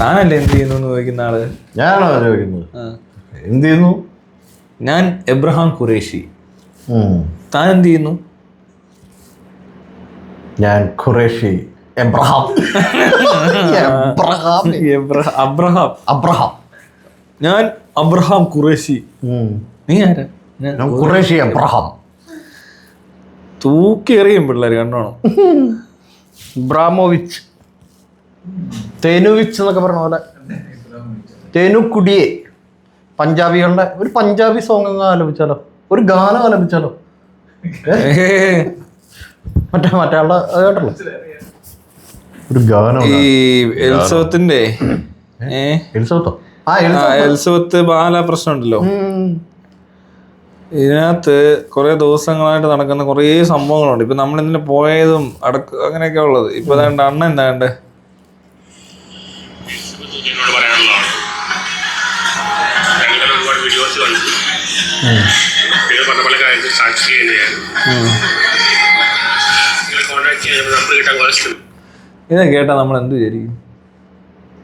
താനല്ലേ എന്ത് ചെയ്യുന്നു എന്ന് ചോദിക്കുന്ന ആള്? ഞാനാണോ ചോദിക്കുന്നത്? എന്ത് ചെയ്യുന്നു? ഞാൻ എബ്രഹാം ഖുറേഷി. താൻ എന്ത് ചെയ്യുന്നു? ഞാൻ ഖുറേഷി എബ്രഹാം. അബ്രഹാം. അബ്രഹാം. ഞാൻ അബ്രഹാം ഖുറേഷി. നീ ആരാ? ഖുറേഷി എബ്രഹാം. തൂക്കി എറിയും പിള്ളേർ കണ്ടോണം. ഇബ്രാമോവിച്ച്, തേനുവിച്ച് എന്നൊക്കെ പറഞ്ഞ പോലെ. തേനുക്കുടിയെ. പഞ്ചാബികളുടെ ഒരു പഞ്ചാബി സോങ് ആലപിച്ചാലോ? ഒരു ഗാനം ആലപിച്ചാലോ? മറ്റേ ആളുടെ കേട്ടല്ലോ ഒരു ഗാനം. ഈ എൽസവത്തിന്റെ എൽസവത്ത് ബാല പ്രശ്നമുണ്ടല്ലോ. ഇതിനകത്ത് കുറെ ദിവസങ്ങളായിട്ട് നടക്കുന്ന കുറേ സംഭവങ്ങളുണ്ട്. ഇപ്പൊ നമ്മൾ ഇന്നലെ പോയതും അങ്ങനെയൊക്കെ ഉള്ളത്. ഇപ്പൊ അതാണ്ട് അണ്ണ എന്താണ്ട് ഇത് കേട്ടാ നമ്മൾ എന്ത് വിചാരിക്കും?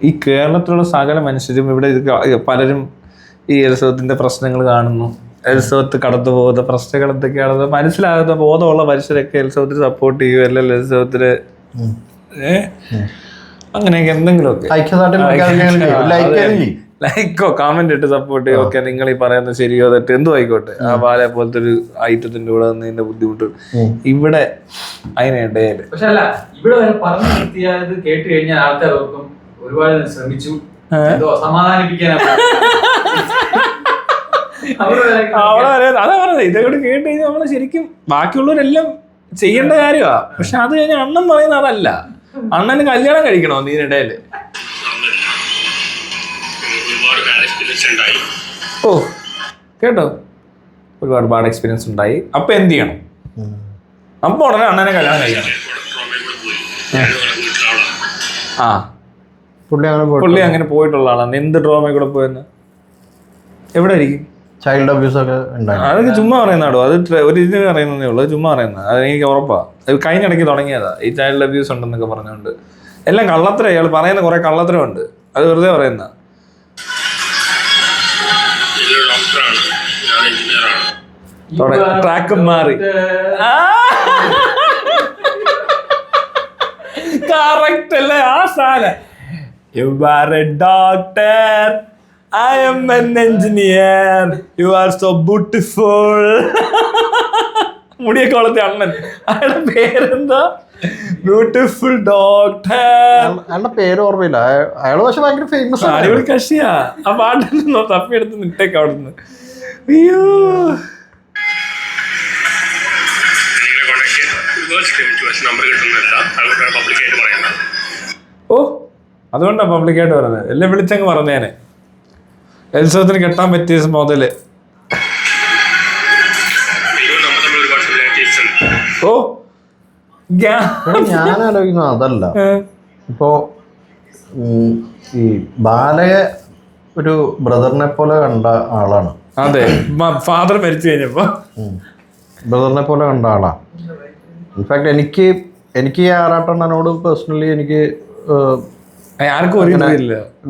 ഈ കേരളത്തിലുള്ള സകല മനുഷ്യരും ഇവിടെ പലരും ഈ എൽസവത്തിന്റെ പ്രശ്നങ്ങൾ കാണുന്നു. എൽസവത്ത് കടന്നു പോകുന്ന പ്രശ്നങ്ങൾ എന്തൊക്കെയാണെന്ന് മനസ്സിലാകുന്ന ബോധമുള്ള മനുഷ്യരൊക്കെ എൽസവത്തിന് സപ്പോർട്ട് ചെയ്യും. അല്ലെങ്കിൽ എൽസവത്തിന് അങ്ങനെയൊക്കെ എന്തെങ്കിലുമൊക്കെ ലൈക്കോ കമന്റ് ഇട്ട് സപ്പോർട്ട് ചെയ്യും. ഓക്കെ, നിങ്ങൾ ഈ പറയുന്നത് ശരിയോ തെറ്റ് എന്തോ ആയിക്കോട്ടെ. ആ ബാല പോലത്തെ ഒരു ഐറ്റത്തിന്റെ കൂടെ നിന്നതിന്റെ ബുദ്ധിമുട്ട് ഇവിടെ അതിനിടയില്. പക്ഷെ അല്ല, ഇവിടെ പറഞ്ഞു നിർത്തിയത് കേട്ട് കഴിഞ്ഞാൽ ആൾക്കാർക്കും ഒരുപാട് ശ്രമിച്ചു സമാധാനിപ്പിക്കാനാണ്. അതാ പറഞ്ഞത്. ഇതോട് കേട്ട് കഴിഞ്ഞാൽ നമ്മള് ശരിക്കും ബാക്കിയുള്ളവരെല്ലാം ചെയ്യേണ്ട കാര്യമാ. പക്ഷെ അത് കഴിഞ്ഞാൽ അണ്ണൻ പറയുന്ന അതല്ല. അണ്ണന് കല്യാണം കഴിക്കണോ ഇതിനിടയില്? ഓ കേട്ടോ, ഒരുപാട് ബാഡ് എക്സ്പീരിയൻസ് ഉണ്ടായി. അപ്പൊ എന്ത് ചെയ്യണം? അപ്പൊ ഉടനെ അണ്ണനെ കല്യാണം കഴിക്കണം. ആ, പുള്ളി അങ്ങനെ പോയിട്ടുള്ള ആളാണ്. എന്ത് ഡ്രോമയിൽ കൂടെ പോയെന്ന് എവിടെ ആയിരിക്കും? ചൈൽഡ് അബ്യൂസ് ഒക്കെ അതൊക്കെ ചുമ്മാ പറയുന്നാടോ. അത് ഒരു ഇതിന് പറയുന്നതേ ഉള്ളൂ. അത് ചുമ്മാ പറയുന്നത്. അത് എനിക്ക് ഉറപ്പാ. അത് കഴിഞ്ഞിടയ്ക്ക് തുടങ്ങിയതാ ഈ ചൈൽഡ് അബ്യൂസ് ഉണ്ടെന്നൊക്കെ പറഞ്ഞുകൊണ്ട്. എല്ലാം കള്ളത്തരം. അയാൾ പറയുന്ന കുറെ കള്ളത്തരമുണ്ട്. അത് വെറുതെ പറയുന്ന. ട്രാക്ക് മാറി. കറക്റ്റ് അല്ലേ ആ സാധനം? You are a doctor, I am an engineer, you are so beautiful. മുടിയൊക്കെ വളർത്തിയ അണ്ണൻ. അയാളുടെ പേരെന്താ? Beautiful doctor. അയാളുടെ പേര് ഓർമ്മയില്ല. അയാള് പക്ഷെ ഭയങ്കര ഫേമസ്. അടിപൊളി കക്ഷിയാ. ആ പാട്ടിൽ തപ്പിയെടുത്ത് നിട്ടേക്ക് അവിടുന്ന്. അയ്യോ, ഓ അതുകൊണ്ടാ പബ്ലിക്കായിട്ട് പറഞ്ഞത്. എല്ലാം വിളിച്ചങ്ങ് പറഞ്ഞേനെ. എൽസവത്തിന് കെട്ടാൻ പറ്റിയ മുതല്. ഓ ഞാൻ ആലോചിക്കുന്നത് അതല്ല. ഇപ്പോ ഈ ബാലയെ ഒരു ബ്രദറിനെ പോലെ കണ്ട ആളാണ്. അതെ, ഫാദർ മരിച്ചു കഴിഞ്ഞപ്പോ ബ്രദറിനെ പോലെ കണ്ട ആളാ. ഇൻഫാക്ട് എനിക്ക് ഈ ആറാട്ടണ്ണനോട് പേഴ്സണലി എനിക്ക്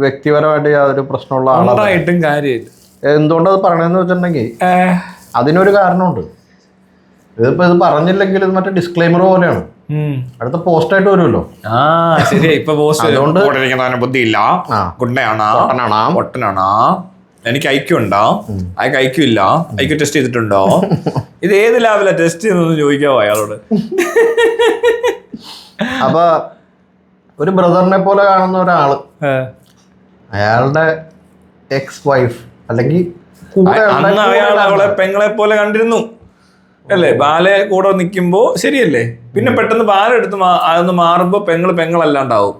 വ്യക്തിപരമായിട്ട് യാതൊരു പ്രശ്നമുള്ള ആളായിട്ടും കാര്യമില്ല. എന്തുകൊണ്ടത് പറയണെന്ന് വെച്ചിട്ടുണ്ടെങ്കിൽ അതിനൊരു കാരണമുണ്ട്. ഇതിപ്പോ ഇത് പറഞ്ഞില്ലെങ്കിൽ ഇത് മറ്റേ ഡിസ്ക്ലെയിമർ പോലെയാണ്. അടുത്ത പോസ്റ്റ് ആയിട്ട് വരുമല്ലോ. അതുകൊണ്ട് ബുദ്ധിയില്ല, പൊട്ടനാണ്, എനിക്ക് ഐക്യം ഉണ്ടോ, അയാൾക്ക് ഐക്യം ഇല്ല, ഐക്യം ടെസ്റ്റ് ചെയ്തിട്ടുണ്ടോ, ഇത് ഏത് ലാബിലാ ടെസ്റ്റ് ചെയ്തെന്ന് ചോദിക്കാവോ അയാളോട്? അപ്പൊ ഒരു ബ്രദറിനെ പോലെ കാണുന്ന ഒരാള് അയാളുടെ എക്സ് വൈഫ് അല്ലെങ്കിൽ അവളെ പെങ്ങളെ പോലെ കണ്ടിരുന്നു അല്ലേ? ബാലെ കൂടെ നിൽക്കുമ്പോ ശരിയല്ലേ? പിന്നെ പെട്ടെന്ന് ബാല എടുത്ത് അതൊന്ന് മാറുമ്പോ പെങ്ങളല്ലാണ്ടാവും.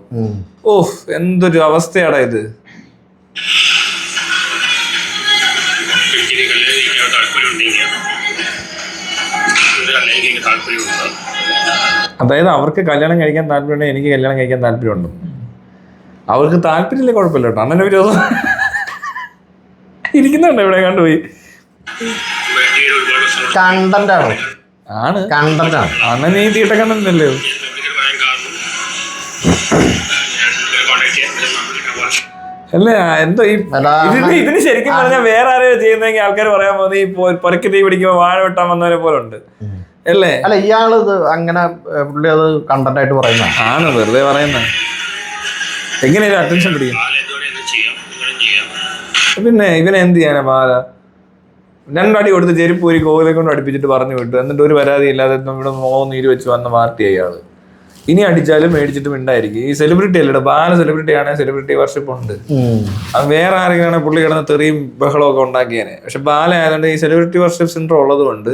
ഓഹ്, എന്തൊരു അവസ്ഥയാടാ ഇത്. അതായത് അവർക്ക് കല്യാണം കഴിക്കാൻ താല്പര്യമുണ്ടെങ്കിൽ എനിക്ക് കല്യാണം കഴിക്കാൻ താല്പര്യമുണ്ട്. അവർക്ക് താല്പര്യമില്ല, കുഴപ്പമില്ല കേട്ടോ. അണ്ണനെ വിരോധം ഇരിക്കുന്നുണ്ട് ഇവിടെ കണ്ടുപോയി. കണ്ടന്റാണ് ആണ് കണ്ടന്റാണ്. അണ്ണൻ നീ തീട്ടക്കണ്ടല്ലേ? അല്ല എന്തോ ഇതിന് ശരിക്കും പറഞ്ഞാൽ വേറെ ആരെയും ചെയ്യുന്നെങ്കിൽ ആൾക്കാർ പറയാൻ പോകുന്നത് ഈ പൊരക്ക് തീ പിടിക്കുമ്പോ വാഴ വെട്ടാൻ വന്നവരെ പോലെ ഉണ്ട് അല്ലേ? അല്ല ഇയാള് അങ്ങനെ പുള്ളി അത് കണ്ടന്റ് ആയിട്ട് പറയുന്ന ആണ്, വെറുതെ പറയുന്ന. എങ്ങനെയാ അറ്റൻഷൻ പിടിക്കും? പിന്നെ ഇവനെ എന്ത് ചെയ്യാനാ ബാല? 2 അടി കൊടുത്ത് ചെരുപ്പൂരി കോവിലെ കൊണ്ട് അടുപ്പിച്ചിട്ട് പറഞ്ഞു വിട്ടു. എന്നിട്ട് ഒരു പരാതി ഇല്ലാതെ ഇവിടെ നീര് വെച്ച് വന്ന പാർട്ടിയായി ആള്. ഇനി അടിച്ചാലും മേടിച്ചിട്ട് മിണ്ടായിരിക്കും. ഈ സെലിബ്രിറ്റി അല്ലേ, ബാല സെലിബ്രിറ്റി ആണെങ്കിൽ സെലിബ്രിറ്റി വർഷിപ്പ് ഉണ്ട്. അത് വേറെ ആരെങ്കിലും പുള്ളി കിടന്ന് തെറിയും ബഹളമൊക്കെ ഉണ്ടാക്കിയേനെ. പക്ഷെ ബാല ആയതുകൊണ്ട് ഈ സെലിബ്രിറ്റി വർഷിപ്പ് സിൻഡ്രോം ഉള്ളത് കൊണ്ട്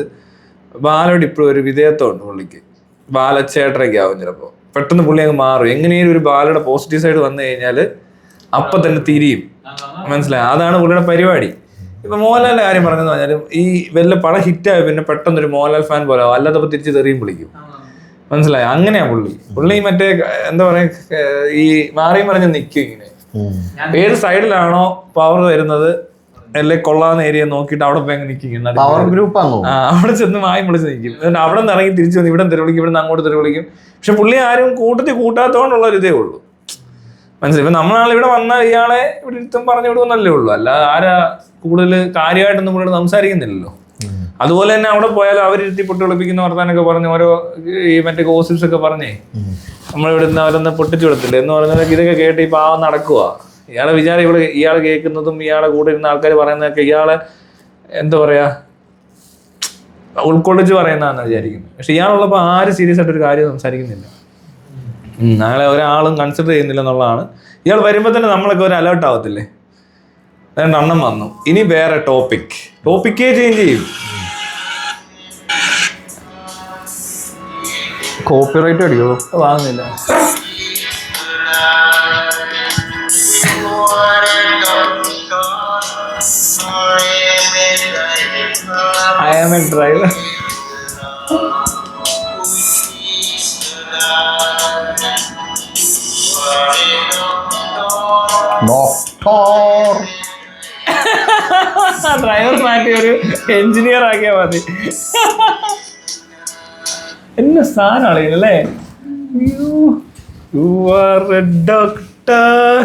ബാലയോട് ഇപ്പോഴും ഒരു വിധേയത്വം ഉണ്ട് പുള്ളിക്ക്. ബാലച്ചേട്ടനൊക്കെ ആവും ചിലപ്പോൾ. പെട്ടെന്ന് പുള്ളി അങ്ങ് മാറും. എങ്ങനെയും ഒരു ബാലയുടെ പോസിറ്റീവ് സൈഡ് വന്നു കഴിഞ്ഞാൽ അപ്പം തന്നെ തിരിയും. മനസ്സിലായി? അതാണ് പുള്ളിയുടെ പരിപാടി. ഇപ്പൊ മോഹൻലാലിന്റെ കാര്യം പറഞ്ഞെന്ന് പറഞ്ഞാലും ഈ വല്ല പടം ഹിറ്റായ പിന്നെ പെട്ടെന്നൊരു മോഹൻലാൽ ഫാൻ പോലെ ആവും. അല്ലാത്തപ്പോൾ തിരിച്ച് തെറിയും വിളിക്കും. മനസ്സിലായി? അങ്ങനെയാ പുള്ളി മറ്റേ എന്താ പറയാ, ഈ മാറിയും പറഞ്ഞ് നിൽക്കും ഇങ്ങനെ. ഏത് സൈഡിലാണോ പവർ വരുന്നത് അല്ലെ കൊള്ളാവുന്ന ഏരിയ നോക്കിയിട്ട് അവിടെ പോയി അങ്ങ് നിൽക്കും. അവിടെ ചെന്ന് മായം വിളിച്ച് നിൽക്കും. എന്നിട്ട് അവിടെ നിന്ന് ഇറങ്ങി തിരിച്ചു വന്ന് ഇവിടെ തെറി വിളിക്കും, ഇവിടെ നിന്ന് അങ്ങോട്ട് തെറി വിളിക്കും. പക്ഷെ പുള്ളി ആരും കൂട്ടാത്തോണ്ടുള്ള ഒരു ഇതേ ഉള്ളൂ. മനസ്സിലായി? ഇപ്പൊ നമ്മളാൾ ഇവിടെ വന്ന ഇയാളെ ഇവിടെ ഇരുത്തും പറഞ്ഞു വിടുമെന്നല്ലേ ഉള്ളൂ. അല്ല ആരാ കൂടുതൽ കാര്യമായിട്ടൊന്നും കൂടുതൽ സംസാരിക്കുന്നില്ലല്ലോ. അതുപോലെ തന്നെ അവിടെ പോയാലും അവരിരുത്തി പൊട്ടി വിളിപ്പിക്കുന്ന വർത്താനൊക്കെ പറഞ്ഞ് ഓരോ ഈ മറ്റേ ഗോസിപ്സ് ഒക്കെ പറഞ്ഞേ നമ്മളിവിടെ നിന്ന് അവരൊന്ന് പൊട്ടിച്ചു കൊടുത്തില്ലേ എന്ന് പറഞ്ഞതൊക്കെ ഇതൊക്കെ കേട്ട് ഈ പാവം നടക്കുക. ഇയാളെ വിചാരം ഇയാൾ കേൾക്കുന്നതും ഇയാളെ കൂടെ ഇരുന്ന ആൾക്കാർ പറയുന്നതൊക്കെ ഇയാളെ എന്താ പറയാ ഉൾക്കൊള്ളിച്ച് പറയുന്നതാണെന്ന് വിചാരിക്കുന്നത്. പക്ഷെ ഇയാളുള്ളപ്പോൾ ആരും സീരിയസ് ആയിട്ടൊരു കാര്യം സംസാരിക്കുന്നില്ല. അയാളെ ഒരാളും കൺസിഡർ ചെയ്യുന്നില്ല എന്നുള്ളതാണ്. ഇയാൾ വരുമ്പോൾ തന്നെ നമ്മളൊക്കെ ഒരു അലേർട്ട് ആവത്തില്ലേ? 2 എണ്ണം വന്നു, ഇനി വേറെ ടോപ്പിക്കേ ചേഞ്ച് ചെയ്യും. കോപ്പിറൈറ്റ് അടിയോ? വാങ്ങുന്നില്ല. I am a driver. Driver മാറ്റി ഒരു എഞ്ചിനീയർ ആക്കിയാ മതി. എന്നെ സ്ഥാനാണ് അല്ലേ? You are a doctor.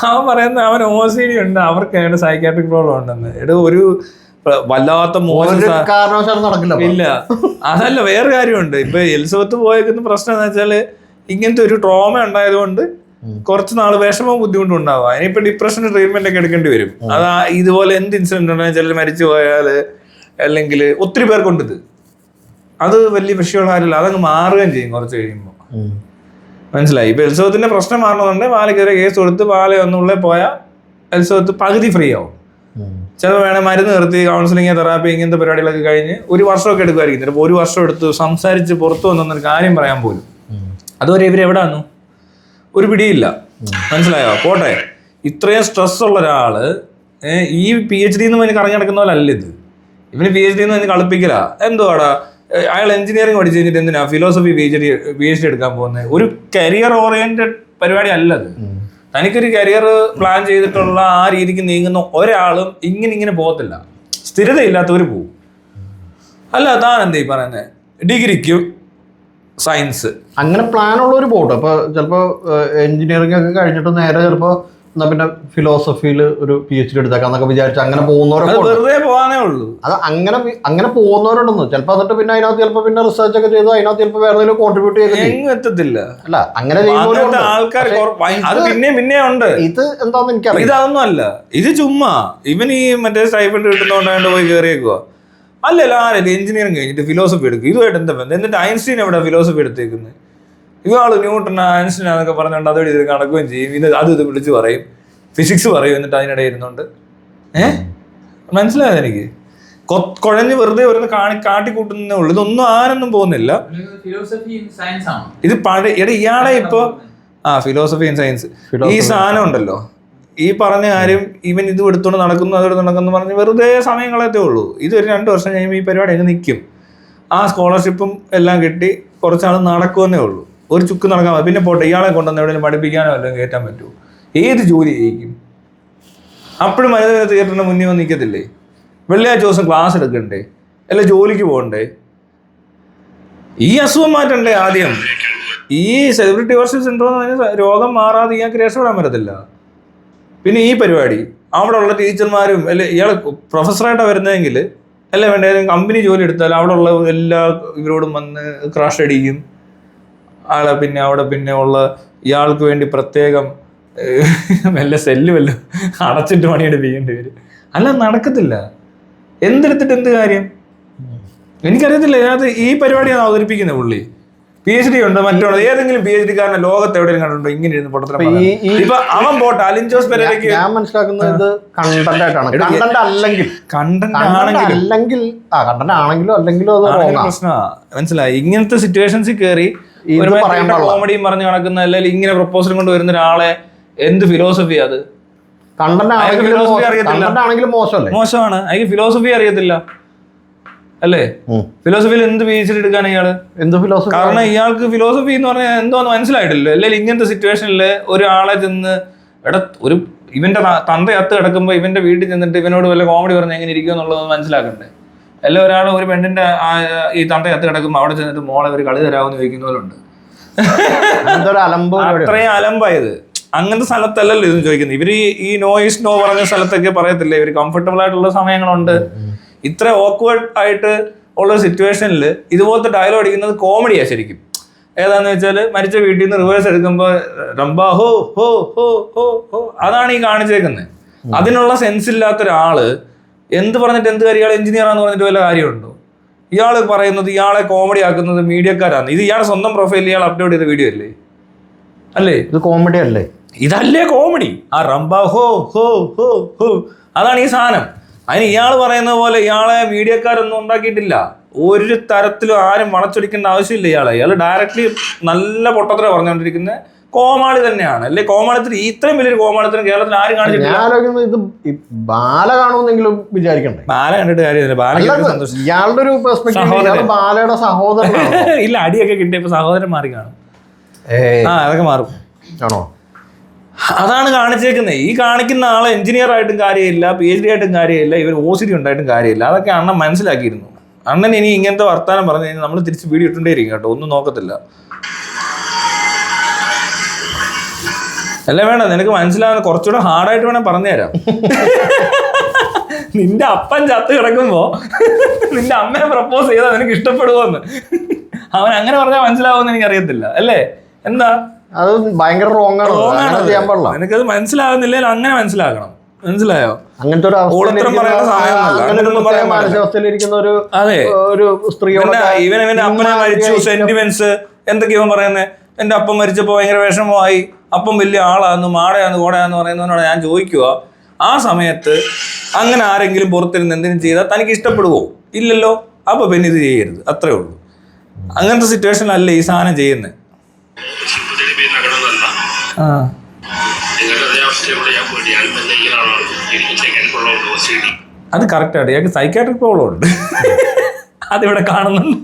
അവൻ പറയുന്ന അവൻ OCD ഉണ്ട്, അവർക്ക് സൈക്കാട്രിക് പ്രോബ്ലം ഉണ്ടെന്ന്. ഒരു വല്ലാത്ത മോശം ഇല്ല. അതല്ല, വേറെ കാര്യമുണ്ട്. ഇപ്പൊ എലിസബത്ത് പോയേക്കുന്ന പ്രശ്നം എന്ന് വെച്ചാല് ഇങ്ങനത്തെ ഒരു ട്രോമ ഉണ്ടായതുകൊണ്ട് കുറച്ച് നാൾ വിഷമവും ബുദ്ധിമുട്ടും ഉണ്ടാവും. അതിനിപ്പോ ഡിപ്രഷന്റെ ട്രീറ്റ്മെന്റ് ഒക്കെ എടുക്കേണ്ടി വരും. അത് ഇതുപോലെ എന്ത് ഇൻസിഡന്റ് ഉണ്ടെങ്കിൽ ചിലർ മരിച്ചു പോയാല് അല്ലെങ്കിൽ ഒത്തിരി പേർക്കുണ്ട് ഇത്. അത് വലിയ വിഷയമുള്ള കാര്യമില്ല. അതങ്ങ് മാറുകയും ചെയ്യും കുറച്ച് കഴിയുമ്പോൾ. മനസ്സിലായി? ഇപ്പൊ എലിസബത്തിന്റെ പ്രശ്നം മാറണമെന്നുണ്ടെങ്കിൽ ബാലയ്ക്കെതിരെ കേസ് കൊടുത്ത് ബാല ഒന്നുള്ളിൽ പോയാൽ എലിസബത്ത് പകുതി ഫ്രീ ആവും. ചിലപ്പോൾ വേണേൽ മരുന്ന് നിർത്തി കൗൺസിലിംഗ്, തെറാപ്പി, ഇങ്ങനത്തെ പരിപാടികളൊക്കെ കഴിഞ്ഞ് 1 വർഷമൊക്കെ എടുക്കുമായിരിക്കും. ചിലപ്പോൾ 1 വർഷം എടുത്ത് സംസാരിച്ച് പുറത്തു വന്നൊരു കാര്യം പറയാൻ പോലും. അതുവരെ ഇവരെവിടെ വന്നു ഒരു പിടിയില്ല. മനസ്സിലായോ? പോട്ടെ, ഇത്രയും സ്ട്രെസ് ഉള്ള ഒരാള് ഈ PhD പറഞ്ഞ് കറങ്ങി നടക്കുന്ന പോലെ അല്ല ഇത്. ഇവന് PhD പറഞ്ഞ് കളിപ്പിക്കല. എന്തുവാടാ അയാൾ എഞ്ചിനീയറിംഗ് പഠിച്ചു കഴിഞ്ഞിട്ട് എന്തിനാ ഫിലോസഫി PhD എടുക്കാൻ പോകുന്നത്? ഒരു കരിയർ ഓറിയന്റഡ് പരിപാടി അല്ലത്. തനിക്കൊരു കരിയർ പ്ലാൻ ചെയ്തിട്ടുള്ള ആ രീതിക്ക് നീങ്ങുന്ന ഒരാളും ഇങ്ങനെ പോകത്തില്ല. സ്ഥിരതയില്ലാത്തവർ പോവും. അല്ല, താൻ എന്താ ഈ പറയുന്നത്? ഡിഗ്രിക്കും സയൻസ് അങ്ങനെ പ്ലാൻ ഉള്ളവർ പോട്ടെ. ഇപ്പൊ ചിലപ്പോ എഞ്ചിനീയറിംഗ് ഒക്കെ കഴിഞ്ഞിട്ട് നേരെ ചിലപ്പോ എന്നാ പിന്നെ ഫിലോസഫിയിൽ ഒരു PhD എടുത്തേക്കാന്നൊക്കെ വിചാരിച്ച് അങ്ങനെ പോകുന്നവരൊക്കെ വെറുതെ പോകാനേ ഉള്ളൂ. അത് അങ്ങനെ പോകുന്നവരുണ്ടെന്ന്. ചിലപ്പോൾ എന്നിട്ട് പിന്നെ അതിനകത്ത് ചിലപ്പോൾ പിന്നെ റിസർച്ച് ഒക്കെ ചെയ്ത് അതിനകത്ത് ചിലപ്പോൾ വേറെ എന്തെങ്കിലും കോൺട്രിബ്യൂട്ട് ചെയ്ത് എത്തത്തില്ല. അല്ല, അങ്ങനെ ചെയ്യുന്ന ആൾക്കാർ പിന്നെ ഉണ്ട്. ഇത് എന്താന്ന് എനിക്കറിയാം. ഇതൊന്നും അല്ല, ഇത് ചുമ്മാ ഇവൻ ഈ മറ്റേ സ്റ്റൈഫൻഡ് കിട്ടുന്നോണ്ടാണ്ട് പോയി കയറിയേക്കുക. അല്ലല്ലോ, ആരല്ലേ എഞ്ചിനീയറിംഗ് കഴിഞ്ഞിട്ട് ഫിലോസഫി എടുക്കും? ഇതുമായിട്ട് എന്താ ബന്ധം? എന്നിട്ട് ഐൻസ്റ്റീൻ എവിടെ ഫിലോസഫി എടുത്തേക്കുന്നത്? ഇയാള് ന്യൂട്ടൺ ഐൻസ്റ്റീൻ എന്നൊക്കെ പറഞ്ഞുകൊണ്ട് അതോടെ ഇത് കണക്കുകയും ചെയ്യും. ഇത് വിളിച്ച് പറയും, ഫിസിക്സ് പറയും. എന്നിട്ട് അതിനിടെ ഇരുന്നുണ്ട് മനസ്സിലായത് എനിക്ക് കുഴഞ്ഞ് വെറുതെ ഒരു കാട്ടിക്കൂട്ടുന്നേ ഉള്ളൂ. ഇതൊന്നും ആരൊന്നും പോകുന്നില്ല. ഇത് ഇയാളെ ഇപ്പൊ ഫിലോസഫി ആൻഡ് സയൻസ് ഈ സാധനം ഉണ്ടല്ലോ, ഈ പറഞ്ഞ കാര്യം ഇവൻ ഇത് എടുത്തോണ്ട് നടക്കുന്നു അതെടുത്ത് നടക്കുന്നു പറഞ്ഞ് വെറുതെ സമയം കളയത്തേ ഉള്ളൂ. ഇതൊരു 2 വർഷം കഴിയുമ്പോൾ ഈ പരിപാടി അങ്ങ് നിൽക്കും. ആ സ്കോളർഷിപ്പും എല്ലാം കിട്ടി കുറച്ചാൾ നടക്കുമെന്നേ ഉള്ളൂ. ഒരു ചുക്ക് നടക്കാൻ മതി. പിന്നെ പോട്ടെ, ഇയാളെ കൊണ്ടുവന്ന് എവിടെയെങ്കിലും പഠിപ്പിക്കാനോ വല്ലതും കയറ്റാൻ പറ്റുമോ? ഏത് ജോലി ചെയ്യിക്കും? അപ്പോഴും മനിത തിയേറ്ററിന്റെ മുന്നിൽ വന്ന് നിൽക്കത്തില്ലേ? വെള്ളിയാഴ്ച ദിവസം ക്ലാസ് എടുക്കണ്ടേ, അല്ല ജോലിക്ക് പോകണ്ടേ? ഈ അസുഖം മാറ്റണ്ടേ ആദ്യം. ഈ സെലിബ്രിറ്റി വർഷിപ്പ് സിൻഡ്രോം എന്ന് പറഞ്ഞാൽ രോഗം മാറാതെ ഇയാൾക്ക് രക്ഷപ്പെടാൻ പറ്റത്തില്ല. പിന്നെ ഈ പരിപാടി അവിടെ ഉള്ള ടീച്ചർമാരും അല്ലെ, ഇയാൾ പ്രൊഫസറായിട്ടാണ് വരുന്നതെങ്കിൽ അല്ല വേണ്ട ഏതെങ്കിലും കമ്പനി ജോലി എടുത്താൽ അവിടെ ഉള്ള എല്ലാ ഇവരോടും വന്ന് ക്രാഷ് അടിക്കും ആളെ. പിന്നെ അവിടെ പിന്നെ ഉള്ള ഇയാൾക്ക് വേണ്ടി പ്രത്യേകം വല്ല സെല്ല് വല്ല അടച്ചിട്ട് പണിയെടുപ്പിക്കേണ്ടി വരും. അല്ല നടക്കത്തില്ല. എന്തെടുത്തിട്ട് എന്ത് കാര്യം? എനിക്കറിയത്തില്ല. അതിനകത്ത് ഈ പരിപാടിയാണ് അവതരിപ്പിക്കുന്നത് പുള്ളി. PhD ഉണ്ട്, മറ്റുള്ള ഏതെങ്കിലും PhD കാരനെ ലോകത്ത് എവിടെയും കണ്ടുണ്ടോ ഇങ്ങനെ ഇരുന്ന് പൊട്ടത്തരം? ഇപ്പൊ അവൻ പോട്ടെ, അലിൻ ജോസ് പെരേരയ്ക്ക് ഞാൻ മനസ്സിലാക്കുന്നത് ഇത് കണ്ടന്റ് ആയിട്ടാണ്. കണ്ടന്റ് ആണെങ്കിലും അത് പ്രശ്നമാ. മനസ്സിലായി? ഇങ്ങനത്തെ സിറ്റുവേഷൻസിൽ കയറി കോമഡിയും പറഞ്ഞു നടക്കുന്ന, അല്ലെങ്കിൽ ഇങ്ങനെ പ്രപ്പോസൽ കൊണ്ട് വരുന്ന ഒരാളെ എന്ത് ഫിലോസഫി അത്? കണ്ടന്റ് ആണെങ്കിലും മോശമാണ്. അയാൾക്ക് ഫിലോസഫി അറിയത്തില്ല അല്ലേ? ഫിലോസഫിയിൽ എന്ത് PhD എടുക്കാൻ ഇയാള്? എന്ത് ഫിലോസഫി? കാരണം ഇയാൾക്ക് ഫിലോസഫി എന്ന് പറഞ്ഞാൽ എന്തോന്ന് മനസ്സിലായിട്ടില്ല. അല്ലെങ്കിൽ ഇങ്ങനത്തെ സിറ്റുവേഷനിൽ ഒരാളെ ചെന്ന് ഒരു ഇവന്റെ തന്ത അത്ത് കിടക്കുമ്പോൾ ഇവന്റെ വീട്ടിൽ ചെന്നിട്ട് ഇവനോട് വല്ല കോമഡി പറഞ്ഞാൽ എങ്ങനെ ഇരിക്കും എന്നുള്ളത് മനസ്സിലാക്കണ്ടേ? അല്ല ഒരാൾ ഒരു പെണ്ണിന്റെ ഈ തന്ത അത്ത് കിടക്കുമ്പോൾ അവിടെ ചെന്നിട്ട് മോളെ ഒരു കളി തരാമെന്ന് ചോദിക്കുന്നവരുണ്ട്. അത്രയും അലമ്പായത്. അങ്ങനത്തെ സ്ഥലത്തല്ലല്ലോ ഇതെന്ന് ചോദിക്കുന്നത്. ഇവര് ഈ നോ ഈസ് നോ പറഞ്ഞ സ്ഥലത്തൊക്കെ പറയത്തില്ല, ഇവര് കംഫർട്ടബിൾ ആയിട്ടുള്ള സമയങ്ങളുണ്ട്. ഇത്ര ഓക്വേർഡ് ആയിട്ട് ഉള്ള സിറ്റുവേഷനിൽ ഇതുപോലത്തെ ഡയലോഗ് അടിക്കുന്നത് കോമഡിയാണ് ശരിക്കും. ഏതാന്ന് വെച്ചാൽ മരിച്ച വീട്ടിൽ നിന്ന് റിവേഴ്സ് എടുക്കുമ്പോൾ റംബാ ഹോ ഹോ ഹോ ഹോ ഹോ അതാണ് ഈ കാണിച്ചേക്കുന്നത്. അതിനുള്ള സെൻസ് ഇല്ലാത്ത ഒരാള് എന്ത് പറഞ്ഞിട്ട് എന്ത് കാര്യം? ഇയാൾ എഞ്ചിനീയറാന്ന് പറഞ്ഞിട്ട് വല്ല കാര്യമുണ്ടോ? ഇയാൾ പറയുന്നത് ഇയാളെ കോമഡി ആക്കുന്നത് മീഡിയക്കാരാണ്. ഇത് ഇയാളുടെ സ്വന്തം പ്രൊഫൈലിൽ ഇയാൾ അപ്ലോഡ് ചെയ്ത വീഡിയോ അല്ലേ? അല്ലേ? ഇത് കോമഡി അല്ലേ? ഇതല്ലേ കോമഡി? ആ റംബാ ഹോ ഹോ ഹോ ഹോ അതാണ് ഈ സാധനം. അതിന് ഇയാൾ പറയുന്ന പോലെ ഇയാളെ മീഡിയക്കാരൊന്നും ഉണ്ടാക്കിയിട്ടില്ല. ഒരു തരത്തിലും ആരും വളച്ചൊടിക്കേണ്ട ആവശ്യമില്ല ഇയാളെ. ഇയാൾ ഡയറക്റ്റ്ലി നല്ല പൊട്ടത്തര പറഞ്ഞുകൊണ്ടിരിക്കുന്ന കോമാളി തന്നെയാണ്. അല്ലെ? കോമാളിത്തിന് ഇത്രയും വലിയൊരു കോമാളിത്തിന് കേരളത്തിൽ ആരും കാണിച്ചിട്ടില്ല. ഇത് ബാല കാണുമെന്നെങ്കിലും വിചാരിക്കണ്ടേ? ബാല കണ്ടിട്ട് കാര്യമില്ല. ഇയാളുടെ ഒരു പെർസ്പെക്റ്റീവ് ബാലയുടെ സഹോദരൻ ഇല്ല, അടിയൊക്കെ കിട്ടിയപ്പോ സഹോദരൻ മാറി കാണും. അതൊക്കെ മാറും ആണോ? അതാണ് കാണിച്ചേക്കുന്നത്. ഈ കാണിക്കുന്ന ആളെ എഞ്ചിനീയർ ആയിട്ടും കാര്യമില്ല, PhD ആയിട്ടും കാര്യമില്ല, ഇവർ OCD ഉണ്ടായിട്ടും കാര്യമില്ല. അതൊക്കെ അണ്ണൻ മനസ്സിലാക്കിയിരുന്നു. അണ്ണൻ ഇനി ഇങ്ങനത്തെ വർത്താനം പറഞ്ഞു കഴിഞ്ഞാൽ നമ്മൾ തിരിച്ച് വീഡിയോ ഇട്ടുകൊണ്ടേയിരിക്കും കേട്ടോ, ഒന്നും നോക്കത്തില്ല. അല്ല വേണ്ട, നിനക്ക് മനസ്സിലാവുന്ന കുറച്ചുകൂടെ ഹാർഡായിട്ട് വേണേൽ പറഞ്ഞുതരാം. നിന്റെ അപ്പൻ ചത്ത് കിടക്കുമ്പോ നിന്റെ അമ്മയെ പ്രപ്പോസ് ചെയ്താൽ നിനക്ക് ഇഷ്ടപ്പെടുവോന്ന് അവൻ അങ്ങനെ പറഞ്ഞാൽ മനസ്സിലാവുമെന്ന് എനിക്ക് അറിയത്തില്ല. അല്ലേ? എന്താ അത് ഭയങ്കര റോങ് ആണ്. ചെയ്യാൻ പാടില്ല. എനിക്കത് മനസ്സിലാകുന്നില്ല, അങ്ങനെ മനസ്സിലാക്കണം. മനസ്സിലായോ? അങ്ങനത്തെ മാനസികാവസ്ഥയിലിരിക്കുന്ന ഒരു സ്ത്രീയോട് ഇവന്റെ അപ്പനെ മരിച്ചു, സെന്റിമെന്റ്സ് എന്തൊക്കെയോ പറയുന്നത്. എന്റെ അപ്പം മരിച്ചപ്പോ ഭയങ്കര വിഷമമായി, അപ്പം വലിയ ആളാന്ന്, മാടയാന്ന്, കോടയാന്ന് പറയുന്നവനോട് ഞാൻ ചോദിക്കുക, ആ സമയത്ത് അങ്ങനെ ആരെങ്കിലും പുറത്തിരുന്ന് എന്തെങ്കിലും ചെയ്താൽ തനിക്ക് ഇഷ്ടപ്പെടുവോ? ഇല്ലല്ലോ. അപ്പൊ പിന്നെ ഇത് ചെയ്യരുത്, അത്രേ ഉള്ളൂ. അങ്ങനത്തെ സിറ്റുവേഷനിലല്ല ഈ സാധനം ചെയ്യുന്നത്. അത് കറക്റ്റാണ്. ഇയാൾക്ക് സൈക്കാട്രിക് പ്രോബ്ലം ഉണ്ട്, അതിവിടെ കാണുന്നുണ്ട്.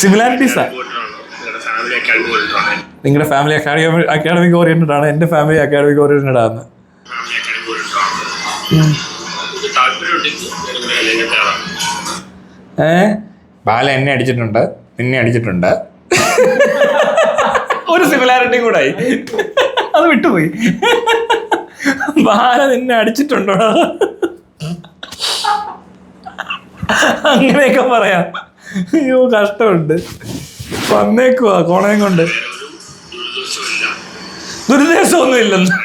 സിമിലാരിറ്റീസാ. നിങ്ങളുടെ ഫാമിലി അക്കാഡമിക് ഓറിയന്റഡ് ആണ്, എന്റെ ഫാമിലി അക്കാഡമിക് ഓറിയന്റഡ് ആണ്. ബാല എന്നെ അടിച്ചിട്ടുണ്ട്, നിന്നെ അടിച്ചിട്ടുണ്ട്. ഒരു സിമിലാരിറ്റി കൂടെ ആയി, അത് വിട്ടുപോയി. ബാല നിന്നെ അടിച്ചിട്ടുണ്ടോ? അങ്ങനെയൊക്കെ പറയാം. അയ്യോ കഷ്ടമുണ്ട്. വന്നേക്കുവാ കോണയം കൊണ്ട്. ദുരുദ്ദേശമൊന്നും ഇല്ലെന്ന്.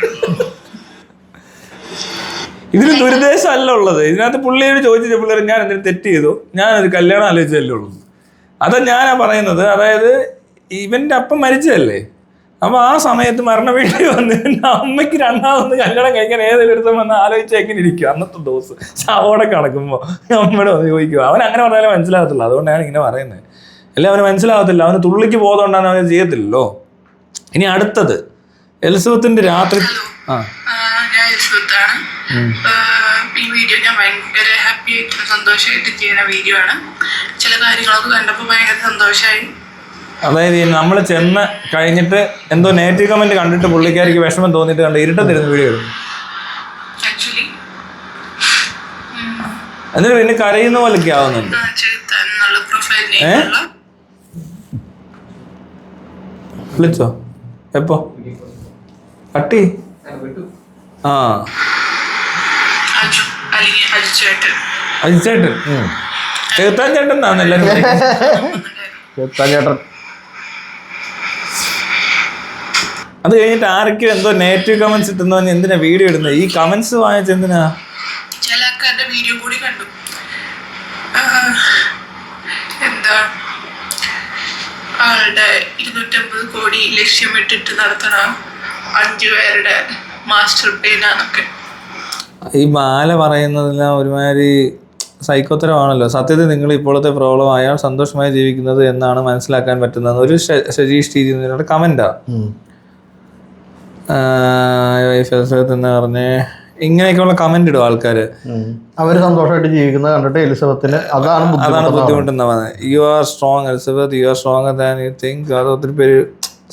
ഇതിന് ദുരുദ്ദേശം അല്ല ഉള്ളത്. ഇതിനകത്ത് പുള്ളിയോട് ചോദിച്ച പിള്ളേർ ഞാൻ എന്തിനും തെറ്റ് ചെയ്തു, ഞാനൊരു കല്യാണം ആലോചിച്ചല്ലേ ഉള്ളൂ. അതാ ഞാനാ പറയുന്നത്. അതായത് ഇവന്റെ അപ്പം മരിച്ചതല്ലേ, അപ്പൊ ആ സമയത്ത് മരണ വീട്ടിൽ വന്ന് അമ്മയ്ക്ക് രണ്ടാമത് കല്യാണം കഴിക്കാൻ ഏതെങ്കിലും എടുത്ത് വന്ന് ആലോചിച്ച് എങ്ങനെ ഇരിക്കും അന്നത്തെ ദിവസം ശവോടെ കിടക്കുമ്പോൾ അമ്മയുടെ വന്ന് ചോദിക്കുക. അവൻ അങ്ങനെ പറഞ്ഞാലേ മനസ്സിലാകത്തുള്ളൂ. അതുകൊണ്ടാണ് ഇങ്ങനെ പറയുന്നത്. അല്ലെ അവന് മനസ്സിലാകത്തില്ല. അവന് തുള്ളിക്ക് പോകുന്നതുകൊണ്ടാണ് അവന് ചെയ്യത്തില്ലല്ലോ. ഇനി അടുത്തത് എലിസബത്തിന്റെ രാത്രി. ഞാൻ എലിസബത്താണ്. ഈ വീഡിയോ ഞാൻ ഭയങ്കര ഹാപ്പി ആയിട്ട് സന്തോഷമായിട്ട് ചെയ്യുന്ന വീഡിയോ ആണ്. ചില കാര്യങ്ങളൊക്കെ കണ്ടപ്പോൾ ഭയങ്കര സന്തോഷമായി. അതായത് നമ്മൾ ചെന്ന് കഴിഞ്ഞിട്ട് എന്തോ നെഗറ്റീവ് കമന്റ് കണ്ടിട്ട് പുള്ളിക്കാരിക്ക് വിഷമം തോന്നിയിട്ട് കണ്ട് ഇരുട്ടത്തിരുന്ന് വീഡിയോ എടുക്കും. ആക്ച്വലി എന്നിട്ട് പിന്നെ കരയുന്ന പോലൊക്കെ ആവുന്നുണ്ട്. വിളിച്ചോ എപ്പോ കട്ടി? ആ അജിച്ചേട്ടൻ ചെറുത്താൻ ചേട്ടൻ എന്നാണ് എല്ലാരും ചേട്ടൻ. അത് കഴിഞ്ഞിട്ട് ആരൊക്കെയോ എന്തോ നെഗറ്റീവ് കമന്റ്സ് ഇട്ടുന്നോ എന്തിനാ വീഡിയോ ഇടുന്നത്? ഈ കമന്റ്സ് വാങ്ങിച്ച എന്തിനാ? ചില ആൾക്കാരുടെ വീഡിയോ കൂടി കണ്ടു. എന്താ ആളുടെ 250 കോടി ലക്ഷ്യമിട്ടിട്ട് നടത്തണ 5 പേരുടെ മാസ്റ്റർ പ്ലാനാന്നൊക്കെ. ഈ ബാല പറയുന്നതെല്ലാം ഒരുമാതിരി സൈക്കോത്തരമാണല്ലോ. സത്യത്തിൽ നിങ്ങൾ ഇപ്പോഴത്തെ പ്രോബ്ലം അയാൾ സന്തോഷമായി ജീവിക്കുന്നത് എന്നാണ് മനസ്സിലാക്കാൻ പറ്റുന്നത്. ഒരു സജീഷ് ടി കമന്റാ എന്ന് പറഞ്ഞേ. ഇങ്ങനെയൊക്കെയുള്ള കമന്റ് ഇടും ആൾക്കാര്. അവര് സന്തോഷമായിട്ട് ജീവിക്കുന്നത് കണ്ടിട്ട് എലിസബത്തിന് അതാണ് ബുദ്ധിമുട്ടെന്നാ പറഞ്ഞത്. You are strong Elizabeth, you are stronger than you think. അത് ഒത്തിരി പേര്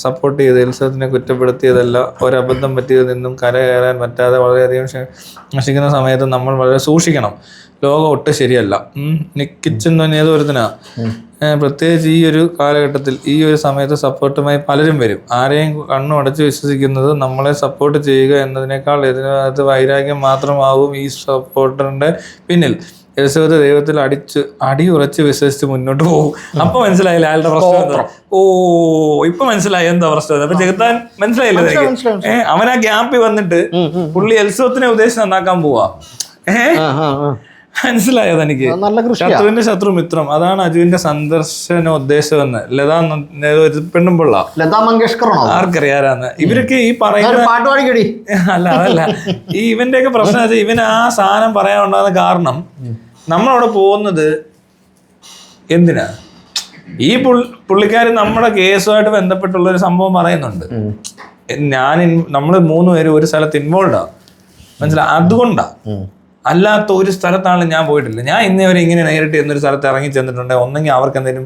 സപ്പോർട്ട് ചെയ്ത് എലിസബത്തിനെ കുറ്റപ്പെടുത്തിയതല്ല. ഒരബദ്ധം പറ്റിയതിൽ നിന്നും കരകയറാൻ പറ്റാതെ വളരെയധികം നശിക്കുന്ന സമയത്ത് നമ്മൾ വളരെ സൂക്ഷിക്കണം. ലോകം ഒട്ടും ശരിയല്ല. കിച്ചൻ തന്നെ ഏതൊരുത്തിനാ. പ്രത്യേകിച്ച് ഈ ഒരു കാലഘട്ടത്തിൽ ഈ ഒരു സമയത്ത് സപ്പോർട്ടുമായി പലരും വരും. ആരെയും കണ്ണു അടച്ച് വിശ്വസിക്കുന്നത് നമ്മളെ സപ്പോർട്ട് ചെയ്യുക എന്നതിനേക്കാൾ ഇതിനകത്ത് വൈരാഗ്യം മാത്രമാവും ഈ സപ്പോർട്ടറിന്റെ പിന്നിൽ. എലിസബത്ത് ദൈവത്തിൽ അടിയുറച്ച് വിശ്വസിച്ച് മുന്നോട്ട് പോകും. അപ്പൊ മനസ്സിലായില്ല അയാളുടെ പ്രശ്നം. ഓ ഇപ്പൊ മനസ്സിലായി എന്താ പ്രശ്നം. അപ്പൊ ചെകുത്താൻ മനസ്സിലായില്ലേ? അവൻ ആ ഗ്യാപ്പിൽ വന്നിട്ട് പുള്ളി എലിസബത്തിനെ ഉദ്ദേശിച്ച് നന്നാക്കാൻ പോവാ. മനസ്സിലായോ തനിക്ക്? ശത്രുവിന്റെ ശത്രു മിത്രം. അതാണ് അജുവിന്റെ സന്ദർശനോദ്ദേശം എന്ന്. ലതാ പെണ്ണുമ്പിള്ള, ലതാ മങ്കേഷ്കർ ആർക്കറിയാരാന്ന്. ഇവരൊക്കെ ഈ പറയുന്ന അല്ല അതല്ല, ഈ ഇവന്റെ ഒക്കെ പ്രശ്നം വെച്ചാൽ ഇവൻ ആ സാധനം പറയാനുണ്ടാകുന്ന കാരണം നമ്മളവിടെ പോകുന്നത് എന്തിനാ? ഈ പുള്ളിക്കാരൻ നമ്മുടെ കേസുമായിട്ട് ബന്ധപ്പെട്ടുള്ള ഒരു സംഭവം പറയുന്നുണ്ട്. നമ്മള് 3 പേരും ഒരു സ്ഥലത്ത് ഇൻവോൾവാ. മനസ്സിലായി? അതുകൊണ്ടാ. അല്ലാത്ത ഒരു സ്ഥലത്താണ് ഞാൻ പോയിട്ടില്ല. ഞാൻ ഇന്നേ വരെ ഇങ്ങനെ നേരിട്ട് എന്നൊരു സ്ഥലത്ത് ഇറങ്ങി ചെന്നിട്ടുണ്ട്. ഒന്നെങ്കിൽ അവർക്ക് എന്തെങ്കിലും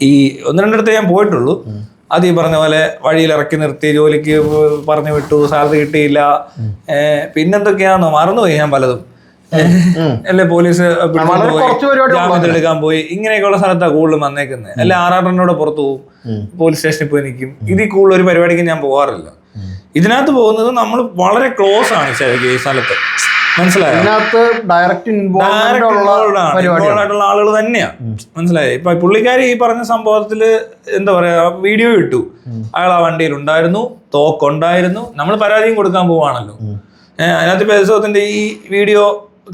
ഈ 1-2 ഞാൻ പോയിട്ടുള്ളൂ. അത് ഈ പറഞ്ഞ പോലെ വഴിയിൽ ഇറക്കി നിർത്തി, ജോലിക്ക് പറഞ്ഞു വിട്ടു, സാലറി കിട്ടിയില്ല, പിന്നെന്തൊക്കെയാണോ മറന്നുപോയി ഞാൻ പലതും. അല്ലെ പോലീസ് ജാമ്യത്തിൽ എടുക്കാൻ പോയി. ഇങ്ങനെയൊക്കെയുള്ള സ്ഥലത്താണ് കൂടുതലും വന്നേക്കുന്നത്. അല്ലെ ആറാട്ടനോട് പുറത്തു പോകും, പോലീസ് സ്റ്റേഷനിൽ പോയി നിൽക്കും. ഇതിൽ കൂടുതൽ ഒരു പരിപാടിക്ക് ഞാൻ പോകാറില്ല. ഇതിനകത്ത് പോകുന്നത് നമ്മൾ വളരെ ക്ലോസ് ആണ് ഈ സ്ഥലത്ത്. മനസ്സിലായോ? ഡയറക്റ്റ് ആയിട്ടുള്ള ആളുകൾ തന്നെയാ. മനസ്സിലായോ? ഇപ്പൊ പുള്ളിക്കാരി ഈ പറഞ്ഞ സംഭവത്തില് എന്താ പറയാ, വീഡിയോ ഇട്ടു. അയാൾ ആ വണ്ടിയിൽ ഉണ്ടായിരുന്നു, തോക്കുണ്ടായിരുന്നു. നമ്മൾ പരാതിയും കൊടുക്കാൻ പോവാണല്ലോ. അതിനകത്ത് ഇപ്പൊ എൽസബത്തിന്റെ ഈ വീഡിയോ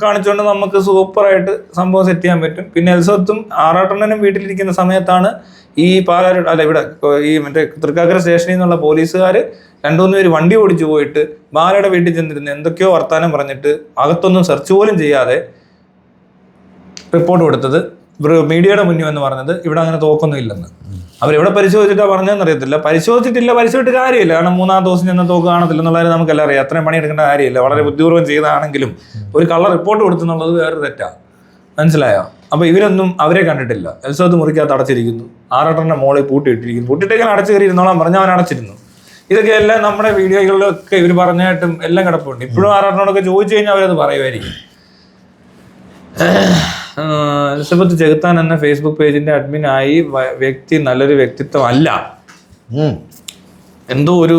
കാണിച്ചുകൊണ്ട് നമുക്ക് സൂപ്പറായിട്ട് സംഭവം സെറ്റ് ചെയ്യാൻ പറ്റും. പിന്നെ എൽസബത്തും ആറാട്ടണ്ണനും വീട്ടിലിരിക്കുന്ന സമയത്താണ് ഈ പാലാരിവട്ടം അല്ല ഇവിടെ ഈ മറ്റേ തൃക്കാക്കര സ്റ്റേഷനിൽ നിന്നുള്ള പോലീസുകാർ 2-3 പേര് വണ്ടി ഓടിച്ചു പോയിട്ട് ബാലയുടെ വീട്ടിൽ ചെന്നിരുന്ന് എന്തൊക്കെയോ വർത്താനം പറഞ്ഞിട്ട് അകത്തൊന്നും സെർച്ച് പോലും ചെയ്യാതെ റിപ്പോർട്ട് കൊടുത്തത്. മീഡിയയുടെ മുന്നിൽ എന്ന് പറഞ്ഞത് ഇവിടെ അങ്ങനെ തോക്കൊന്നും ഇല്ലെന്ന്. അവരെവിടെ പരിശോധിച്ചിട്ടാ പറഞ്ഞതെന്ന് അറിയത്തില്ല. പരിശോധിച്ചിട്ട് കാര്യമില്ല. കാരണം 3-ാമത്തെ ദിവസം ചെന്ന തോക്ക് കാണത്തില്ല എന്നുള്ളത് നമുക്കെല്ലാം അറിയാം. അത്രയും പണിയെടുക്കേണ്ട കാര്യമില്ല. വളരെ ബുദ്ധിപൂർവ്വം ചെയ്തതാണെങ്കിലും ഒരു കള്ള റിപ്പോർട്ട് കൊടുത്തെന്നുള്ളത് വേറൊരു തെറ്റാ. മനസ്സിലായോ? അപ്പൊ ഇവരൊന്നും അവരെ കണ്ടിട്ടില്ല. എൽസബത്ത് മുറിക്കകത്ത് അടച്ചിരിക്കുന്നു. ആറാട്ടന്റെ മോളിൽ പൂട്ടിയിട്ടിരിക്കുന്നു. പൂട്ടിയിട്ടേക്കാൻ അടച്ചു കയറി ഇരുന്നോളാം പറഞ്ഞ അവൻ അടച്ചിരുന്നു. ഇതൊക്കെ എല്ലാം നമ്മുടെ വീഡിയോകളിലൊക്കെ ഇവർ പറഞ്ഞായിട്ടും എല്ലാം കിടപ്പുണ്ട്. ഇപ്പോഴും ആറാട്ടനോടൊക്കെ ചോദിച്ചു കഴിഞ്ഞാൽ അവരത് പറയുമായിരിക്കും. എലിസബത്ത് ചെകുത്താൻ എന്ന ഫേസ്ബുക്ക് പേജിന്റെ അഡ്മിൻ ആയി വ്യക്തി നല്ലൊരു വ്യക്തിത്വം അല്ല. എന്തോ ഒരു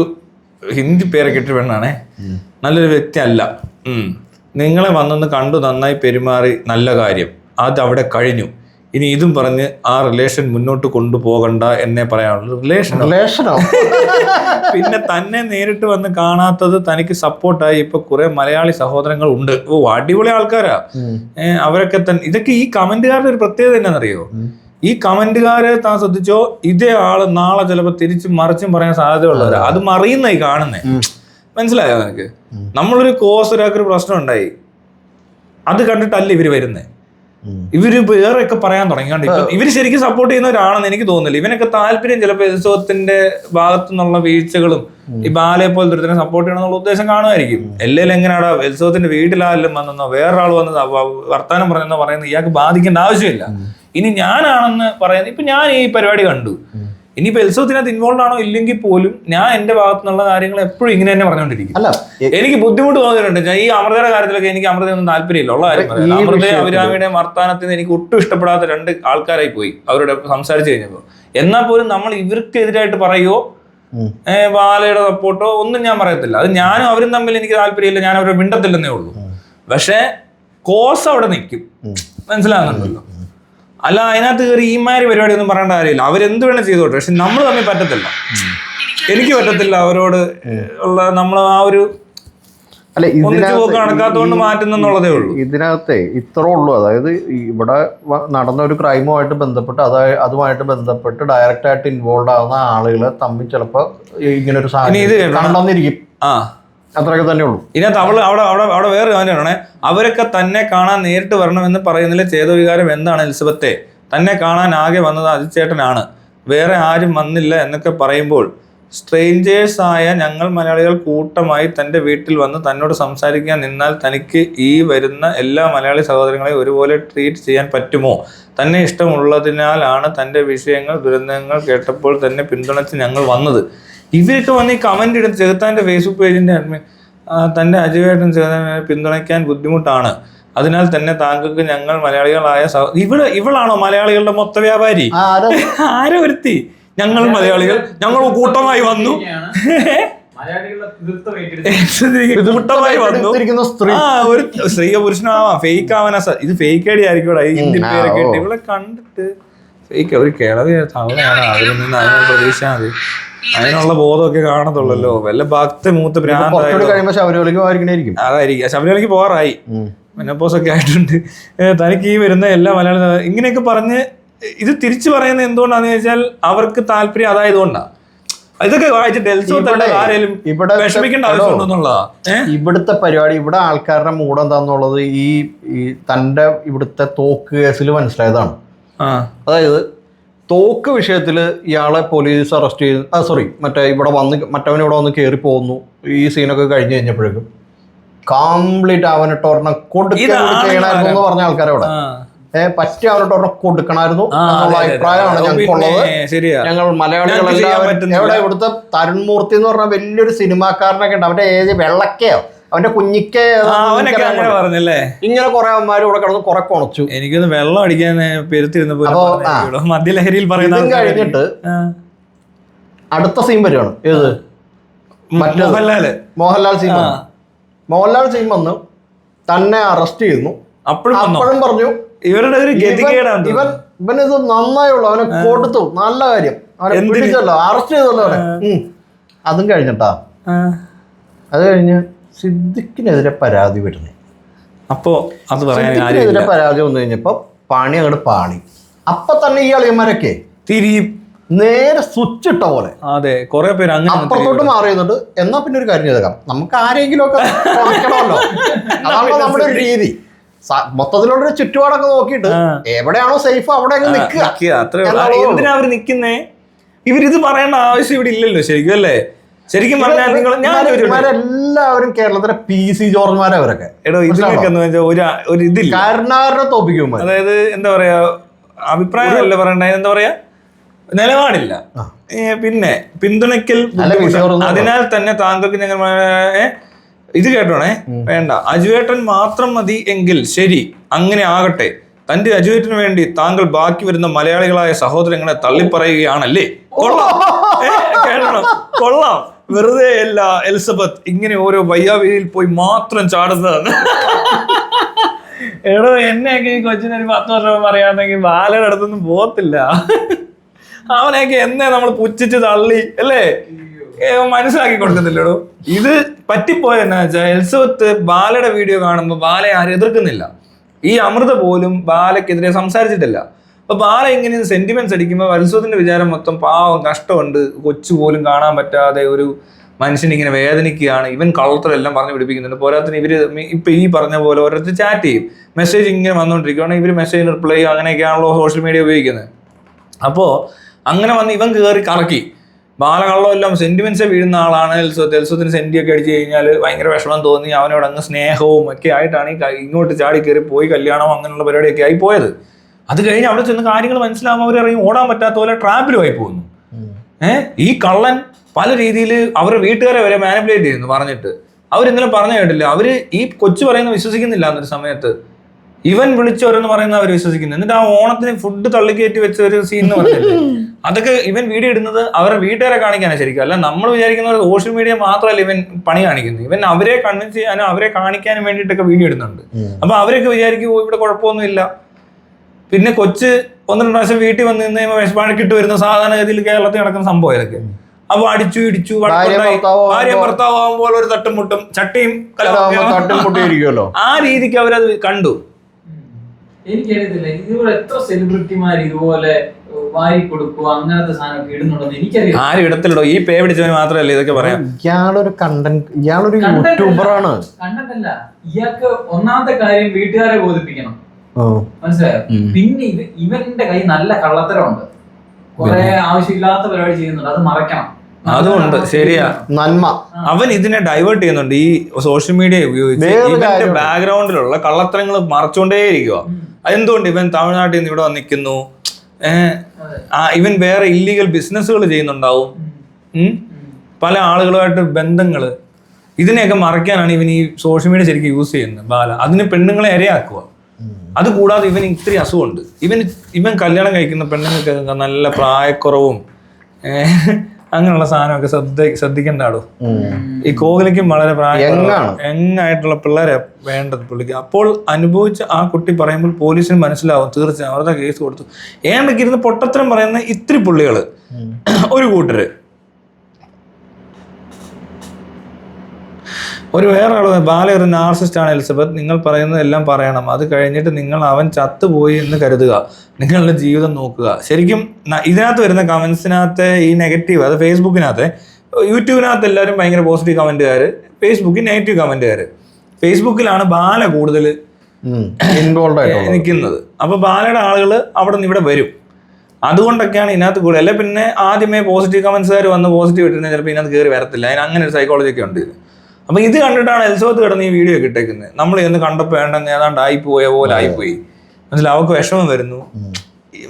ഹിന്ദി പേരൊക്കെ ഇട്ട് വേണാണേ. നല്ലൊരു വ്യക്തി അല്ല. നിങ്ങളെ വന്നൊന്ന് കണ്ടു, നന്നായി പെരുമാറി, നല്ല കാര്യം. അത് അവിടെ കഴിഞ്ഞു. ഇനി ഇതും പറഞ്ഞ് ആ റിലേഷൻ മുന്നോട്ട് കൊണ്ടുപോകണ്ട എന്നേ പറയാനുള്ളൂ. റിലേഷനോ? പിന്നെ തന്നെ നേരിട്ട് വന്ന് കാണാത്തത് തനിക്ക് സപ്പോർട്ടായി ഇപ്പൊ കുറെ മലയാളി സഹോദരങ്ങൾ ഉണ്ട്. ഓ അടിപൊളി ആൾക്കാരാ അവരൊക്കെ തന്നെ. ഇതൊക്കെ ഈ കമന്റുകാരുടെ ഒരു പ്രത്യേകത എന്നാണെന്നറിയോ? ഈ കമന്റുകാരെ താൻ ശ്രദ്ധിച്ചോ, ഇതേ ആള് നാളെ ചിലപ്പോ തിരിച്ചും മറിച്ചും പറയാൻ സാധ്യതയുള്ളവരാ. അത് മറിയുന്നായി കാണുന്നേ. മനസ്സിലായോ നിനക്ക്? നമ്മളൊരു ഒരാൾക്കൊരു പ്രശ്നം ഉണ്ടായി, അത് കണ്ടിട്ടല്ല ഇവര് വരുന്നേ. ഇവര് വേറെയൊക്കെ പറയാൻ തുടങ്ങിയാണ്ട് ഇപ്പൊ ഇവര് ശരിക്കും സപ്പോർട്ട് ചെയ്യുന്നവരാണെന്ന് എനിക്ക് തോന്നുന്നില്ല. ഇവനൊക്കെ താല്പര്യം ചിലപ്പോൾ എലിസബത്തിന്റെ ഭാഗത്തു നിന്നുള്ള വീഴ്ചകളും ഈ ബാലയെ പോലത്തെ ഒരുത്തിനെ സപ്പോർട്ട് ചെയ്യണം എന്നുള്ള ഉദ്ദേശം കാണുമായിരിക്കും. എല്ലാം എങ്ങനെയാടാ എലിസബത്തിന്റെ വീട്ടിലായാലും വന്നെന്നോ വേറൊരാൾ വന്നത് വർത്താനം പറഞ്ഞെന്നോ പറയുന്നത് ഇയാൾക്ക് ബാധിക്കേണ്ട ആവശ്യമില്ല. ഇനി ഞാനാണെന്ന് പറയുന്നത്, ഇപ്പൊ ഞാൻ ഈ പരിപാടി കണ്ടു, ഇനിയിപ്പോ എൽസവത്തിനകത്ത് ഇൻവോൾവ് ആണോ ഇല്ലെങ്കിൽ പോലും ഞാൻ എന്റെ ഭാഗത്തു നിന്നുള്ള കാര്യങ്ങൾ എപ്പോഴും ഇങ്ങനെ തന്നെ പറഞ്ഞുകൊണ്ടിരിക്കും. അല്ല, എനിക്ക് ബുദ്ധിമുട്ട് തോന്നിയിട്ടുണ്ട്. ഈ അമൃതയുടെ കാര്യത്തിലൊക്കെ എനിക്ക് അമൃതയൊന്നും താല്പര്യമില്ല, ഉള്ള കാര്യം പറയാം. അമൃതയും അഭിരാമിയുടെയും വർത്താനത്തിൽ നിന്ന് എനിക്ക് ഒട്ടും ഇഷ്ടപ്പെടാത്ത രണ്ട് ആൾക്കാരായി പോയി അവരുടെ സംസാരിച്ചു കഴിഞ്ഞപ്പോൾ. എന്നാൽ പോലും നമ്മൾ ഇവർക്കെതിരായിട്ട് പറയുമോ ബാലയുടെ സപ്പോർട്ടോ ഒന്നും ഞാൻ പറയത്തില്ല. അത് ഞാനും അവരും തമ്മിൽ എനിക്ക് താല്പര്യമില്ല, ഞാൻ അവരെ മിണ്ടത്തില്ലെന്നേ ഉള്ളൂ. പക്ഷെ കോസ് അവിടെ നിൽക്കും, മനസ്സിലാകുന്നുണ്ടല്ലോ. അല്ല അതിനകത്ത് കയറി ഈമാരി പരിപാടി ഒന്നും പറയേണ്ട കാര്യമില്ല. അവരെന്ത് വേണം ചെയ്തോട്ടെ, പക്ഷെ നമ്മൾ തമ്മിൽ പറ്റത്തില്ല. എനിക്ക് പറ്റത്തില്ല അവരോട് ഉള്ള നമ്മൾ ആ ഒരു കണക്കാത്തോണ്ട് മാറ്റുന്നുള്ളതേ ഉള്ളൂ. ഇതിനകത്തെ ഇത്രേ ഉള്ളൂ. അതായത് ഇവിടെ നടന്ന ഒരു ക്രൈമുമായിട്ട് ബന്ധപ്പെട്ട് അതുമായിട്ട് ബന്ധപ്പെട്ട് ഡയറക്റ്റ് ആയിട്ട് ഇൻവോൾവ് ആവുന്ന ആളുകളെ തമ്മിൽ ചിലപ്പോ ഇങ്ങനെ ഒരു സാധനം കണ്ടെന്നിരിക്കും. അത്രയൊക്കെ തന്നെ ഉള്ളൂ. ഇതിനകത്ത് അവിടെ വേറെ കാര്യമാണ്, അവരൊക്കെ തന്നെ കാണാൻ നേരിട്ട് വരണമെന്ന് പറയുന്നതിലെ ചേതോവികാരം എന്താണ് എലിസബത്തെ? തന്നെ കാണാൻ ആകെ വന്നത് അതിച്ചേട്ടനാണ്, വേറെ ആരും വന്നില്ല എന്നൊക്കെ പറയുമ്പോൾ സ്ട്രേഞ്ചേഴ്സ് ആയ ഞങ്ങൾ മലയാളികൾ കൂട്ടമായി തൻ്റെ വീട്ടിൽ വന്ന് തന്നോട് സംസാരിക്കാൻ നിന്നാൽ തനിക്ക് ഈ വരുന്ന എല്ലാ മലയാളി സഹോദരങ്ങളെയും ഒരുപോലെ ട്രീറ്റ് ചെയ്യാൻ പറ്റുമോ? തന്നെ ഇഷ്ടമുള്ളതിനാലാണ് തൻ്റെ വിഷയങ്ങൾ ദുരന്തങ്ങൾ കേട്ടപ്പോൾ തന്നെ പിന്തുണച്ച് ഞങ്ങൾ വന്നത്. ഇവരൊക്കെ വന്ന് ഈ കമന്റ് ഇടുന്ന ചെകുത്താൻ്റെ ഫേസ്ബുക്ക് പേജിന്റെ അഡ്മിൻ തന്റെ അജുവേട്ടൻ ചെകുത്താനെ പിന്തുണയ്ക്കാൻ ബുദ്ധിമുട്ടാണ്, അതിനാൽ തന്നെ താങ്കൾക്ക് ഞങ്ങൾ മലയാളികളായ ഇവളാണോ മലയാളികളുടെ മൊത്ത വ്യാപാരി? ആരോ ഒരുത്തി ഞങ്ങൾ മലയാളികൾ ഞങ്ങൾ കൂട്ടമായി വന്നു, കൂട്ടമായി വന്നു. ഒരു സ്ത്രീയോ പുരുഷനാവാം, ഫേക്ക് ആവാനാ. ഇത് ഫേക്ക് ഐഡി ആയിരിക്കും, ഹിന്ദി പേരൊക്കെ ഇട്ട് ഇവളെ കണ്ടിട്ട് ഫേക്ക്. ഒരു കിളവി തവളയാണ്, അതിൽ നിന്ന് അതിനുള്ള പ്രതീക്ഷ മതി, അതിനുള്ള ബോധമൊക്കെ കാണത്തുള്ളല്ലോ. വല്ല ഭക്ത മൂത്ത് അതായിരിക്കും. ശബരിമലയ്ക്ക് പോകാറായി, മെനോപോസൊക്കെ ആയിട്ടുണ്ട്. തനിക്ക് ഈ വരുന്ന എല്ലാ മലയാളി ഇങ്ങനെയൊക്കെ പറഞ്ഞ് ഇത് തിരിച്ചു പറയുന്നത് എന്തുകൊണ്ടാന്ന് ചോദിച്ചാൽ അവർക്ക് താല്പര്യം അതായതുകൊണ്ടാണ്. ഇതൊക്കെ വായിച്ചിട്ട് ആരെങ്കിലും വിഷമിക്കേണ്ട ആവശ്യമുണ്ടെന്നുള്ളതാ ഇവിടുത്തെ പരിപാടി. ഇവിടെ ആൾക്കാരുടെ മൂഡ് എന്താന്നുള്ളത് ഈ തന്റെ ഇവിടുത്തെ തോക്ക് കേസിൽ മനസ്സിലായതാണ്. അതായത് തോക്ക് വിഷയത്തിൽ ഇയാളെ പോലീസ് അറസ്റ്റ് ചെയ്ത് ഇവിടെ വന്ന് കയറി പോകുന്നു. ഈ സീനൊക്കെ കഴിഞ്ഞ് കഴിഞ്ഞപ്പോഴേക്കും കംപ്ലീറ്റ് അവനിട്ട് ഒരെണ്ണം കൊടുക്കണമായിരുന്നു എന്ന് പറഞ്ഞ ആൾക്കാരവിടെ പറ്റി അവരോട്ട് ഒരെണ്ണം കൊടുക്കണമായിരുന്നു എന്നുള്ള അഭിപ്രായമാണ് ഞങ്ങൾക്കുള്ളത്. ഞങ്ങൾ മലയാളികളെല്ലാം എവിടെ ഇവിടുത്തെ തരുൺ മൂർത്തി എന്ന് പറഞ്ഞ വലിയൊരു സിനിമാക്കാരനൊക്കെ ഉണ്ട്, അവന്റെ ഏത് വെള്ളക്കയോ അവന്റെ കുഞ്ഞിക്ക് ഇങ്ങനെ കുറെ അവന്മാർ ഇവിടെ കിടന്ന് കുറെ കുണച്ചു. എനിക്കൊന്ന് വെള്ളം അടിക്കാൻ മദ്യലഹരിയിൽ പറയുന്നത് കഴിഞ്ഞിട്ട് അടുത്ത സീൻ വരികയാണ്. ഏത് മോഹൻലാൽ സീൻ. മോഹൻലാൽ സീൻ വന്ന് തന്നെ അറസ്റ്റ് ചെയ്യുന്നു. അപ്പോഴും പറഞ്ഞു ഇവരുടെ ഒരു ഗതികേടാണ്. ഇവനിത് നന്നായുള്ളൂ, അവനെ കൊടുത്തു, നല്ല കാര്യം, അവനെ പിടിച്ചല്ലോ, അറസ്റ്റ് ചെയ്തല്ലോ അവനെ. അതും കഴിഞ്ഞിട്ടാ അത് കഴിഞ്ഞ് സിദ്ദിഖിനെതിരെ പരാതി വരുന്നു. അപ്പോ അത് സിദ്ദിഖിനെതിരെ പരാതി വന്നു കഴിഞ്ഞപ്പോ പണി അങ്ങോട്ട് പാണി. അപ്പൊ തന്നെ ഈ അളിയന്മാരൊക്കെ തിരിയും നേരെ സ്വിച്ച് ഇട്ട പോലെ. അതെ, കുറെ പേര് അപ്പുറത്തോട്ട് മാറിയുന്നുണ്ട്. എന്നാ പിന്നെ ഒരു കാര്യം ചെയ്തേക്കാം, നമുക്ക് ആരെങ്കിലും ഒക്കെ കളിക്കണമല്ലോ, അതാണല്ലോ നമ്മുടെ ഒരു രീതി. മൊത്തത്തിലുള്ള ചുറ്റുപാടൊക്കെ നോക്കിയിട്ട് എവിടെയാണോ സേഫ് അവിടെ നിൽക്കുക. എന്തിനാ അവര് നിക്കുന്നേ? ഇവരിത് പറയേണ്ട ആവശ്യം ഇവിടെ ഇല്ലല്ലോ ശരിക്കും, അല്ലേ? ശരിക്കും പറഞ്ഞാൽ എല്ലാവരും കേരളത്തിലെ PC ജോർജ്മാരെ അവരൊക്കെ ഒരു ഇതില്ല, കാരണവരുടെ തോപ്പിക്കും. അതായത് എന്താ പറയാ, അഭിപ്രായമല്ല പറയണ്ട, എന്താ പറയാ, നിലപാടില്ല, പിന്നെ പിന്തുണയ്ക്കൽ. അതിനാൽ തന്നെ താങ്കൾക്ക് ഞങ്ങൾ ഇത് കേട്ടോണേ, വേണ്ട അജുവേട്ടൻ മാത്രം മതി എങ്കിൽ ശരി, അങ്ങനെ ആകട്ടെ. തന്റെ അജുവേട്ടന് വേണ്ടി താങ്കൾ ബാക്കി വരുന്ന മലയാളികളായ സഹോദരങ്ങളെ തള്ളിപ്പറയുകയാണല്ലേ? കൊള്ളാം, കേട്ടോ, കൊള്ളാം. വെറുതെ അല്ല എലിസബത്ത് ഇങ്ങനെ ഓരോ വയ്യാവേലിയിൽ പോയി മാത്രം ചാടുന്നതാണ്. എടോ, എന്നെയൊക്കെ ഈ കൊച്ചിനൊരു 10 വർഷം അറിയാമെങ്കിൽ ബാലയുടെ അടുത്തൊന്നും പോകത്തില്ല. അവനെയൊക്കെ എന്നെ നമ്മൾ പുച്ഛിച്ച് തള്ളി അല്ലേ, മനസ്സിലാക്കി കൊടുക്കുന്നില്ലടോ. ഇത് പറ്റിപ്പോയ എന്നാ വെച്ചാൽ എലിസബത്ത് ബാലയുടെ വീഡിയോ കാണുമ്പോൾ ബാലയെ ആരും എതിർക്കുന്നില്ല. ഈ അമൃത പോലും ബാലയ്ക്കെതിരെ സംസാരിച്ചിട്ടില്ല. അപ്പൊ ബാല ഇങ്ങനെ സെന്റിമെന്റ്സ് അടിക്കുമ്പോൾ എലിസബത്തിന്റെ വിചാരം മൊത്തം പാവം, കഷ്ടമുണ്ട്, കൊച്ചു പോലും കാണാൻ പറ്റാതെ ഒരു മനുഷ്യൻ ഇങ്ങനെ വേദനിക്കുകയാണ്, ഇവൻ കള്ളത്തരെല്ലാം പറഞ്ഞു പിടിപ്പിക്കുന്നുണ്ട്. പോരാത്തിന് ഇവര് ഇപ്പൊ ഈ പറഞ്ഞ പോലെ ഓരോരുത്തർ ചാറ്റ് ചെയ്യും, മെസ്സേജ് ഇങ്ങനെ വന്നുകൊണ്ടിരിക്കുകയാണ്, ഇവര് മെസ്സേജ് റിപ്ലൈ ചെയ്യും, അങ്ങനെയൊക്കെയാണല്ലോ സോഷ്യൽ മീഡിയ ഉപയോഗിക്കുന്നത്. അപ്പോൾ അങ്ങനെ വന്ന് ഇവൻ കയറി കറക്കി. ബാലകള്ളം എല്ലാം സെന്റിമെന്റ്സ് വീഴുന്ന ആളാണ് എലിസബത്തിന് സെന്റിയൊക്കെ അടിച്ചു കഴിഞ്ഞാൽ ഭയങ്കര വിഷമം തോന്നി, അവനോട് അങ്ങ് സ്നേഹവും ഒക്കെ ആയിട്ടാണ് ഇങ്ങോട്ട് ചാടി കയറി പോയി കല്യാണം അങ്ങനെയുള്ള പരിപാടിയൊക്കെ ആയി പോയത്. അത് കഴിഞ്ഞ് അവിടെ ചെന്ന് കാര്യങ്ങൾ മനസ്സിലാകുമ്പോൾ അവർ ഇറങ്ങി ഓടാൻ പറ്റാത്ത പോലെ ട്രാപ്പിലുമായി പോകുന്നു. ഈ കള്ളൻ പല രീതിയിൽ അവരുടെ വീട്ടുകാരെ വരെ മാനിപ്പുലേറ്റ് ചെയ്യുന്നു പറഞ്ഞിട്ട്. അവരിന്നലെ പറഞ്ഞു കേട്ടില്ല, അവര് ഈ കൊച്ചു പറയുന്ന വിശ്വസിക്കുന്നില്ല എന്നൊരു സമയത്ത്. ഇവൻ വിളിച്ചവരെന്ന് പറയുന്ന അവർ വിശ്വസിക്കുന്നു. എന്നിട്ട് ആ ഓണത്തിന് ഫുഡ് തള്ളിക്കയറ്റി വെച്ച ഒരു സീൻ എന്ന് പറഞ്ഞില്ലേ, അതൊക്കെ ഇവൻ വീഡിയോ ഇടുന്നത് അവരുടെ വീട്ടുകാരെ കാണിക്കാനാണ് ശരിക്കും. അല്ല നമ്മൾ വിചാരിക്കുന്നത് സോഷ്യൽ മീഡിയ മാത്രമല്ല ഇവൻ പണി കാണിക്കുന്നത്. ഇവൻ അവരെ കൺവിൻസ് ചെയ്യാനും അവരെ കാണിക്കാനും വേണ്ടിയിട്ടൊക്കെ വീഡിയോ ഇടുന്നുണ്ട്. അപ്പൊ അവരൊക്കെ വിചാരിക്കും ഇവിടെ കുഴപ്പമൊന്നുമില്ല. പിന്നെ കൊച്ച് 1-2 പ്രാവശ്യം വീട്ടിൽ വന്ന് നിന്ന് വിഷപ്പാണിക്കിട്ട് വരുന്ന സാധാരണഗതിയിൽ കേരളത്തിൽ നടക്കുന്ന സംഭവം ഇതൊക്കെ. അപ്പൊ അടിച്ചു ഇടിച്ചു ഭാര്യ ഭർത്താവുമ്പോൾ ഒരു തട്ടുമുട്ടും ചട്ടിയും ആ രീതിക്ക് അവരത് കണ്ടു. എനിക്കറിയത്തില്ല ഇതുപോലെ എത്ര സെലിബ്രിറ്റിമാർ ഇതുപോലെ വാരി കൊടുക്കുക അങ്ങനത്തെ സാധനമൊക്കെ ഇടുന്നുണ്ടെന്ന് എനിക്കറിയാം. ആരും ഇടത്തില്ലടോ, ഈ പേ പിടിച്ചവന് മാത്രമല്ല ഇതൊക്കെ പറയാം. ഇയാളൊരു യൂട്യൂബറാണ്. കണ്ടന്റ് അല്ല, ഇയാൾക്ക് ഒന്നാമത്തെ കാര്യം വീട്ടുകാരെ ബോധിപ്പിക്കണം, മനസ്സിലായോ? പിന്നെ ഇവന്റെ കൈ നല്ല കള്ളത്തരമുണ്ട്, കുറെ ആവശ്യമില്ലാത്ത പരിപാടി ചെയ്യുന്നുണ്ട്, അത് മറക്കണം. അതുകൊണ്ട് ശരിയാ, നന്മ അവൻ ഇതിനെ ഡൈവേർട്ട് ചെയ്യുന്നുണ്ട്. ഈ സോഷ്യൽ മീഡിയ ഉപയോഗിച്ച് ഇവന്റെ ബാക്ക്ഗ്രൗണ്ടിലുള്ള കള്ളത്തരങ്ങൾ മറച്ചുകൊണ്ടേയിരിക്കുക. അതെന്തുകൊണ്ട് ഇവൻ തമിഴ്നാട്ടിൽ നിന്ന് ഇവിടെ നിൽക്കുന്നു, ഇവൻ വേറെ ഇല്ലീഗൽ ബിസിനസ്സുകൾ ചെയ്യുന്നുണ്ടാവും, പല ആളുകളുമായിട്ട് ബന്ധങ്ങള്, ഇതിനെയൊക്കെ മറയ്ക്കാനാണ് ഇവൻ ഈ സോഷ്യൽ മീഡിയ ശരിക്കും യൂസ് ചെയ്യുന്നത്. ബാല അതിന് പെണ്ണുങ്ങളെ ഇരയാക്കുക. അത് കൂടാതെ ഇവൻ ഇത്തിരി അസുഖമുണ്ട്. ഇവൻ കല്യാണം കഴിക്കുന്ന പെണ്ണുങ്ങൾക്ക് നല്ല പ്രായക്കുറവും അങ്ങനെയുള്ള സാധനമൊക്കെ ശ്രദ്ധിക്കേണ്ടാടോ. ഈ കോഹ്ലിക്കും വളരെ യങ്ങായിട്ടുള്ള പിള്ളേരെ വേണ്ടത് പുള്ളിക്ക്. അപ്പോൾ അനുഭവിച്ച ആ കുട്ടി പറയുമ്പോൾ പോലീസിന് മനസ്സിലാവും തീർച്ചയായും അവരുടെ കേസ് കൊടുത്തു. ഏണ്ടൊക്കെ ഇരുന്ന് പൊട്ടത്തരം പറയുന്ന ഇത്തിരി പുള്ളികള് ഒരു കൂട്ടര്. വേറെ ആള് ബാല ഒരു നാർസിസ്റ്റ് ആണ് എലിസബത്ത്, നിങ്ങൾ പറയുന്നത് എല്ലാം പറയണം, അത് കഴിഞ്ഞിട്ട് നിങ്ങൾ അവൻ ചത്തുപോയി എന്ന് കരുതുക, നിങ്ങളുടെ ജീവിതം നോക്കുക. ശരിക്കും ഇതിനകത്ത് വരുന്ന കമന്റ്സിനകത്ത് ഈ നെഗറ്റീവ്, അത് ഫേസ്ബുക്കിനകത്ത്, യൂട്യൂബിനകത്ത് എല്ലാവരും ഭയങ്കര പോസിറ്റീവ് കമന്റുകാർ, ഫേസ്ബുക്കിൽ നെഗറ്റീവ് കമന്റുകാർ. ഫേസ്ബുക്കിലാണ് ബാല കൂടുതൽ നിൽക്കുന്നത്. അപ്പൊ ബാലയുടെ ആളുകൾ അവിടെ നിന്ന് ഇവിടെ വരും. അതുകൊണ്ടൊക്കെയാണ് ഇതിനകത്ത് കൂടുതൽ. അല്ലെ പിന്നെ ആദ്യമേ പോസിറ്റീവ് കമന്റ്സുകാർ വന്ന് പോസിറ്റീവ് ഇട്ടിരുന്നത് ചിലപ്പോൾ ഇതിനകത്ത് കയറി വരത്തില്ല. അതിന് അങ്ങനെ ഒരു സൈക്കോളജി ഒക്കെ ഉണ്ട്. അപ്പൊ ഇത് കണ്ടിട്ടാണ് എലിസബത്ത് കിടന്ന് ഈ വീഡിയോ ഇട്ടേക്കുന്നത്. നമ്മൾ ഇന്ന് കണ്ടപ്പോൾ വേണ്ടെന്ന് ഏതാണ്ട് ആയിപ്പോയ പോലെ ആയിപ്പോയി. മനസ്സിലായി, അവർക്ക് വിഷമം വരുന്നു.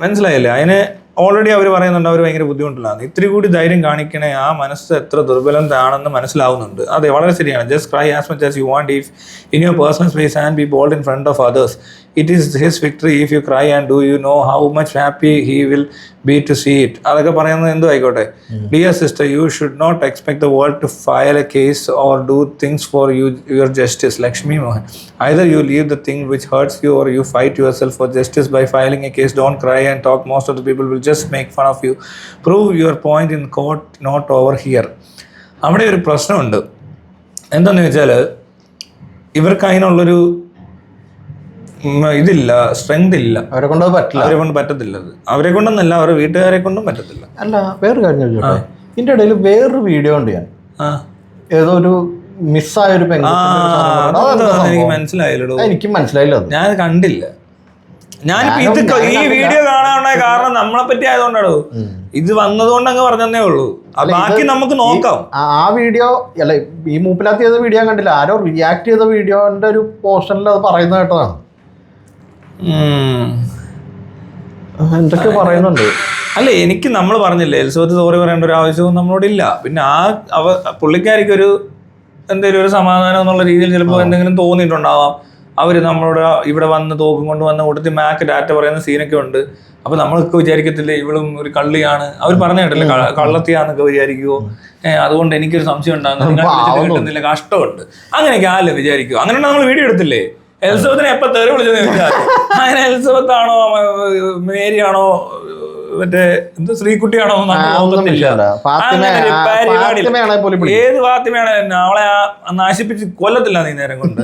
മനസ്സിലായില്ലേ? അതിന് ഓൾറെഡി അവർ പറയുന്നുണ്ട് അവർ ഭയങ്കര ബുദ്ധിമുട്ടിലാണ്. ഇത്തിരി കൂടി ധൈര്യം കാണിക്കണേ, ആ മനസ്സ് എത്ര ദുർബലതാണെന്ന് മനസ്സിലാവുന്നുണ്ട്. അതെ, വളരെ ശരിയാണ്. Just cry as much as you want if in your personal space and be bold in front of others. It is his victory if you cry, and do you know how much happy he will be to see it. അതൊക്കെ പറയുന്നത് എന്തോ ആയിക്കോട്ടെ. Dear sister, you should not expect the world to file a case or do things for you, your justice. Lakshmi Mohan. Either you leave the thing which hurts you or you fight yourself for justice by filing a case. Don't cry and talk. Most of the people will just make fun of you. Prove your point in court, not over here. അവിടെ ഒരു പ്രശ്നമുണ്ട്. എന്താന്ന് വെച്ചാൽ ഇവർക്ക് അതിനുള്ളൊരു ഇതില്ല, strength ഇല്ല. അവരെ കൊണ്ട് പറ്റത്തില്ല. അവരെ കൊണ്ടൊന്നല്ല, അവരുടെ വീട്ടുകാരെ കൊണ്ടും പറ്റത്തില്ല. അല്ല, വേറൊരു കാര്യം ചോദിച്ചോട്ടെ, ഇതിന്റെ ഇടയിൽ വേറൊരു വീഡിയോ ഉണ്ട്, ഞാൻ ഏതോ ഒരു മിസ്സായൊരു എനിക്ക് മനസ്സിലായില്ലോ. എനിക്ക് മനസ്സിലായില്ലോ, ഞാൻ കണ്ടില്ല. ഞാനിപ്പോ ഇത് ഈ വീഡിയോ കാണാനുള്ള കാരണം നമ്മളെ പറ്റി ആയതുകൊണ്ടാണോ, ഇത് വന്നതുകൊണ്ട് അങ്ങ് പറഞ്ഞതേ ഉള്ളൂ. ബാക്കി നമുക്ക് നോക്കാം. ആ വീഡിയോ അല്ല, ഈ മൂപ്പിലാത്തി ചെയ്ത വീഡിയോ കണ്ടില്ല, ആരോ റിയാക്ട് ചെയ്ത വീഡിയോന്റെ ഒരു പോർഷനിൽ അത് പറയുന്നത് കേട്ടതാണ്. എന്തൊക്കെ പറയുന്നുണ്ട്. അല്ല, എനിക്ക് നമ്മൾ പറഞ്ഞില്ലേ എലിസബത്ത് സോറി പറയേണ്ട ഒരു ആവശ്യവും നമ്മളോടില്ല. പിന്നെ പുള്ളിക്കാരിക്കൊരു എന്തെങ്കിലും ഒരു സമാധാനം എന്നുള്ള രീതിയിൽ ചിലപ്പോൾ എന്തെങ്കിലും തോന്നിയിട്ടുണ്ടാവാം. അവർ നമ്മളോട് ഇവിടെ വന്ന് തോക്കും കൊണ്ട് വന്ന് കൊടുത്ത് മാക്ക് ഡാറ്റ പറയുന്ന സീനൊക്കെ ഉണ്ട്. അപ്പൊ നമ്മളൊക്കെ വിചാരിക്കത്തില്ലേ ഇവളും ഒരു കള്ളിയാണ്, അവർ പറഞ്ഞു കേട്ടില്ലേ കള്ളത്തിയാന്നൊക്കെ വിചാരിക്കുവോ, അതുകൊണ്ട് എനിക്കൊരു സംശയം ഉണ്ടാകുന്നു, നിങ്ങൾ കിട്ടുന്നില്ല, കഷ്ടമുണ്ട്, അങ്ങനെയൊക്കെ ആല്ലേ വിചാരിക്കുവോ. അങ്ങനെ നമ്മൾ വീഡിയോ എടുത്തില്ലേ. എലിസബത്തിനെ എപ്പോ തെറി വിളിച്ചെന്ന് ചോദിച്ചാൽ അങ്ങനെ എലിസബത്ത് ആണോ മേരി ആണോ മറ്റേ എന്ത് ശ്രീകുട്ടിയാണോ ഏത് ഫാത്തിമയാണ് അവളെ നാശിപ്പിച്ച് കൊല്ലത്തില്ല നീ നേരം കൊണ്ട്.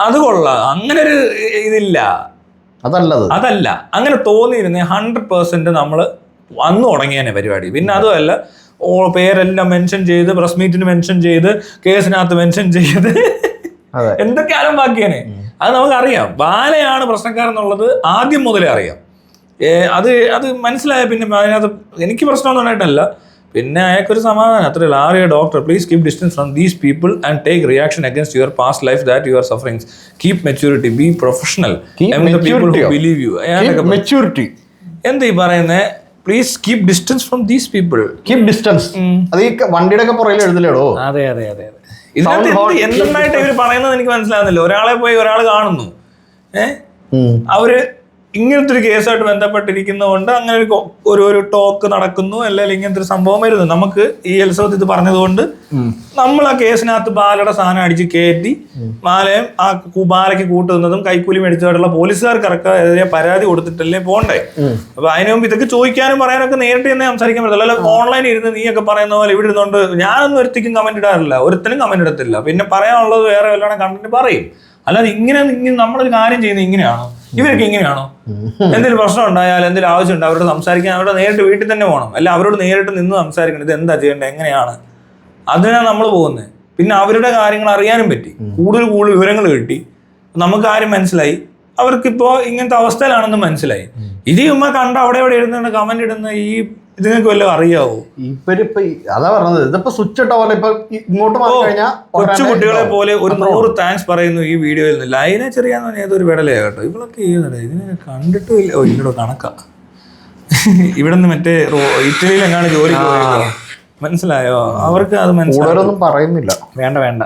അത് കൊള്ളാം, അങ്ങനെ ഒരു ഇതില്ല. അതല്ല അങ്ങനെ തോന്നിയിരുന്നേ 100% നമ്മൾ വന്നു തുടങ്ങിയനെ പരിപാടി. പിന്നെ അതുമല്ല പേരെല്ലാം മെൻഷൻ ചെയ്ത്, പ്രസ് മീറ്റിന് മെൻഷൻ ചെയ്ത്, കേസിനകത്ത് മെൻഷൻ ചെയ്ത് എന്തൊക്കെ ആരും ബാക്കിയാണ്. അത് നമുക്കറിയാം. ബാലയാണ് പ്രശ്നക്കാരെന്നുള്ളത് ആദ്യം മുതലേ അറിയാം. അത് മനസ്സിലായ പിന്നെ അതിനകത്ത് എനിക്ക് പ്രശ്നമൊന്നും ഉണ്ടായിട്ടല്ല. പിന്നെ അയാൾക്കൊരു സമാധാനം, അത്രയല്ല. Arya doctor, please keep distance from these people and take reaction against your past life that you are suffering. Keep maturity, be professional, believe you. Maturity എന്താ ഈ പറയുന്നത്? Please keep distance from these people. Keep distance. അത് ഈ വണ്ടിയുടെ ഒക്കെ പുറകിൽ എഴുതില്ലേടോ? അതെ അതെ അതെ അതെ. ഇതിനകത്ത് എന്തെന്നായിട്ട് ഇവർ പറയുന്നത് എനിക്ക് മനസ്സിലാകുന്നില്ല. ഒരാളെ പോയി ഒരാൾ കാണുന്നു, അവര് ഇങ്ങനത്തെ ഒരു കേസായിട്ട് ബന്ധപ്പെട്ടിരിക്കുന്നതുകൊണ്ട് അങ്ങനെ ഒരു ടോക്ക് നടക്കുന്നു, അല്ലെങ്കിൽ ഇങ്ങനത്തെ ഒരു സംഭവം വരുന്നു. നമുക്ക് ഈ എലിസബത്ത് ഇത് പറഞ്ഞതുകൊണ്ട് നമ്മൾ ആ കേസിനകത്ത് ബാലയുടെ സാധനം അടിച്ച് കയറ്റി ബാലയും ആ ബാലയ്ക്ക് കൂട്ടുന്നതും കൈക്കൂലി മേടിച്ചതായിട്ടുള്ള പോലീസുകാർക്കെതിരെ പരാതി കൊടുത്തിട്ടല്ലേ പോണ്ടേ. അപ്പൊ അതിന് മുമ്പ് ഇതൊക്കെ ചോദിക്കാനും പറയാനൊക്കെ നേരിട്ട് തന്നെ സംസാരിക്കാൻ പറ്റില്ല. അല്ല ഓൺലൈനിൽ ഇരുന്ന് നീയൊക്കെ പറയുന്ന പോലെ ഇവിടെ ഇരുന്നുകൊണ്ട് ഞാനൊന്നും ഒരുത്തിക്കും കമന്റ് ഇടാറില്ല, ഒരുത്തനും കമന്റ് ഇടത്തില്ല. പിന്നെ പറയാനുള്ളത് വേറെ വല്ലതും കണ്ടിട്ട് പറയും. അല്ലാതെ ഇങ്ങനെ നമ്മളൊരു കാര്യം ചെയ്യുന്നത് ഇങ്ങനെയാണോ, ഇവരൊക്കെ ഇങ്ങനെയാണോ? എന്തെങ്കിലും പ്രശ്നം ഉണ്ടായാലും എന്തെങ്കിലും ആവശ്യമുണ്ട് അവരോട് സംസാരിക്കാൻ അവരുടെ നേരിട്ട് വീട്ടിൽ തന്നെ പോകണം, അല്ല അവരോട് നേരിട്ട് നിന്ന് സംസാരിക്കണം. ഇത് എന്താ ചെയ്യേണ്ടത്, എങ്ങനെയാണ്, അതിനാണ് നമ്മൾ പോകുന്നത്. പിന്നെ അവരുടെ കാര്യങ്ങൾ അറിയാനും പറ്റി, കൂടുതൽ വിവരങ്ങൾ കിട്ടി, നമുക്ക് കാര്യം മനസ്സിലായി, അവർക്കിപ്പോ ഇങ്ങനത്തെ അവസ്ഥയിലാണെന്ന് മനസ്സിലായി. ഇത് ഉമ്മ കണ്ട അവിടെ എവിടെ ഇടുന്ന കമന്റ് ഇടുന്ന ഈ ഇതിനൊക്കെ വല്ലതും അറിയാവോ? ഇവരിപ്പോ അതാ പറഞ്ഞത്, ഇതിപ്പോ സ്വിച്ച് ഇട്ട പോലെ ഇപ്പൊ ഇങ്ങോട്ട് കൊച്ചു കുട്ടികളെ പോലെ ഒരു 100 താങ്ക്സ് പറയുന്നു ഈ വീഡിയോയിൽ നിന്ന്. ലൈനെ ചെറിയാന്ന് പറഞ്ഞാൽ ഏതൊരു വിടലേ കേട്ടോ. ഇവളൊക്കെ ചെയ്യുന്നുണ്ട്, ഇതിനെ കണ്ടിട്ടും ഇല്ല. ഇല്ലടോ കണക്കാ. ഇവിടെ നിന്ന് മറ്റേ ഇറ്റലിയിൽ എങ്ങാണ് ജോലി പോയത്, മനസ്സിലായോ? അവർക്ക് അത് മനസ്സിലായൊന്നും പറയുന്നില്ല. വേണ്ട വേണ്ട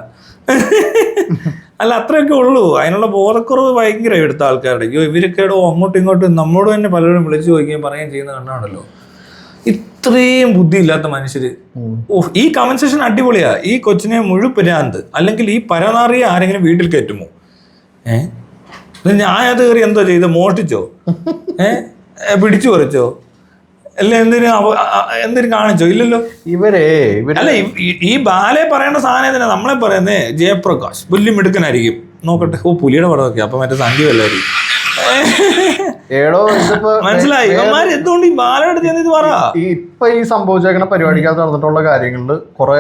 അല്ല, അത്രയൊക്കെ ഉള്ളൂ. അതിനുള്ള ബോധക്കുറവ് ഭയങ്കര എടുത്ത ആൾക്കാരുടെ. ഇവരൊക്കെ അങ്ങോട്ടും ഇങ്ങോട്ടും നമ്മളോട് തന്നെ പലരും വിളിച്ചു ചോദിക്കുകയും പറയുകയും ചെയ്യുന്ന കണ്ടാണല്ലോ. ഇത്രയും ബുദ്ധിയില്ലാത്ത മനുഷ്യര്. ഈ കമന്റ് സെക്ഷൻ അടിപൊളിയാ. ഈ കൊച്ചിനെ മുഴുവൻ അല്ലെങ്കിൽ ഈ പരനാറിയെ ആരെങ്കിലും വീട്ടിൽ കയറ്റുമോ? ഞാൻ അത് കയറി എന്തോ ചെയ്ത് മോഷ്ടിച്ചോ, പിടിച്ചു പറിച്ചോ, അല്ല എന്തിനും കാണിച്ചോ? ഇല്ലല്ലോ. അല്ല ഈ ബാലെ പറയേണ്ട സാധനം തന്നെ നമ്മളെ പറയുന്നേ. ജയപ്രകാശ് വലിയ മിടുക്കനായിരിക്കും, നോക്കട്ടെ. പുലിയുടെ പടമൊക്കെ അപ്പൊ മറ്റേ സംഖ്യമല്ലായിരിക്കും. മനസ്സിലായി. ഇവന്മാര് എന്തുകൊണ്ട് ഈ ബാലയുടെ ചെന്നിത് പറ. ഇപ്പൊ ഈ സംഭവിച്ചേക്കണ പരിപാടിക്കകത്ത് നടന്നിട്ടുള്ള കാര്യങ്ങളില് കുറെ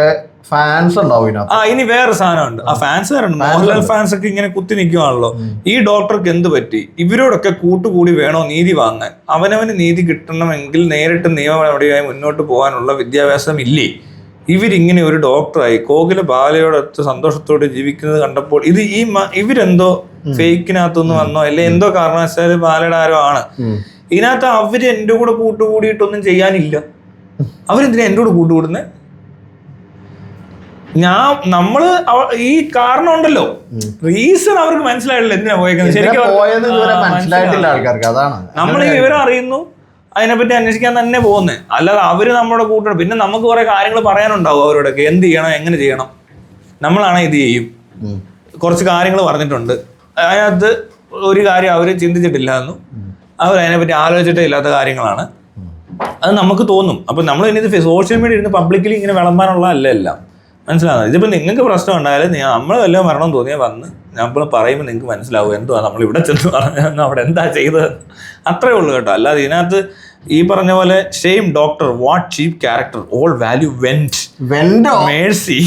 ഫാൻസ് ഉണ്ടാവും. ഇനി വേറെ സാധനമുണ്ട്. ആ ഫാൻസുകാരുണ്ട്, മോഹൻലാൽ ഫാൻസ് ഒക്കെ ഇങ്ങനെ കുത്തി നിൽക്കുവാണല്ലോ. ഈ ഡോക്ടർക്ക് എന്ത് പറ്റി? ഇവരോടൊക്കെ കൂട്ടുകൂടി വേണോ നീതി വാങ്ങാൻ? അവനവന് നീതി കിട്ടണമെങ്കിൽ നേരിട്ട് നിയമ നടപടിയായി മുന്നോട്ട് പോകാനുള്ള വിദ്യാഭ്യാസം ഇല്ലേ? ഇവരിങ്ങനെ ഒരു ഡോക്ടറായി കോകില ബാലയോടൊത്ത് സന്തോഷത്തോടെ ജീവിക്കുന്നത് കണ്ടപ്പോൾ ഇത് ഇവരെന്തോ ഫേക്കിനകത്തൊന്ന് വന്നോ അല്ലെ എന്തോ കാരണവശാല് ബാലയുടെ ആരോ ആണ്. ഇതിനകത്ത് അവര് എന്റെ കൂടെ കൂട്ടുകൂടിയിട്ടൊന്നും ചെയ്യാനില്ല. അവരെന്തിനാ എന്റെ കൂടെ കൂട്ടുകൂടുന്നത്? നമ്മള് ഈ കാരണം ഉണ്ടല്ലോ, റീസൺ അവർക്ക് മനസ്സിലായിട്ടില്ല എന്തിനാ പോയേക്കുന്നത്. ശരിക്കും നമ്മൾ ഈ വിവരം അറിയുന്നു, അതിനെപ്പറ്റി അന്വേഷിക്കാൻ തന്നെ പോകുന്നത്. അല്ലാതെ അവര് നമ്മുടെ കൂട്ടണം. പിന്നെ നമുക്ക് കുറെ കാര്യങ്ങൾ പറയാനുണ്ടാവും അവരോടൊക്കെ, എന്ത് ചെയ്യണം, എങ്ങനെ ചെയ്യണം. നമ്മളാണ് ഇത് ചെയ്യും. കുറച്ച് കാര്യങ്ങൾ പറഞ്ഞിട്ടുണ്ട്, അതിനകത്ത് ഒരു കാര്യം അവർ ചിന്തിച്ചിട്ടില്ല എന്നും അവർ അതിനെപ്പറ്റി ആലോചിച്ചിട്ടേ ഇല്ലാത്ത കാര്യങ്ങളാണ്. അത് നമുക്ക് തോന്നും. അപ്പം നമ്മൾ ഇനി സോഷ്യൽ മീഡിയ ഇരുന്ന് പബ്ലിക്കലി ഇങ്ങനെ വിളമ്പാനുള്ള അല്ല എല്ലാം. മനസ്സിലാകുന്നത്. ഇതിപ്പോൾ നിങ്ങൾക്ക് പ്രശ്നം ഉണ്ടായാലും നമ്മൾ വല്ലതും വരണം തോന്നിയാൽ വന്ന് നമ്മൾ പറയുമ്പോൾ നിങ്ങൾക്ക് മനസ്സിലാവും എന്തുവാ നമ്മൾ ഇവിടെ ചെന്ന് പറഞ്ഞു അവിടെ എന്താ ചെയ്തത്. അത്രേ ഉള്ളൂ കേട്ടോ. അല്ലാതെ ഇതിനകത്ത് ഈ പറഞ്ഞ പോലെ shame doctor, what cheap character, all value went, Mercy.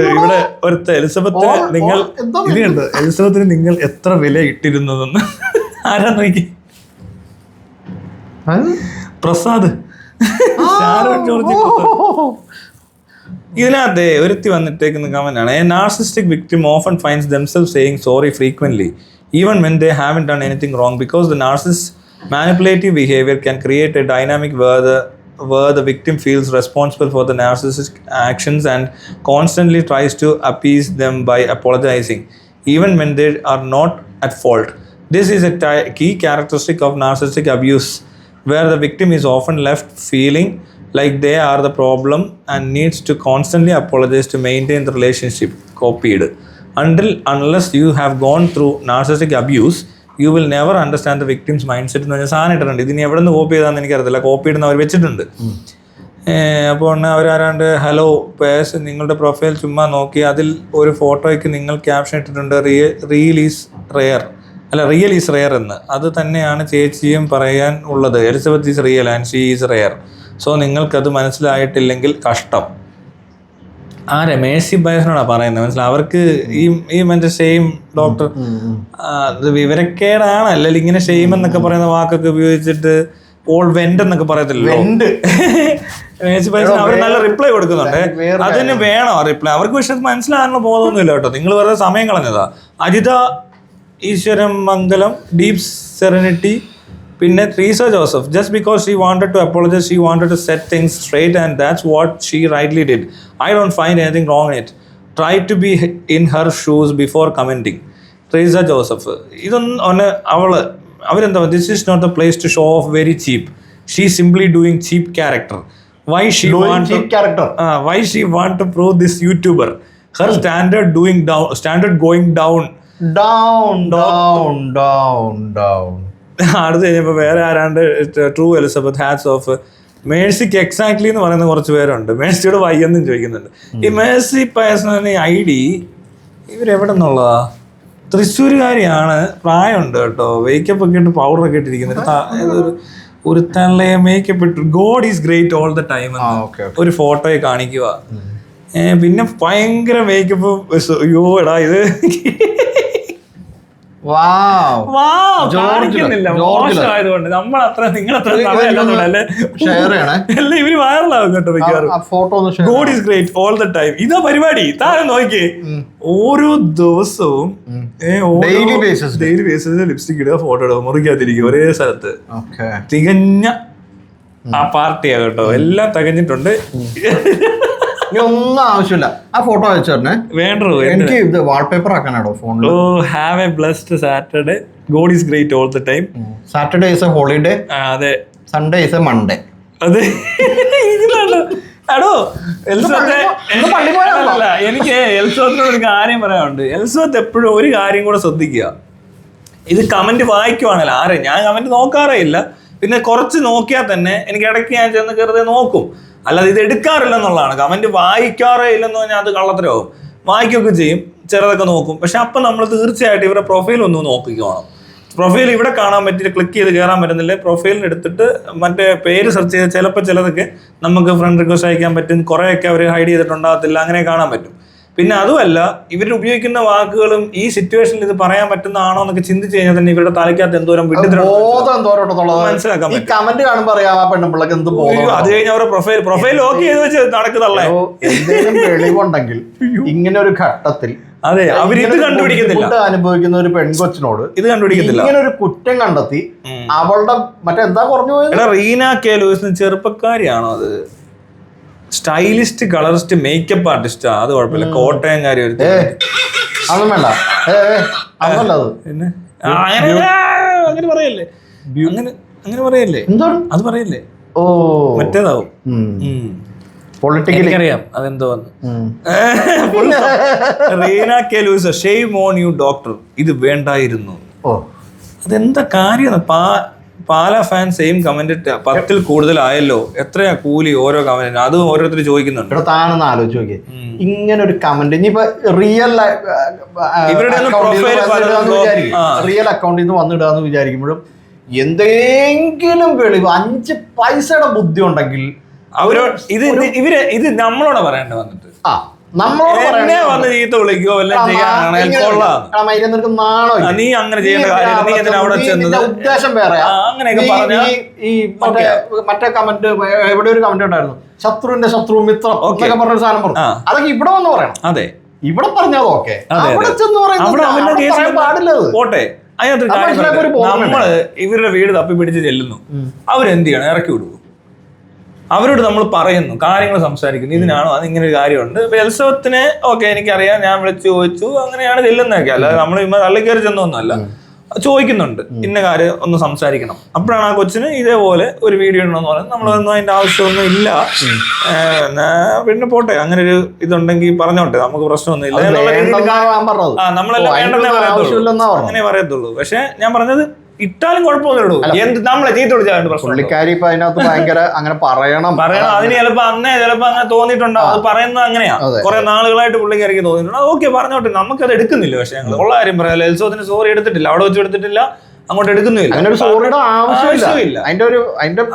ഇവിടെ ഒരുത്ത എലിസബത്തിന് നിങ്ങൾ ഇനിയുണ്ട്, എലിസബത്തിന് നിങ്ങൾ എത്ര വില ഇട്ടിരുന്നതെന്ന് ആരാ നോക്കി? പ്രസാദ്, ഷാരോൺ ജോർജ്. ഇതിനകത്ത് ഒരുത്തി വന്നിട്ടേക്കുന്ന കമന്റ് ആണ്, A narcissistic victim often finds themselves saying sorry frequently even when they haven't done anything wrong because the narcissist's manipulative behavior can create a dynamic where the victim feels responsible for the narcissist's actions and constantly tries to appease them by apologizing even when they are not at fault. This is a key characteristic of narcissistic abuse, where the victim is often left feeling like they are the problem and needs to constantly apologize to maintain the relationship. Copied. Unless you have gone through narcissistic abuse, you will never understand the victim's mindset എന്ന് പറഞ്ഞാൽ സാധനം ഇട്ടിട്ടുണ്ട്. ഇതിന് എവിടെ നിന്ന് copy ചെയ്താന്ന് എനിക്കറിയത്തില്ല. Copy ഇടുന്ന അവർ വെച്ചിട്ടുണ്ട്. അപ്പോൾ അവരാരാണ്ട് ഹലോ പേഴ്സ് നിങ്ങളുടെ പ്രൊഫൈൽ ചുമ്മാ നോക്കി അതിൽ ഒരു ഫോട്ടോയ്ക്ക് നിങ്ങൾ ക്യാപ്ഷൻ ഇട്ടിട്ടുണ്ട്, റിയൽ ഈസ് റെയർ എന്ന്. അത് തന്നെയാണ് ചേച്ചിയും പറയാൻ ഉള്ളത്. Elizabeth is real and she is rare. So നിങ്ങൾക്കത് മനസ്സിലായിട്ടില്ലെങ്കിൽ കഷ്ടം. മേഴ്സി ബയസിനോടാ പറയുന്നത്. മനസ്സിലായി. അവർക്ക് ഈ മറ്റേ ഷെയിം ഡോക്ടർ അത് വിവരക്കേടാണ്. അല്ലെങ്കിൽ ഇങ്ങനെ ഷെയിം എന്നൊക്കെ പറയുന്ന വാക്കൊക്കെ ഉപയോഗിച്ചിട്ട് ഓൾ വെന്റ് എന്നൊക്കെ പറയത്തില്ലല്ലോ. മേഴ്സി ബയസിന് അവർ നല്ല റിപ്ലൈ കൊടുക്കുന്നുണ്ട്. അതിന് വേണോ റിപ്ലൈ? അവർക്ക് പക്ഷെ മനസ്സിലാകാനുള്ള ബോധമൊന്നുമില്ല കേട്ടോ. നിങ്ങൾ വെറുതെ സമയം കളഞ്ഞതാ. അജിത ഈശ്വരം മംഗലം, ഡീപ് സെറനിറ്റി, പിന്നെ Treesa Joseph. Just because she wanted to apologise, she wanted to set things straight and that's what she rightly did. I don't find anything wrong in it. Try to be in her shoes before commenting. Treesa Joseph. ഇതൊന്നും അവരെന്താ, this is not the place to show off very cheap. She simply doing cheap character. Why she want to prove this YouTuber? Her standard going down. അടുത്ത് കഴിഞ്ഞപ്പോൾ വേറെ ആരാണ്ട് true Elizabeth hats off. മേഴ്സിക്ക് exactly എന്ന് പറയുന്ന കുറച്ച് പേരുണ്ട്. മേഴ്സിയോട് വയ്യെന്നും ചോദിക്കുന്നുണ്ട്. ഈ മേഴ്സി പേഴ്സണലി ID ഇവരെവിടെ നിന്നുള്ളതാ? തൃശ്ശൂരുകാരിയാണ്, പ്രായമുണ്ട് കേട്ടോ, മേക്കപ്പ് ഒക്കെ ഇട്ട് പൗഡറൊക്കെ ഇട്ടിരിക്കുന്നുണ്ട്. ഒരു തള്ള മേക്കപ്പ് ഇട്ടു. God is great all the time ഒരു ഫോട്ടോയെ കാണിക്കുക. പിന്നെ ഭയങ്കര മേക്കപ്പ്. അയ്യോ എടാ ഇത് കാണിക്കുന്നില്ല, മോശമായതുകൊണ്ട്. നമ്മളത്ര നിങ്ങളത്ര ഇവര് വൈറലാകും കേട്ടോ മിക്കവാറും. God is great all the time. ഇതാ പരിപാടി. താരം നോക്കിയേ, ഓരോ ദിവസവും ഡെയിലി ബേസിസിൽ ലിപ്സ്റ്റിക് ഇടുക, ഫോട്ടോ ഇടുക, മുറിക്കാതിരിക്കും ഒരേ സ്ഥലത്ത്. തികഞ്ഞ ആ പാർട്ടിയാ കേട്ടോ, എല്ലാം തികഞ്ഞിട്ടുണ്ട്. ഒന്നും ആവശ്യമില്ല. ആ ഫോട്ടോ അയച്ചു തരണേ. വേണ്ടോ, എനിക്ക് ഇത് വാൾപേപ്പർ ആക്കാനാണോ ഫോണിൽ? Have a blessed Saturday. God is great all the time. Saturday is a holiday. അതെ. Sunday is a Monday. അതെ. അടോ അല്ല, എനിക്ക് എൽസോത്തിനോട് ഒരു കാര്യം പറയാനുണ്ട്. എൽസോത്ത് എപ്പോഴും ഒരു കാര്യം കൂടെ ശ്രദ്ധിക്കുക. ഇത് കമന്റ് വായിക്കുവാണല്ലോ, ഞാൻ കമന്റ് നോക്കാറേ ഇല്ല. പിന്നെ കുറച്ച് നോക്കിയാൽ തന്നെ എനിക്ക് ഇടയ്ക്ക് ഞാൻ ചെന്ന് കയറുതെ നോക്കും, അല്ലാതെ ഇത് എടുക്കാറില്ല എന്നുള്ളതാണ്. കമന്റ് വായിക്കാറേ ഇല്ലെന്ന് പറഞ്ഞാൽ അത് കള്ളത്തരമാവും. വായിക്കുകയൊക്കെ ചെയ്യും, ചിലതൊക്കെ നോക്കും. പക്ഷെ അപ്പം നമ്മൾ തീർച്ചയായിട്ടും ഇവരുടെ പ്രൊഫൈൽ ഒന്ന് നോക്കിക്കോണം. പ്രൊഫൈൽ ഇവിടെ കാണാൻ പറ്റില്ല, ക്ലിക്ക് ചെയ്ത് കയറാൻ പറ്റുന്നില്ല. പ്രൊഫൈലിന് എടുത്തിട്ട് മറ്റേ പേര് സെർച്ച് ചെയ്ത് ചിലപ്പോൾ ചിലതൊക്കെ നമുക്ക് ഫ്രണ്ട് റിക്വസ്റ്റ് അയക്കാൻ പറ്റും. കുറേയൊക്കെ അവർ ഹൈഡ് ചെയ്തിട്ടുണ്ടാകത്തില്ല, അങ്ങനെ കാണാൻ പറ്റും. പിന്നെ അതുമല്ല, ഇവർ ഉപയോഗിക്കുന്ന വാക്കുകളും ഈ സിറ്റുവേഷനിൽ ഇത് പറയാൻ പറ്റുന്നതാണോ എന്നൊക്കെ ചിന്തിച്ച് കഴിഞ്ഞാൽ തന്നെ ഇവരുടെ തലയ്ക്കകത്ത് എന്തോരം മനസ്സിലാക്കാൻ പറ്റും. അത് കഴിഞ്ഞ അവരുടെ പ്രൊഫൈൽ ഓക്കെ ചെയ്ത് വെച്ച് നടക്കുന്നതല്ലേ. തെളിവുണ്ടെങ്കിൽ ഇങ്ങനെ ഒരു ഘട്ടത്തിൽ അതെ അവർ ഇത് കണ്ടുപിടിക്കുന്നില്ല. അനുഭവിക്കുന്ന ഒരു പെൺകൊച്ചിനോട് ഇത് കണ്ടുപിടിക്കുന്നില്ല. ഇങ്ങനെ ഒരു കുറ്റം കണ്ടെത്തി അവളുടെ മറ്റെന്താ പറഞ്ഞു പോയത്? റീന കെ ലൂയിസ് ചെറുപ്പക്കാരിയാണോ? അത് സ്റ്റൈലിസ്റ്റ്, കളറിസ്റ്റ്, മേക്കപ്പ് ആർട്ടിസ്റ്റാ. അത് കുഴപ്പമില്ല. കോട്ടയംകാരി ഒരു അതൊന്നും വേണ്ട. അതല്ല അത്. പിന്നെ അങ്ങനെ പറയല്ലേ, അങ്ങനെ പറയല്ലേ, എന്താണ് അത് പറയല്ലേ? ഓ മറ്റേതാവും. പൊളിറ്റിക്കലി അറിയാം അതെന്തോ വന്ന്. Reena K Louis, shame on you doctor. ഇത് വേണ്ടായിരുന്നു. അതെന്താ കാര്യം? പാല ഫാൻ സെയിം കമന്റ് 10ൽ കൂടുതലായല്ലോ. എത്രയാ കൂലി ഓരോ കമന്റിന്? അതും ഓരോരുത്തർ ചോദിക്കുന്നുണ്ട്. താനൊന്ന് ആലോചിച്ച് നോക്കിയേ, ഇങ്ങനെ ഒരു കമന്റ് ഇനിയിപ്പോ റിയൽ അക്കൗണ്ടിൽ നിന്ന് വന്നിടാന്ന് വിചാരിക്കുമ്പോഴും എന്തെങ്കിലും വെളിവ് 5 പൈസയുടെ ബുദ്ധി ഉണ്ടെങ്കിൽ അവരോട് ഇത് നമ്മളോട് പറയേണ്ട വന്നിട്ട് വന്ന് ചീത്ത വിളിക്കോ എല്ലാം നീ അങ്ങനെ ചെയ്യേണ്ട കാര്യം, നീ എന്തിനാ അവിടെ ചെന്നത്, ഉദ്ദേശം വേറെ. അങ്ങനെയൊക്കെ പറഞ്ഞാൽ ഈ മറ്റേ കമന്റ് എവിടെ ഒരു കമന്റ് ഉണ്ടായിരുന്നു, ശത്രുവിന്റെ ശത്രു മിത്രം എന്നൊക്കെ പറഞ്ഞൊരു സാധനം പറഞ്ഞു. അതൊക്കെ ഇവിടെ വന്ന് പറയണം. അതെ, ഇവിടെ പറഞ്ഞത് ഓക്കെ, പോട്ടെ. നമ്മള് ഇവരുടെ വീട് തപ്പി പിടിച്ച് ചെല്ലുന്നു, അവരെന്ത് ചെയ്യണം? ഇറക്കി വിടുവോ? അവരോട് നമ്മൾ പറയുന്നു, കാര്യങ്ങൾ സംസാരിക്കുന്നു, ഇതിനാണോ, അതിങ്ങനെ ഒരു കാര്യമുണ്ട്. എൽസവത്തിന് ഓക്കെ എനിക്കറിയാം, ഞാൻ വിളിച്ച് ചോദിച്ചു, അങ്ങനെയാണ് ചെല്ലുന്നതൊക്കെ. അല്ലാതെ നമ്മൾ തള്ളിക്കയറി ചെന്നൊന്നുമല്ല, ചോദിക്കുന്നുണ്ട് ഇന്ന കാര്യം ഒന്ന് സംസാരിക്കണം. അപ്പോഴാണ് ആ കൊച്ചിന് ഇതേപോലെ ഒരു വീഡിയോ ഉണ്ടോന്ന് പറയുന്നത്. നമ്മളൊന്നും അതിന്റെ ആവശ്യമൊന്നും ഇല്ല, പിന്നെ പോട്ടെ, അങ്ങനെ ഒരു ഇതുണ്ടെങ്കിൽ പറഞ്ഞോട്ടെ, നമുക്ക് പ്രശ്നമൊന്നും ഇല്ല എന്നുള്ള രീതിയിൽ നമ്മളെല്ലാം വേണ്ടെന്നേ പറയത്തുള്ളൂ, അങ്ങനെ പറയത്തുള്ളൂ. പക്ഷെ ഞാൻ പറഞ്ഞത് ഇട്ടാലും കുഴപ്പമൊന്നുള്ളൂ, എന്ത് നമ്മളെ ചീത്ത വിളിച്ചാൽ പുള്ളിക്കാരി ഇപ്പൊ അതിനകത്ത് ഭയങ്കര അങ്ങനെ പറയണം. അതിന് ചിലപ്പോ അങ്ങനെ തോന്നിയിട്ടുണ്ടാവും. അത് പറയുന്നത് അങ്ങനെയാ, കുറെ നാളുകളായിട്ട് പുള്ളിക്കാരിക്ക് തോന്നിയിട്ടുണ്ട്. ഓക്കെ പറഞ്ഞോട്ടെ, നമുക്കത് എടുക്കുന്നില്ല. പക്ഷെ ഞങ്ങൾ ഉള്ള കാര്യം പറയാം, എൽസോത്തിന് സോറി എടുത്തിട്ടില്ല, അവിടെ വെച്ച് എടുത്തിട്ടില്ല, അങ്ങോട്ട് എടുക്കുന്നില്ല. ആവശ്യമില്ല,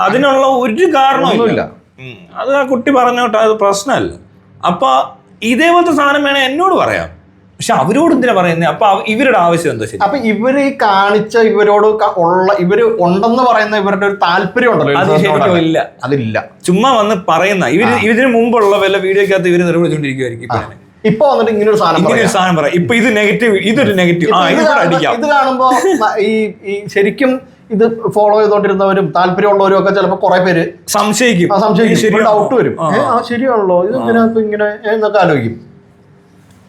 അതിനുള്ള ഒരു കാരണവുമില്ല. അത് ആ കുട്ടി പറഞ്ഞോട്ടെ, അത് പ്രശ്നമല്ല. അപ്പൊ ഇതേപോലത്തെ സാധനം വേണേ എന്നോട് പറയാം, പക്ഷെ അവരോട് എന്തിനാ പറയുന്നത്? അപ്പൊ ഇവരുടെ ആവശ്യം എന്താ? ശരി, അപ്പൊ ഇവര് ഈ കാണിച്ച ഇവരോട് ഇവര് ഉണ്ടെന്ന് പറയുന്ന ഇവരുടെ ഒരു താല്പര്യം ഉണ്ടല്ലോ, അത് ശരിക്കും ഇല്ല, അതില്ല. ചുമ്മാ വന്ന് പറയുന്ന ഇതിന് മുമ്പുള്ള വല്ല വീഡിയോക്കകത്ത് ഇവര് നിർവഹിച്ചുകൊണ്ടിരിക്കുവായിരിക്കും. ഇപ്പൊ വന്നിട്ട് ഇങ്ങനെ ഒരു സാധനം പറയാം. ഇപ്പൊ ഇത് നെഗറ്റീവ്, ഇതൊരു നെഗറ്റീവ്. ഇത് കാണുമ്പോ ഈ ശരിക്കും ഇത് ഫോളോ ചെയ്തോണ്ടിരുന്നവരും താല്പര്യമുള്ളവരും ഒക്കെ ചിലപ്പോ കുറെ പേര് സംശയിക്കും, ഡൗട്ട് വരും. ശരിയാണല്ലോ, ഇത് ഇങ്ങനെ എന്നൊക്കെ ആലോചിക്കും.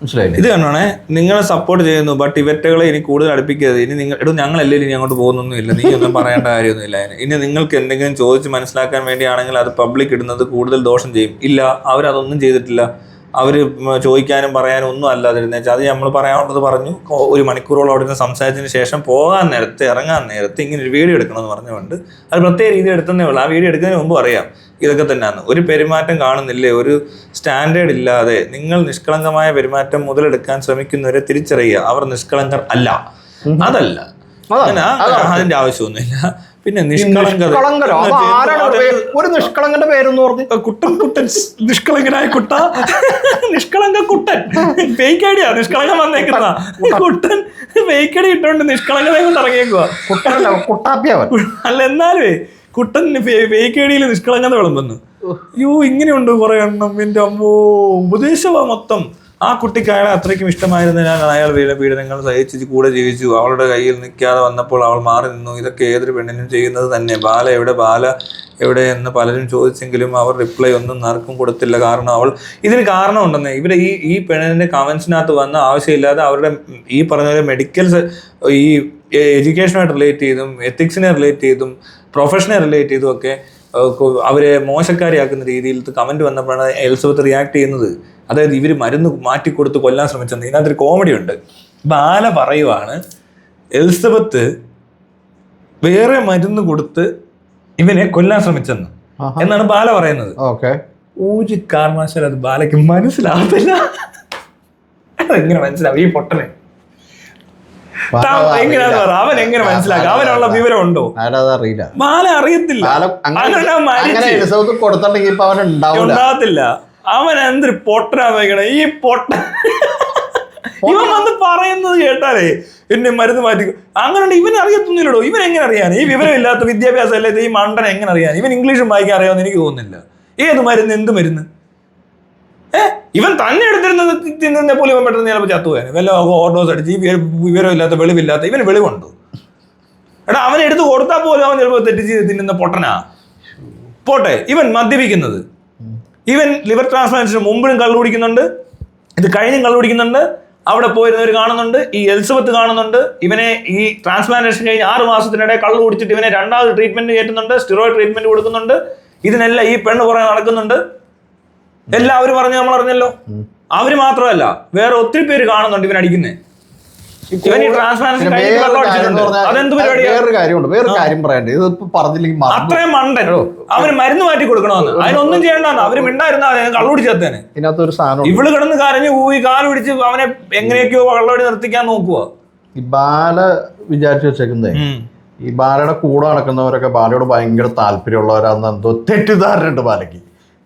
മനസ്സിലായില്ലേ? ഇത് കണ്ടോണേ, നിങ്ങളെ സപ്പോർട്ട് ചെയ്യുന്നു, ബട്ട് ഇവറ്റകളെ ഇനി കൂടുതൽ അടുപ്പിക്കരുത്. ഇനി നിങ്ങൾ ഞങ്ങളല്ലേ ഇനി അങ്ങോട്ട് പോകുന്നൊന്നുമില്ല, നീ ഒന്നും പറയേണ്ട കാര്യമൊന്നുമില്ല. ഇനി നിങ്ങൾക്ക് എന്തെങ്കിലും ചോദിച്ച് മനസ്സിലാക്കാൻ വേണ്ടിയാണെങ്കിൽ അത് പബ്ലിക് ഇടുന്നത് കൂടുതൽ ദോഷം ചെയ്യും. ഇല്ല, അവരതൊന്നും ചെയ്തിട്ടില്ല. അവർ ചോദിക്കാനും പറയാനും ഒന്നും അല്ലാതിരുന്നേ. അത് നമ്മൾ പറയാനുള്ളത് പറഞ്ഞു. 1 മണിക്കൂറോളം അവിടെ നിന്ന് സംസാരിച്ചതിന് ശേഷം പോകാൻ നേരത്തെ, ഇറങ്ങാൻ നേരത്തെ ഇങ്ങനെ ഒരു വീഡിയോ എടുക്കണമെന്ന് പറഞ്ഞുകൊണ്ട് അത് പ്രത്യേക രീതി എടുത്തതേ ഉള്ളൂ. ആ വീഡിയോ എടുക്കുന്നതിന് മുമ്പ് അറിയാം ഇതൊക്കെ തന്നെയാണ്. ഒരു പെരുമാറ്റം കാണുന്നില്ലേ, ഒരു സ്റ്റാൻഡേർഡ് ഇല്ലാതെ നിങ്ങൾ നിഷ്കളങ്കമായ പെരുമാറ്റം മുതലെടുക്കാൻ ശ്രമിക്കുന്നവരെ തിരിച്ചറിയുക. അവർ നിഷ്കളങ്കർ അല്ല, അതല്ല, അങ്ങനെ അതിന്റെ ആവശ്യമൊന്നുമില്ല. പിന്നെ ഒരു നിഷ്കളങ്കന്റെ പേരെന്ന് പറഞ്ഞു കുട്ടൻ നിഷ്കളങ്കനായ കുട്ട, നിഷ്കളങ്ക കുട്ടൻ, ഫേക്ക് ഐഡിയ, നിഷ്കളങ്കം വന്നേക്കുന്ന കുട്ടൻ ഫേക്ക് ഐഡി ഇട്ടോണ്ട് നിഷ്കളങ്കനെ കൊണ്ട് ഇറങ്ങിയേക്കുക. അല്ല, എന്നാലേ കുട്ടൻ ഫേക്ക് ഐഡിയിൽ നിഷ്കളങ്കത വിളമ്പുന്നു. അയ്യോ, ഇങ്ങനെയുണ്ട് കുറെ എണ്ണം. എന്റെ അമ്മോ, ഉപദേശമാ മൊത്തം. ആ കുട്ടിക്ക് അയാളെ അത്രയ്ക്കും ഇഷ്ടമായിരുന്നതിനാൽ അയാൾ പീഡനങ്ങൾ സഹിച്ച് കൂടെ ജീവിച്ചു. അവളുടെ കയ്യിൽ നിൽക്കാതെ വന്നപ്പോൾ അവൾ മാറി നിന്നു. ഇതൊക്കെ ഏതൊരു പെണ്ണിനും ചെയ്യുന്നത് തന്നെ. ബാല എവിടെ എന്ന് പലരും ചോദിച്ചെങ്കിലും അവർ റിപ്ലൈ ഒന്നും ആർക്കും കൊടുത്തില്ല. കാരണം ഇതിന് കാരണം ഉണ്ടെന്നേ. ഇവരെ ഈ പെണ്ണിന്റെ കമന്റ്സിനകത്ത് വന്ന ആവശ്യമില്ലാതെ അവരുടെ ഈ പറഞ്ഞ പോലെ മെഡിക്കൽസ്, ഈ എഡ്യൂക്കേഷനുമായിട്ട് റിലേറ്റ് ചെയ്തും എത്തിക്സിനെ റിലേറ്റ് ചെയ്തും പ്രൊഫഷനെ റിലേറ്റ് ചെയ്തും ഒക്കെ അവരെ മോശക്കാരിയാക്കുന്ന രീതിയിൽ കമന്റ് വന്നപ്പോഴാണ് എലിസബത്ത് റിയാക്ട് ചെയ്യുന്നത്. അതായത് ഇവർ മരുന്ന് മാറ്റിക്കൊടുത്ത് കൊല്ലാൻ ശ്രമിച്ചെന്ന്. ഇതിനകത്തൊരു കോമഡി ഉണ്ട്. ബാല പറയുവാണ് എലിസബത്ത് വേറെ മരുന്ന് കൊടുത്ത് ഇവനെ കൊല്ലാൻ ശ്രമിച്ചെന്ന് എന്നാണ് ബാല പറയുന്നത്. ഒരു കാരണവശാലും അത് ബാലയ്ക്ക് മനസ്സിലാവത്തില്ല. എങ്ങനെ മനസ്സിലാവും ഈ പൊട്ടനെ? എങ്ങനെയാന്ന് പറ, അവൻ എങ്ങനെ മനസ്സിലാക്കുക? അവനുള്ള വിവരം ഉണ്ടോ? അറിയില്ല, ബാല അറിയത്തില്ല. ഉണ്ടാകത്തില്ല. അവൻ എന്തൊരു പൊട്ടനാ വയ്ക്കണേ ഈ പൊട്ട. ഇവൻ വന്ന് പറയുന്നത് കേട്ടാലേ എന്നെ മരുന്ന് മാറ്റി അങ്ങനെ ഇവൻ അറിയത്തൊന്നുമില്ലടോ. ഇവൻ എങ്ങനെ അറിയാൻ? ഈ വിവരമില്ലാത്ത വിദ്യാഭ്യാസം അല്ലാതെ ഈ മണ്ടൻ എങ്ങനെ അറിയാൻ? ഇവൻ ഇംഗ്ലീഷും വായിക്കാൻ അറിയാമെന്ന് എനിക്ക് തോന്നുന്നില്ല. ഏത് മരുന്ന്, എന്ത് മരുന്ന്? ഇവൻ തന്നെ എടുത്തിരുന്നത് തിന്നുന്ന പോലെ ഇവൻ പെട്ടെന്ന് ചിലപ്പോൾ ചത്തുപോയാൽ വല്ല ഓവർഡോസ് അടിച്ച്. ഈ വിവരമില്ലാത്ത വെളിവില്ലാത്ത ഇവന് വെളിവുണ്ടോ? എടാ, അവൻ എടുത്ത് കൊടുത്താൽ പോലും അവൻ ചിലപ്പോൾ തെറ്റിച്ച് തിന്നുന്ന പൊട്ടനാ. പോട്ടെ, ഇവൻ മദ്യപിക്കുന്നത്, ഇവൻ ലിവർ ട്രാൻസ്പ്ലാന്റേഷന് മുമ്പിലും കള്ളു കുടിക്കുന്നുണ്ട്, ഇത് കഴിഞ്ഞും കള്ളു കുടിക്കുന്നുണ്ട്. അവിടെ പോയിരുന്നവർ കാണുന്നുണ്ട്, ഈ എലിസബത്ത് കാണുന്നുണ്ട്. ഇവനെ ഈ ട്രാൻസ്പ്ലാന്റേഷൻ കഴിഞ്ഞ് 6 മാസത്തിനിടെ കള്ളു കുടിച്ചിട്ട് ഇവനെ 2ാമത് ട്രീറ്റ്മെന്റ് കയറ്റുന്നുണ്ട്, സ്റ്റിറോയിഡ് ട്രീറ്റ്മെന്റ് കൊടുക്കുന്നുണ്ട്. ഇതിനെല്ലാം ഈ പെണ്ണ് പുറകെ നടക്കുന്നുണ്ട്. എല്ലാവരും പറഞ്ഞു, നമ്മൾ അറിഞ്ഞല്ലോ. അവര് മാത്രമല്ല, വേറെ ഒത്തിരി പേര് കാണുന്നുണ്ട് ഇവൻ അടിക്കുന്നേ. വേറൊരു കാര്യമുണ്ട്, വേറൊരു കാര്യം പറയണ്ടേ, ഇത് പറഞ്ഞില്ലെങ്കിൽ അത്രയും മണ്ടനോ. അവന് മരുന്ന് മാറ്റി കൊടുക്കണമെന്ന്, അതിനൊന്നും ചെയ്യണ്ടെന്ന്. അവര് മിണ്ടായിരുന്ന കള്ളുപിടിച്ചേനെ. ഇതിനകത്തൊരു സാധനം, ഇവള് കിടന്ന് കരഞ്ഞു ഊയി കാല് പിടിച്ച് അവനെ എങ്ങനെയൊക്കെയോ കള്ളവടി നിർത്തിക്കാൻ നോക്കുക. ഈ ബാല വിചാരിച്ചു വെച്ചേക്കുന്നേ, ഈ ബാലയുടെ കൂടെ നടക്കുന്നവരൊക്കെ ബാലയോട് ഭയങ്കര താല്പര്യമുള്ളവരാന്ന് എന്തോ തെറ്റിദ്ധാരണയുണ്ട് ബാലയ്ക്ക്.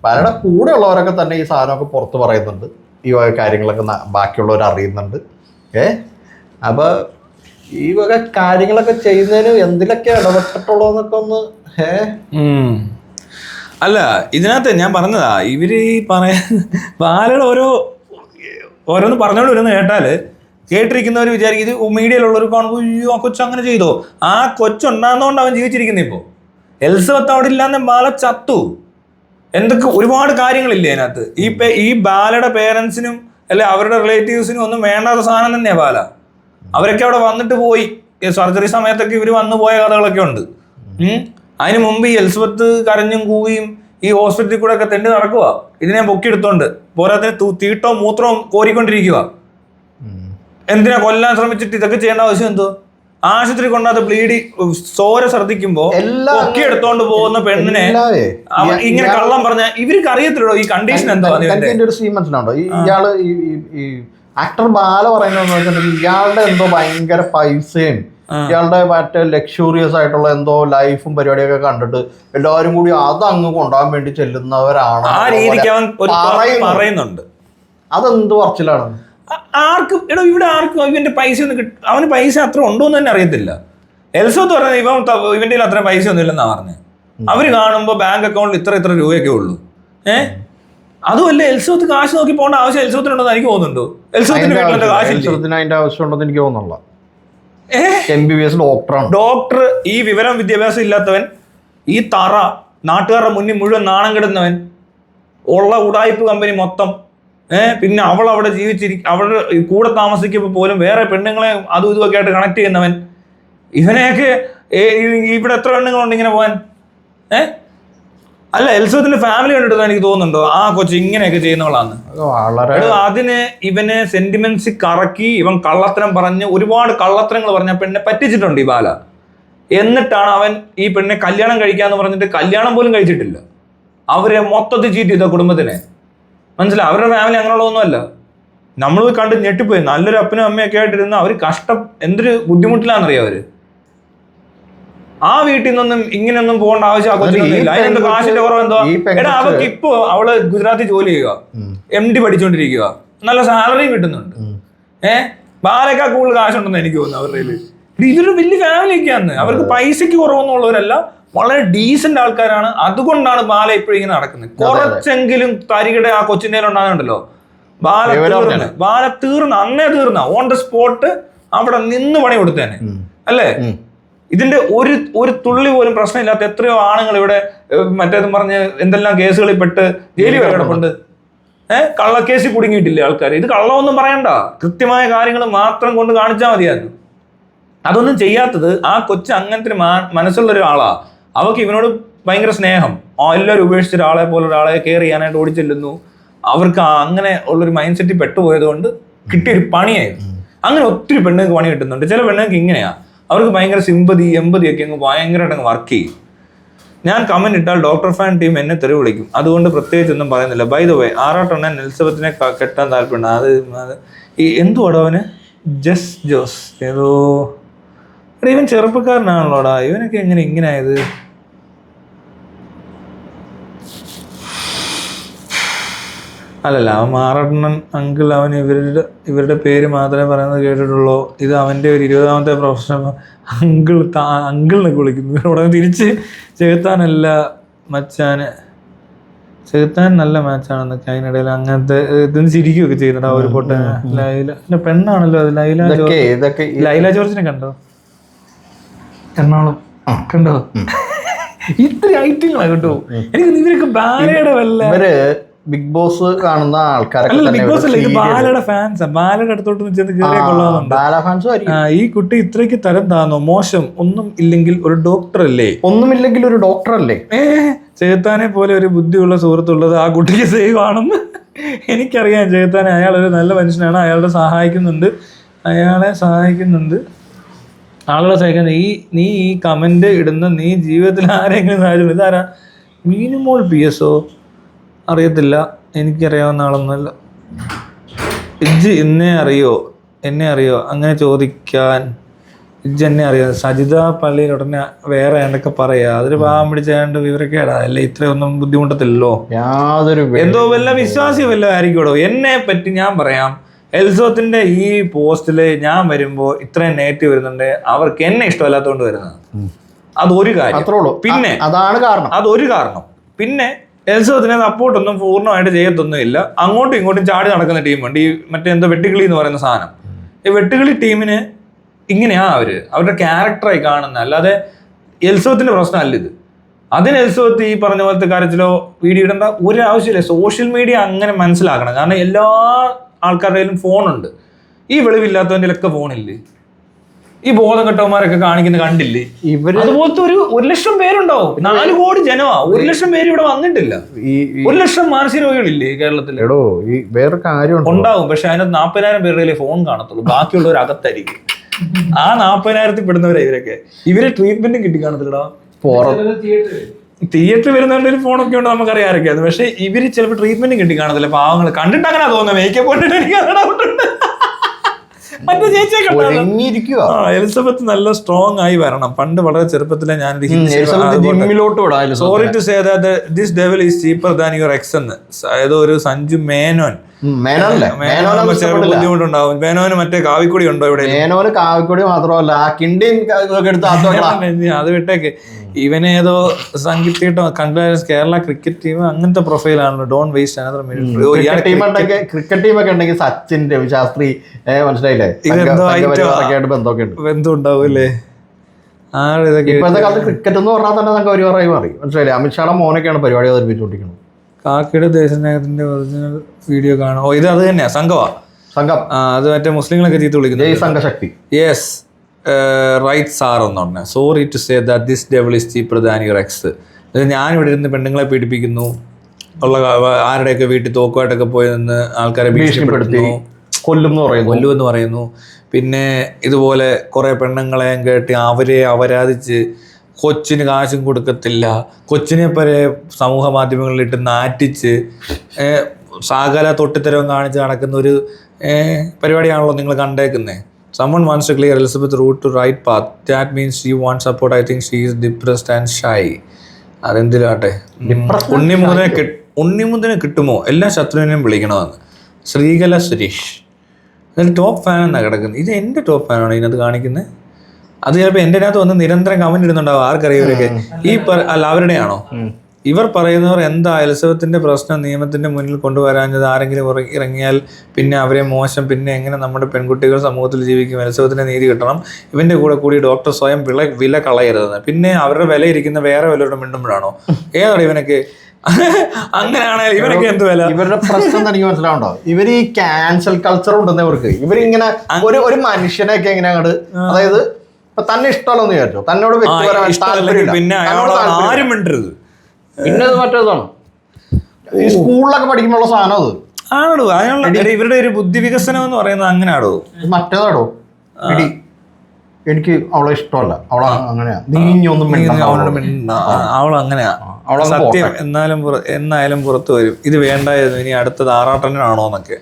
ബാലയുടെ കൂടെ ഉള്ളവരൊക്കെ തന്നെ ഈ സാധനമൊക്കെ പുറത്ത് പറയുന്നുണ്ട്, ഈ കാര്യങ്ങളൊക്കെ ബാക്കിയുള്ളവർ അറിയുന്നുണ്ട്. അപ്പൊ ഈ വക കാര്യങ്ങളൊക്കെ ചെയ്യുന്നതിന് എന്തിലൊക്കെ ഇടപെട്ടിട്ടുള്ളതെന്നൊക്കെ ഒന്ന് അല്ല, ഇതിനകത്ത് ഞാൻ പറഞ്ഞതാ, ഇവര് ഈ ബാലയുടെ ഓരോന്ന് പറഞ്ഞോണ്ട് വരുന്ന കേട്ടാല് കേട്ടിരിക്കുന്നവർ വിചാരിക്കും ഇത് മീഡിയയിലുള്ളവർ കാണുമ്പോൾ അയ്യോ ആ കൊച്ചു അങ്ങനെ ചെയ്തോ. ആ കൊച്ചുണ്ടാകുന്നതുകൊണ്ട് അവൻ ജീവിച്ചിരിക്കുന്നത്. ഇപ്പോൾ എലിസബത്ത് അവിടെ ഇല്ലാന്ന് ബാല ചത്തു. എന്തൊക്കെ ഒരുപാട് കാര്യങ്ങളില്ലേ അതിനകത്ത്. ഈ ബാലയുടെ പേരൻസിനും അല്ലെ അവരുടെ റിലേറ്റീവ്സിനും ഒന്നും വേണ്ടാത്ത സാധനം തന്നെയാ ബാല. അവരൊക്കെ അവിടെ വന്നിട്ട് പോയി. സർജറി സമയത്തൊക്കെ ഇവർ വന്നു പോയ കഥകളൊക്കെ ഉണ്ട്. അതിന് മുമ്പ് ഈ എലിസബത്ത് കരഞ്ഞും കൂവിയും ഈ ഹോസ്പിറ്റലിൽ കൂടെ ഒക്കെ തെണ്ടി നടക്കുക. ഇതിനെ പൊക്കിയെടുത്തോണ്ട് പോരാത്തിന് തീട്ടവും മൂത്രവും കോരിക്കൊണ്ടിരിക്കുക. എന്തിനാ കൊല്ലാൻ ശ്രമിച്ചിട്ട് ഇതൊക്കെ ചെയ്യേണ്ട ആവശ്യം എന്തോ? ആശുപത്രി കൊണ്ടാത്ത ബ്ലീഡി ചോര ശ്രദ്ധിക്കുമ്പോ പൊക്കിയെടുത്തോണ്ട് പോകുന്ന പെണ്ണിനെ ഇങ്ങനെ കള്ളം പറഞ്ഞ ഇവർക്ക് അറിയത്തില്ലല്ലോ ഈ കണ്ടീഷൻ എന്തോ. ഒരു സീൻ മനസ്സിലാണ്ടോ? ഇയാള് ഈ ആക്ടർ ബാല പറയുന്നതെന്ന് വെച്ചിട്ടുണ്ടെങ്കിൽ ഇയാളുടെ എന്തോ ഭയങ്കര പൈസയും ഇയാളുടെ മറ്റേ ലക്ഷൂറിയസ് ആയിട്ടുള്ള എന്തോ ലൈഫും പരിപാടിയൊക്കെ കണ്ടിട്ട് എല്ലാവരും കൂടി അത് അങ്ങ് കൊണ്ടുപോകാൻ വേണ്ടി ചെല്ലുന്നവരാണ് പറയുന്നുണ്ട്. അതെന്ത് പറച്ചിലാണ്? ആർക്കും ഇവിടെ ആർക്കും ഇവന്റെ പൈസ ഒന്നും അവന് പൈസ അത്ര ഉണ്ടോ എന്ന് തന്നെ അറിയത്തില്ല. എലിസബത്ത് പറഞ്ഞത് ഇവന്റെ അത്ര പൈസ ഒന്നും ഇല്ലെന്നാ പറഞ്ഞത്. അവര് കാണുമ്പോ ബാങ്ക് അക്കൗണ്ടിൽ ഇത്ര രൂപയൊക്കെ ഉള്ളൂ. അതുമല്ല എൽസബത്ത് കാശ് നോക്കി പോകേണ്ട ആവശ്യം എൽസബത്തിനുണ്ടെന്ന് എനിക്ക് തോന്നുന്നുണ്ടോ? എൽസബത്തിന്റെ വീട്ടിൽ കാശില്ല. അതിന്റെ ആവശ്യമുണ്ടെന്ന് എനിക്ക് തോന്നുന്നില്ല. MBBS ഡോക്ടറാണ്. ഡോക്ടർ, ഈ വിവരം വിദ്യാഭ്യാസം ഇല്ലാത്തവൻ, ഈ തറ നാട്ടുകാരുടെ മുന്നിൽ മുഴുവൻ നാണം കെടുന്നവൻ, ഉള്ള ഉടായ്പ കമ്പനി മൊത്തം, പിന്നെ അവൾ അവിടെ അവളുടെ കൂടെ താമസിക്കുമ്പോൾ പോലും വേറെ പെണ്ണുങ്ങളെ അതും ഇതുമൊക്കെ ആയിട്ട് കണക്ട് ചെയ്യുന്നവൻ, ഇവനെയൊക്കെ ഇവിടെ എത്ര പെണ്ണുങ്ങളുണ്ട് ഇങ്ങനെ പോകാൻ? അല്ല, എൽസബത്തിന്റെ ഫാമിലി കണ്ടിട്ട് എനിക്ക് തോന്നുന്നുണ്ടോ ആ കൊച്ചു ഇങ്ങനെയൊക്കെ ചെയ്യുന്നവളാന്ന്? അതിന് ഇവനെ സെന്റിമെന്റ്സ് കറക്കി ഇവൻ കള്ളത്തരം പറഞ്ഞ് ഒരുപാട് കള്ളത്തരങ്ങൾ പറഞ്ഞ പെണ്ണെ പറ്റിച്ചിട്ടുണ്ട് ഈ ബാല. എന്നിട്ടാണ് അവൻ ഈ പെണ്ണെ കല്യാണം കഴിക്കാന്ന് പറഞ്ഞിട്ട് കല്യാണം പോലും കഴിച്ചിട്ടില്ല. അവരെ മൊത്തത്തിൽ ചീറ്റ് ചെയ്ത കുടുംബത്തിനെ. മനസ്സിലായി? അവരുടെ ഫാമിലി അങ്ങനെയുള്ളതൊന്നുമല്ല. നമ്മൾ കണ്ട് ഞെട്ടിപ്പോയി. നല്ലൊരു അപ്പനും അമ്മയൊക്കെ ആയിട്ടിരുന്ന് അവർ എന്തൊരു ബുദ്ധിമുട്ടിലാണെന്നറിയാം അവര്. ആ വീട്ടിൽ നിന്നൊന്നും ഇങ്ങനെയൊന്നും പോകേണ്ട ആവശ്യം ആഘോഷിക്കുന്നില്ല. അതിനെന്ത് കാശിന്റെ കുറവെന്തോ? എടാ, അവർക്ക് ഇപ്പോ അവള് ഗുജറാത്തിൽ ജോലി ചെയ്യുക, MD പഠിച്ചുകൊണ്ടിരിക്കുക, നല്ല സാലറിയും കിട്ടുന്നുണ്ട്. ബാലക്കാ കൂടുതൽ കാശുണ്ടെന്ന് എനിക്ക് തോന്നുന്നു അവരുടെ. ഇതൊരു വലിയ ഫാമിലിയൊക്കെയാണ്. അവർക്ക് പൈസക്ക് കുറവൊന്നുമുള്ളവരല്ല, വളരെ ഡീസന്റ് ആൾക്കാരാണ്. അതുകൊണ്ടാണ് ബാല ഇപ്പോഴും ഇങ്ങനെ നടക്കുന്നത്. കുറച്ചെങ്കിലും തരികടെ ആ കൊച്ചിൻ്റെ ഉണ്ടാകുന്നുണ്ടല്ലോ. ബാല തീർന്ന അന്നേ തീർന്ന ഓൺ ദ സ്പോട്ട് അവിടെ നിന്ന് പണി കൊടുത്തേനെ അല്ലേ? ഇതിന്റെ ഒരു തുള്ളി പോലും പ്രശ്നമില്ലാത്ത എത്രയോ ആണുങ്ങൾ ഇവിടെ മറ്റേതും പറഞ്ഞ് എന്തെല്ലാം കേസുകളിൽ പെട്ട് ജയിലിൽ വരെ കിടപ്പുണ്ട്. കള്ളക്കേസിൽ കുടുങ്ങിയിട്ടില്ലേ ആൾക്കാർ? ഇത് കള്ളമൊന്നും പറയണ്ട, കൃത്യമായ കാര്യങ്ങൾ മാത്രം കൊണ്ട് കാണിച്ചാൽ മതിയായിരുന്നു. അതൊന്നും ചെയ്യാത്തത് ആ കൊച്ചു അങ്ങനത്തെ മനസ്സുള്ള ഒരാളാ. അവർക്ക് ഇവനോട് ഭയങ്കര സ്നേഹം. എല്ലാവരും ഉപേക്ഷിച്ച ഒരാളെ പോലെ ഒരാളെ കെയർ ചെയ്യാനായിട്ട് ഓടിച്ചെല്ലുന്നു. അവർക്ക് അങ്ങനെ ഉള്ളൊരു മൈൻഡ് സെറ്റിൽ പെട്ടുപോയത് കൊണ്ട് കിട്ടിയൊരു പണിയായിരുന്നു. അങ്ങനെ ഒത്തിരി പെണ്ണുങ്ങൾക്ക് പണി കിട്ടുന്നുണ്ട്. ചില പെണ്ണുങ്ങൾക്ക് ഇങ്ങനെയാ, അവർക്ക് ഭയങ്കര സിമ്പതി എമ്പതിയൊക്കെ അങ്ങ് ഭയങ്കരമായിട്ട് അങ്ങ് വർക്ക് ചെയ്യും. ഞാൻ കമന്റ് ഇട്ടാൽ ഡോക്ടർ ഫാൻ ടീം എന്നെ തെറി വിളിക്കും. അതുകൊണ്ട് പ്രത്യേകിച്ചൊന്നും പറയുന്നില്ല. ബൈ ദ വേ, ആറാട്ടെണ്ണൻ എലിസബത്തിനെ കെട്ടാൻ താല്പര്യമുണ്ട്. അത് ഈ എന്തുവാടോ അവന്? ജോസ് ഏതോ ഇവൻ ചെറുപ്പക്കാരനാണല്ലോടാ. ഇവനൊക്കെ എങ്ങനെ ഇങ്ങനെ ആയത്? അല്ലല്ല, അവൻ മാറാട്ടണ്ണൻ അങ്കിൾ. അവൻ ഇവരുടെ പേര് മാത്രമേ പറയുന്നത് കേട്ടിട്ടുള്ളൂ. ഇത് അവൻ്റെ ഒരു 20ാമത്തെ പ്രൊഫഷണൽ അങ്കിളിനൊക്കെ വിളിക്കുന്നു. ഉടനെ തിരിച്ച് ചെകുത്താനല്ല മച്ചാന്, ചെകുത്താൻ നല്ല മാച്ചാണെന്നൊക്കെ അതിനിടയിൽ അങ്ങനത്തെ ഇതൊന്ന് ചിരിക്കുകയൊക്കെ ചെയ്യുന്നുണ്ട്. ഒരു പൊട്ട ലൈല പെണ്ണാണല്ലോ അത്. ലൈല ജോർജിനെ കണ്ടോ? എറണാകുളം കണ്ടോ? ഇത്ര ഐറ്റങ്ങളാ കേട്ടോ. എനിക്ക് ഇവരൊക്കെ ബാലയുടെ വല്ല ബിഗ് ബോസ് കാണുന്ന ആൾക്കാരൊക്കെ ബാലയുടെ ഫാൻസാ. ബാലയുടെ അടുത്തോട്ട് ചെന്ന് കയറിയ കൊള്ളാറുണ്ട്. ഈ കുട്ടി ഇത്രയ്ക്ക് തരം താന്നോ? മോശം ഒന്നും ഇല്ലെങ്കിൽ ഒരു ഡോക്ടർ അല്ലേ? ഒന്നുമില്ലെങ്കിൽ ഒരു ഡോക്ടർ അല്ലേ? ചെകുത്താനെ പോലെ ഒരു ബുദ്ധിയുള്ള സുഹൃത്തുള്ളത് ആ കുട്ടിക്ക് സേവ് ആണെന്ന് എനിക്കറിയാം. ചെകുത്താനെ അയാളൊരു നല്ല മനുഷ്യനാണ്. അയാളെ സഹായിക്കുന്നുണ്ട്. ആളുകളെ സഹായിക്കുന്നത്. നീ ഈ കമന്റ് ഇടുന്ന നീ ജീവിതത്തിൽ ആരെങ്കിലും സാഹചര്യം ഇതാരാ? മീനുമോൾ PS അറിയത്തില്ല, എനിക്കറിയാവുന്ന ആളൊന്നുമല്ല. ഇജ്ജ് എന്നെ അറിയോ അങ്ങനെ ചോദിക്കാൻ ഇജ്ജ് എന്നെ അറിയാം. സജിത പള്ളിയിൽ ഉടനെ വേറെ എന്തൊക്കെ പറയാ. അതൊരു പാവം പിടിച്ചാണ്ട് വിവരക്കേടാ അല്ലേ? ഇത്രയൊന്നും ബുദ്ധിമുട്ടത്തില്ലല്ലോ. എന്തോ വല്ല വിശ്വാസി വല്ല ആയിരിക്കുമോ? എന്നെ പറ്റി ഞാൻ പറയാം. എൽസോത്തിന്റെ ഈ പോസ്റ്റില് ഞാൻ വരുമ്പോ ഇത്രയും നെഗറ്റീവ് വരുന്നുണ്ട്. അവർക്ക് എന്നെ ഇഷ്ടമല്ലാത്തതുകൊണ്ട് വരുന്നത്. അതൊരു കാര്യം. പിന്നെ അതൊരു കാരണം. പിന്നെ എൽസോത്തിനെ സപ്പോർട്ടൊന്നും പൂർണ്ണമായിട്ട് ചെയ്യത്തൊന്നുമില്ല. അങ്ങോട്ടും ഇങ്ങോട്ടും ചാടി നടക്കുന്ന ടീമുണ്ട്. ഈ മറ്റെന്തോ വെട്ടുകിളി എന്ന് പറയുന്ന സാധനം. ഈ വെട്ടുകിളി ടീമിന് ഇങ്ങനെയാ അവരുടെ ക്യാരക്ടറായി കാണുന്ന, അല്ലാതെ എൽസോത്തിന്റെ പ്രശ്നമല്ല ഇത്. അതിന് എൽസോത്ത് ഈ പറഞ്ഞ പോലത്തെ കാര്യത്തിലോ വീഡിയോ ഇടേണ്ട ഒരു ആവശ്യമില്ല. സോഷ്യൽ മീഡിയ അങ്ങനെ മനസ്സിലാക്കണം. കാരണം എല്ലാ ആൾക്കാരുടെയിലും ഫോണുണ്ട്. ഈ വെളിവില്ലാത്തവൻ്റെ ഒക്കെ ഫോണില്ലേ? ഈ ബോധം കെട്ടവന്മാരൊക്കെ കാണിക്കുന്ന കണ്ടില്ലേ? അതുപോലത്തെ ഒരു 1,00,000 പേരുണ്ടാവും. 4 കോടി ജനമാ. 1,00,000 പേര് ഇവിടെ വന്നിട്ടില്ല. 1,00,000 മാനസിക രോഗികളില്ലേ കേരളത്തിൽ? വേറെ കാര്യം ഉണ്ടാവും. പക്ഷെ അതിനകത്ത് 40,000 പേരുടെ ഫോൺ കാണത്തുള്ളൂ. ബാക്കിയുള്ളവർ അകത്തായിരിക്കും. ആ 40,000-ൽ പെടുന്നവരെ ഇവരെ ട്രീറ്റ്മെന്റും കിട്ടി കാണത്തില്ലടാ. തിയേറ്ററിൽ വരുന്നവരുടെ ഒരു ഫോണൊക്കെ ഉണ്ട്, നമുക്കറിയാം ആരൊക്കെയാണ്. പക്ഷെ ഇവര് ചിലപ്പോൾ ട്രീറ്റ്മെന്റും കിട്ടി കാണത്തില്ല. പാവങ്ങൾ കണ്ടിട്ട് അങ്ങനെ തോന്നുന്നത്. മേക്കപ്പ് ഇട്ടിട്ട് എനിക്ക് ഡൗട്ടുണ്ട്. മറ്റേ ചേച്ചിയെ എലിസബത്ത് നല്ല സ്ട്രോങ് ആയി വരണം. പണ്ട് വളരെ ചെറുപ്പത്തിലെ ഞാൻ sorry to say that this devil is cheaper than your ex എന്ന് ഏതോ ഒരു സഞ്ജു മേനോൻ മേനോനല്ലേ? മേനോനൊന്നും ചില ഇഷ്ടപ്പെട്ടില്ല. ബുദ്ധിമുട്ടുണ്ടാവും. മേനോന് മറ്റേ കാവിക്കുടി ഉണ്ടോ ഇവിടെ? മേനോന് കാവിക്കൊടി മാത്രമല്ല, ആ കിണ്ടിയും ഇതൊക്കെ എടുത്ത് അത് വിട്ടേക്ക്. ഇവനേതോ സംഗീതോ കൺഗ്രാജുലേഷൻസ് കേരള ക്രിക്കറ്റ് ടീം അങ്ങനത്തെ പ്രൊഫൈലാണല്ലോ. ഡോണ്ട് വേസ്റ്റ് അനദർ ക്രിക്കറ്റ് ടീമൊക്കെ ഉണ്ടെങ്കിൽ സച്ചിൻ, രവിശാസ്ത്രി, മനസ്സിലായില്ലേ? ബന്ധമൊക്കെ ഉണ്ട്. ബന്ധം ഉണ്ടാവും അല്ലേ? ഇപ്പോഴത്തെ കാലത്ത് ക്രിക്കറ്റ് എന്ന് പറഞ്ഞാൽ തന്നെ നമുക്ക് പരിപാടി മാറി, മനസ്സിലായില്ലേ? അമിത്ഷായുടെ മോനൊക്കെയാണ് പരിപാടി അവതരിപ്പിച്ചുകൊണ്ടിരിക്കുന്നത്. കാക്കയുടെ ദേശസ്നേഹത്തിന്റെ ഒറിജിനൽ വീഡിയോ കാണും. ഇത് അത് തന്നെയാ, സംഘം. അത് മറ്റേ മുസ്ലിങ്ങളൊക്കെ ചീത്ത വിളിക്കുന്നത് സംഘശക്തി. യെസ്, റൈറ്റ് സാർ എന്ന് പറഞ്ഞ sorry to say that this devil is cheaper than your ex. ഞാനിവിടെ ഇരുന്ന് പെണ്ണുങ്ങളെ പീഡിപ്പിക്കുന്നു, ഉള്ള ആരുടെയൊക്കെ വീട്ടിൽ തോക്കുമായിട്ടൊക്കെ പോയി നിന്ന് ആൾക്കാരെ ഭീഷണിപ്പെടുത്തുന്നു, കൊല്ലുമെന്ന് പറയുന്നു. പിന്നെ ഇതുപോലെ കുറേ പെണ്ണുങ്ങളെ കേട്ടി അവരെ അപരാധിച്ച് കൊച്ചിന് കാശും കൊടുക്കത്തില്ല, കൊച്ചിനെ പോലെ സമൂഹ മാധ്യമങ്ങളിലിട്ട് നാറ്റിച്ച് സകല തൊട്ടിത്തരവും കാണിച്ച് നടക്കുന്ന ഒരു പരിപാടിയാണല്ലോ നിങ്ങൾ കണ്ടേക്കുന്നത്. Someone wants to clear Elizabeth route to right path. That means she wants support. I think she is depressed and shy. അതെന്തിലാട്ടെ. ഉണ്ണിമുതിനെ കിട്ടുമോ? എല്ലാ ശത്രുവിനെയും വിളിക്കണമെന്ന്. ശ്രീകല സുരേഷ് അതിൽ ടോപ്പ് ഫാൻ എന്നാണ് കിടക്കുന്നത്. ഇത് എൻ്റെ ടോപ്പ് ഫാനാണ് ഇതിനകത്ത് കാണിക്കുന്നത്. അത് ചിലപ്പോൾ എൻ്റെ അകത്ത് വന്ന് നിരന്തരം കമന്റ് ഇടുന്നുണ്ടാവും. ആർക്കറിയാം ഇവരൊക്കെ അല്ല അവരുടെയാണോ? ഇവർ പറയുന്നവർ എന്താ എലിസബത്തിന്റെ പ്രശ്നം നിയമത്തിന്റെ മുന്നിൽ കൊണ്ടുവരാഞ്ഞത്? ആരെങ്കിലും ഇറങ്ങിയാൽ പിന്നെ അവരെ മോശം, പിന്നെ എങ്ങനെ നമ്മുടെ പെൺകുട്ടികൾ സമൂഹത്തിൽ ജീവിക്കും? എലിസബത്തിന് നീതി കിട്ടണം. ഇവന്റെ കൂടി ഡോക്ടർ സ്വയം വില കളയരുതെന്ന്. പിന്നെ അവരുടെ വില ഇരിക്കുന്ന വേറെ വല്ലവരുടെ മിണ്ടുമ്പോഴാണോ? ഏതാണ് ഇവനൊക്കെ? അങ്ങനെയാണെങ്കിൽ ഇവനൊക്കെ എന്ത് വില? ഇവരുടെ പ്രശ്നം എനിക്ക് മനസ്സിലാവുണ്ടോ? ഇവർ ഈ ക്യാൻസൽ കൾച്ചർ ഉണ്ടെന്ന് ഇവർക്ക്. ഇവരിങ്ങനെ ഒരു മനുഷ്യനെയൊക്കെ എങ്ങനെ അങ്ങോട്ട്, അതായത് ഇപ്പൊ തന്നെ ഇഷ്ടമല്ലെന്ന് വിചാരിച്ചോ, തന്നോട് പിന്നെ ആരും മിണ്ടരുത്. പിന്നെ അത് മറ്റേതാണ് ഈ സ്കൂളിലൊക്കെ പഠിക്കുമ്പോഴുള്ള സാധനം. അത് ആണോ അതിനുള്ള ഇവരുടെ ഒരു ബുദ്ധി വികസനം എന്ന് പറയുന്നത്? അങ്ങനെയാണോ? മറ്റേതാടോ, എനിക്ക് അവളെ ഇഷ്ടമല്ല, അവളെ അങ്ങനെയാ, അവളങ്ങനെയാ സത്യം. എന്നായാലും പുറത്തു വരും. ഇത് വേണ്ടായിരുന്നു, ഇനി അടുത്തത് ആറാട്ടനാണോ എന്നൊക്കെ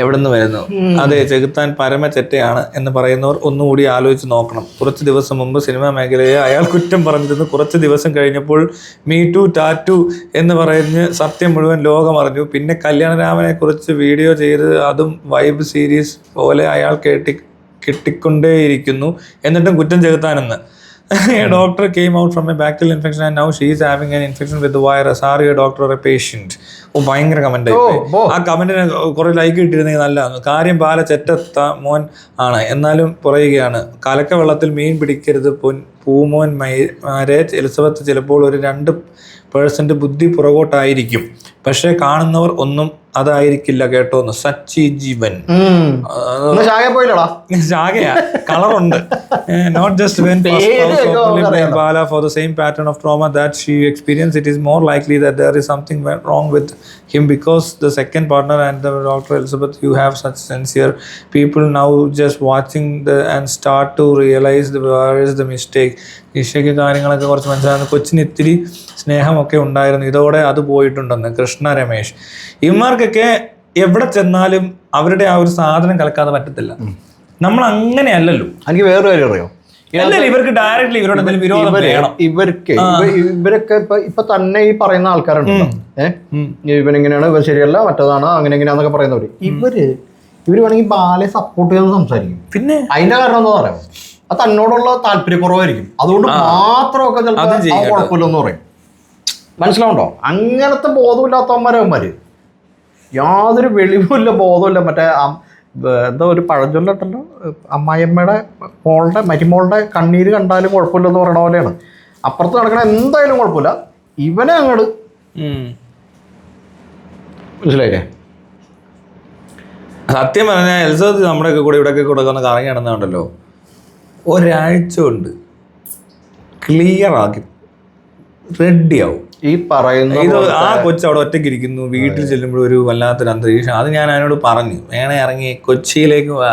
എവിടെ നിന്ന് വരുന്നു? അതെ, ചെകുത്താൻ പരമചെറ്റയാണ് എന്ന് പറയുന്നവർ ഒന്നുകൂടി ആലോചിച്ച് നോക്കണം. കുറച്ച് ദിവസം മുമ്പ് സിനിമാ മേഖലയെ അയാൾ കുറ്റം പറഞ്ഞിരുന്നു. കുറച്ച് ദിവസം കഴിഞ്ഞപ്പോൾ മീ ടു ടാറ്റു എന്ന് പറഞ്ഞ് സത്യം മുഴുവൻ ലോകം അറിഞ്ഞു. പിന്നെ കല്യാണരാമനെ കുറിച്ച് വീഡിയോ ചെയ്ത് അതും വൈബ് സീരീസ് പോലെ അയാൾ കിട്ടിക്കൊണ്ടേയിരിക്കുന്നു. എന്നിട്ടും കുറ്റം ചെകുത്താനെന്ന്. A doctor came out from a bacterial infection and now she is having an infection with the virus. Are you a doctor or a patient? ഭയങ്കര കമന്റ് ആയി. ആ കമന്റിന് കുറെ ലൈക്ക് കിട്ടിയിരുന്നെങ്കിൽ നല്ലതാണ്. കാര്യം പാല ചെറ്റത്ത മോൻ ആണ്, എന്നാലും പറയുകയാണ് കലക്ക വെള്ളത്തിൽ മീൻ പിടിക്കരുത് പൂമോൻ മാരെ. എലിസബത്ത് ചിലപ്പോൾ ഒരു 2% ബുദ്ധി പുറകോട്ടായിരിക്കും, പക്ഷെ കാണുന്നവർ ഒന്നും അതായിരിക്കില്ല കേട്ടോന്ന്. സച്ചി ജീവൻ ശാഖയാ, കളറുണ്ട്. Not just when Bala for the same pattern of trauma that she experienced, it is more likely that there is something wrong with him because the second partner and the Dr. Elizabeth, you have such sincere people now just watching and start to realize where is the mistake. ഈശയ്ക്ക് കാര്യങ്ങളൊക്കെ കുറച്ച് മനസ്സിലാകുന്നു. കൊച്ചിന് ഇത്തിരി സ്നേഹമൊക്കെ ഉണ്ടായിരുന്നു, ഇതോടെ അത് പോയിട്ടുണ്ടെന്ന് കൃഷ്ണ രമേശ്. ഇവന്മാർക്കൊക്കെ എവിടെ ചെന്നാലും അവരുടെ ആ ഒരു സാധനം കലക്കാതെ പറ്റത്തില്ല. നമ്മൾ അങ്ങനെയല്ലല്ലോ. എനിക്ക് വേറൊരു കാര്യം അറിയാം, ഇവർക്ക് ഡയറക്ട്ലി ഇവരോട് എന്തെങ്കിലും വിരോധം വേണം. ഇവരൊക്കെ ഇപ്പൊ തന്നെ ഈ പറയുന്ന ആൾക്കാരുണ്ട്, ഇവനെങ്ങനെയാണ്, ഇവൻ ശരിയല്ല, മറ്റേതാണ്, അങ്ങനെ എങ്ങനെയാന്നൊക്കെ പറയുന്നവര്, ഇവര് വേണമെങ്കിൽ ബാലയെ സപ്പോർട്ട് ചെയ്ത് സംസാരിക്കും. പിന്നെ അതിന്റെ കാരണം എന്താ പറയാം, അത് തന്നോടുള്ള താല്പര്യക്കുറവായിരിക്കും, അതുകൊണ്ട് മാത്രമൊക്കെ ചിലപ്പോൾ കുഴപ്പമില്ലെന്ന് പറയും. മനസ്സിലാവുണ്ടോ? അങ്ങനത്തെ ബോധമില്ലാത്തവന്മാരവന്മാര്, യാതൊരു വെളിവുമില്ല, ബോധമില്ല. മറ്റേ എന്താ ഒരു പഴഞ്ചൊല്ലട്ടല്ലോ, അമ്മായിയമ്മയുടെ മരുമോളുടെ കണ്ണീര് കണ്ടാലും കുഴപ്പമില്ലെന്ന് പറയണ പോലെയാണ്. അപ്പുറത്ത് നടക്കണ എന്തായാലും കുഴപ്പമില്ല, ഇവനെ അങ്ങോട്ട്. മനസ്സിലായില്ലേ? സത്യം പറഞ്ഞാൽ എലിസബത്ത് നമ്മുടെയൊക്കെ കൂടെ ഇവിടെയൊക്കെ കൂടെ ഒന്ന് കറങ്ങി നടന്നുണ്ടല്ലോ, ഒരാഴ്ച കൊണ്ട് ക്ലിയർ ആക്കി റെഡിയാവും. ഈ പറയുന്ന ഇത് ആ കൊച്ചു അവിടെ ഒറ്റയ്ക്ക് ഇരിക്കുന്നു, വീട്ടിൽ ചെല്ലുമ്പോൾ ഒരു വല്ലാത്തൊരു അന്തരീക്ഷം. അത് ഞാൻ അതിനോട് പറഞ്ഞു, വേണേ ഇറങ്ങി കൊച്ചിയിലേക്ക് വാ,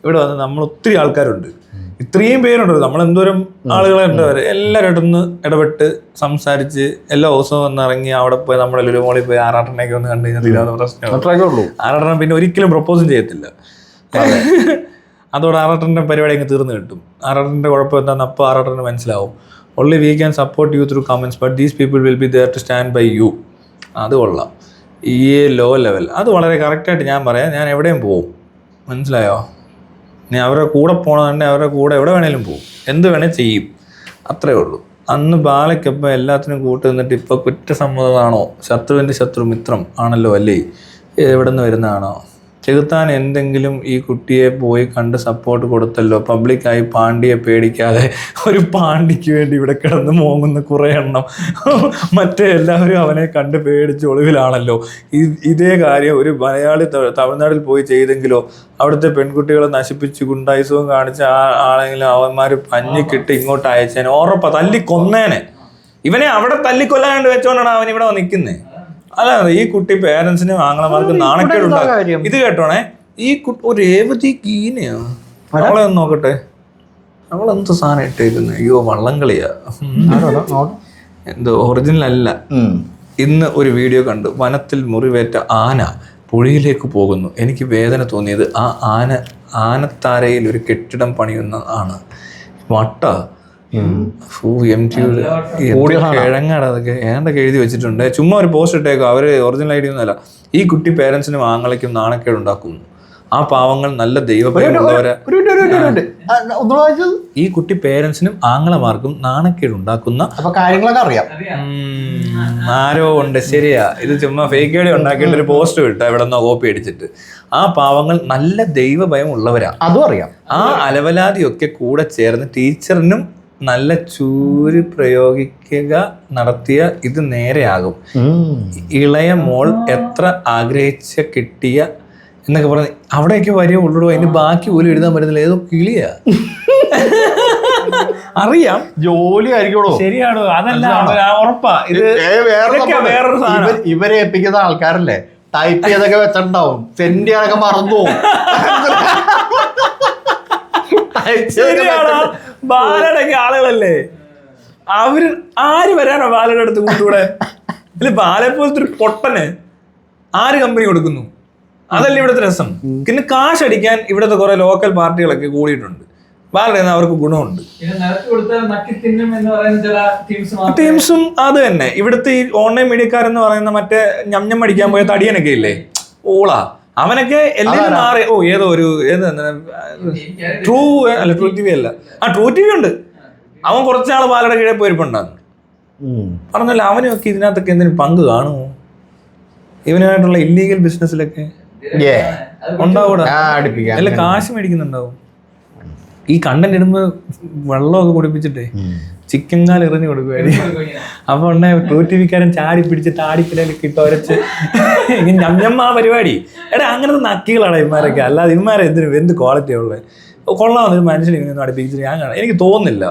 ഇവിടെ വന്ന് നമ്മൾ ഒത്തിരി ആൾക്കാരുണ്ട്, ഇത്രയും പേരുണ്ട്, നമ്മൾ എന്തോരം ആളുകളെ ഉണ്ടവർ, എല്ലാവരും ഇടപെട്ട് സംസാരിച്ച് എല്ലാ ദിവസവും വന്ന് ഇറങ്ങി അവിടെ പോയി നമ്മുടെ ലുലുമോളിൽ പോയി ആറാട്ടനെയൊക്കെ ഒന്ന് കണ്ടു കഴിഞ്ഞാൽ തീരാവുന്ന പ്രശ്നമുള്ളൂ. ആറാട്ടനെ പിന്നെ ഒരിക്കലും പ്രപ്പോസും ചെയ്യത്തില്ല. അതോടെ ആറാട്ടൻ്റെ പരിപാടി അങ്ങ് തീർന്നു കിട്ടും. ആറാട്ടൻ്റെ കുഴപ്പം എന്താണെന്ന് അപ്പോൾ ആറാട്ടന് മനസ്സിലാവും. Only we can support you through comments, but these people will be there to stand by you. അത് കൊള്ളാം. ഈ ലോ ലെവൽ അത് വളരെ കറക്റ്റായിട്ട് ഞാൻ പറയാം. ഞാൻ എവിടെയും പോവും, മനസ്സിലായോ? ഞാൻ അവരുടെ കൂടെ പോകണമെന്നുണ്ടെങ്കിൽ അവരുടെ കൂടെ എവിടെ വേണേലും പോവും, എന്ത് വേണേൽ ചെയ്യും, അത്രേ ഉള്ളൂ. അന്ന് ബാലയ്ക്കൊപ്പം എല്ലാത്തിനും കൂട്ട് നിന്നിട്ട് ഇപ്പോൾ കുറ്റസമ്മതമാണോ, ശത്രുവിൻ്റെ ശത്രു മിത്രം ആണല്ലോ അല്ലേ, എവിടെ നിന്ന് വരുന്നതാണോ? ചെകുത്താൻ എന്തെങ്കിലും ഈ കുട്ടിയെ പോയി കണ്ട് സപ്പോർട്ട് കൊടുത്തല്ലോ. പബ്ലിക്കായി പാണ്ഡ്യയെ പേടിക്കാതെ ഒരു പാണ്ഡ്യയ്ക്ക് വേണ്ടി ഇവിടെ കിടന്ന് മോങ്ങുന്ന കുറേ എണ്ണം മറ്റേ എല്ലാവരും അവനെ കണ്ട് പേടിച്ച് ഒളിവിലാണല്ലോ. ഇതേ കാര്യം ഒരു മലയാളി തമിഴ്നാട്ടിൽ പോയി ചെയ്തെങ്കിലോ, അവിടുത്തെ പെൺകുട്ടികളെ നശിപ്പിച്ച് ഗുണ്ടായിസവും കാണിച്ച ആളെങ്കിലും അവന്മാർ പഞ്ഞിക്കിട്ട് ഇങ്ങോട്ട് അയച്ചേനെ, ഉറപ്പാ തല്ലിക്കൊന്നേനെ. ഇവനെ അവിടെ തല്ലിക്കൊല്ലാണ്ട് വെച്ചോണ്ടാണ് അവൻ ഇവിടെ നിൽക്കുന്നത്. അല്ല, ഈ കുട്ടി പേരൻസിനും ആങ്ങളമാർക്ക് നാണക്കേടുണ്ടാകും. ഇത് കേട്ടോണേ, ഈ കുട്ടി ഒരു രേവതി ഗീനയോ, അവളെ ഒന്ന് നോക്കട്ടെ, അവളെന്ത് സാധനം ഇട്ടേക്കുന്നത്? അയ്യോ, വള്ളംകളിയാ, എന്തോ ഒറിജിനൽ അല്ല. ഇന്ന് ഒരു വീഡിയോ കണ്ടു, വനത്തിൽ മുറിവേറ്റ ആന പുഴയിലേക്ക് പോകുന്നു. എനിക്ക് വേദന തോന്നിയത് ആ ആനത്താരയിൽ ഒരു കെട്ടിടം പണിയുന്ന ആണ്. വട്ട കിഴങ്ങാണ് അതൊക്കെ, ഏതൊക്കെ എഴുതി വെച്ചിട്ടുണ്ട്. ചുമ്മാ ഒരു പോസ്റ്റ് ഇട്ടേക്കും, അവര് ഒറിജിനൽ ഐഡിയ ഒന്നുമല്ല. ഈ കുട്ടി പേരൻസിനും ആങ്ങളയ്ക്കും നാണക്കേടുണ്ടാക്കുന്നു. ആ പാവങ്ങൾ നല്ല ദൈവഭയമുള്ളവരെ. ഈ കുട്ടി പേരൻസിനും ആങ്ങളമാർക്കും നാണക്കേടുണ്ടാക്കുന്ന കാര്യങ്ങളൊക്കെ അറിയാം. ആരോ ഉണ്ട്, ശരിയാ. ഇത് ചുമ്മാ ഫേക്ക് ഐഡി ഉണ്ടാക്കിയിട്ട് ഒരു പോസ്റ്റ് വിട്ട എവിടെ നിന്നോ കോപ്പി അടിച്ചിട്ട്. ആ പാവങ്ങൾ നല്ല ദൈവഭയം ഉള്ളവരാ, അതും അറിയാം. ആ അലവലാതിയൊക്കെ കൂടെ ചേർന്ന് ടീച്ചറിനും നല്ല ചൂര് പ്രയോഗിക്കുക നടത്തിയ ഇത് നേരെയാകും. ഇളയ മോൾ എത്ര ആഗ്രഹിച്ച കിട്ടിയ എന്നൊക്കെ പറഞ്ഞ് അവിടെയൊക്കെ വരിക ഉള്ളൂ. അതിന് ബാക്കി പോലും എഴുതാൻ പറ്റുന്നില്ല, ഏതോ കിളിയാ. അറിയാം, ജോലി ആയിരിക്കണോ? ശരിയാണോ? അതല്ല, ഉറപ്പാ. ഇത് വേറൊരു സാധനം. ഇവരെ ഏൽപ്പിക്കുന്ന ആൾക്കാരല്ലേ, ടൈപ്പ് ചെയ്തൊക്കെ വെച്ചിട്ടുണ്ടാവും, സെൻഡ് ചെയ്യാനൊക്കെ മറന്നു. ബാലയുടെ ആളുകളല്ലേ അവര്, ആര് വരാനോ ബാലയുടെ അടുത്ത് കൂട്ടുകൂടെ? ഇല്ല, ബാലയെ പോലത്തെ ഒരു പൊട്ടന് ആര് കമ്പനി കൊടുക്കുന്നു? അതല്ല ഇവിടുത്തെ രസം. പിന്നെ കാശ് അടിക്കാൻ ഇവിടുത്തെ കുറെ ലോക്കൽ പാർട്ടികളൊക്കെ കൂടിയിട്ടുണ്ട്. ബാലയുടെ അവർക്ക് ഗുണമുണ്ട്. ടീംസും അത് തന്നെ. ഇവിടുത്തെ ഈ ഓൺലൈൻ മീഡിയക്കാരെന്ന് പറയുന്ന മറ്റേ ഞം അടിക്കാൻ പോയ തടിയനൊക്കെ ഇല്ലേ, ഓളാ, അവനൊക്കെ എല്ലാവരും മാറി. ഏതോ ഒരു ട്രൂ ടി വി അല്ല, ട്രൂ ടി വി ഉണ്ട്. അവൻ കുറച്ചാള് ബാലയുടെ കീഴെ പോയിരിപ്പുണ്ടാകുന്നു. പറഞ്ഞല്ലോ, അവനുമൊക്കെ ഇതിനകത്തൊക്കെ എന്തെങ്കിലും പങ്ക് കാണുമോ? ഇവനായിട്ടുള്ള ഇല്ലീഗൽ ബിസിനസ്സിലൊക്കെ ഉണ്ടാവൂടാ, അല്ല കാശ് മേടിക്കുന്നുണ്ടാവും. ഈ കണ്ടന്റ് ഇടുമ്പോ വെള്ളമൊക്കെ കുടിപ്പിച്ചിട്ടേ ചിക്കൻ കാൽ എറിഞ്ഞു കൊടുക്കുവായിരുന്നു. അപ്പൊ ഉണ്ടെ ട്രൂ ടി വിക്കാരൻ ചാടി പിടിച്ചിട്ട് ആടിപ്പിലൊക്കെ ഇട്ട് ഒരച്ച് ഞമ്മ പരിപാടി. എടാ, അങ്ങനത്തെ നക്കികളാണ് ഇവന്മാരൊക്കെ. അല്ലാതെ ഇവന്മാരെ എന്ത് ക്വാളിറ്റിയാ ഉള്ളത്? കൊള്ളാവുന്ന ഒരു മനുഷ്യനെ ഇങ്ങനെ അടുപ്പിച്ചിട്ട് ഞാൻ കാണാം, എനിക്ക് തോന്നുന്നില്ല.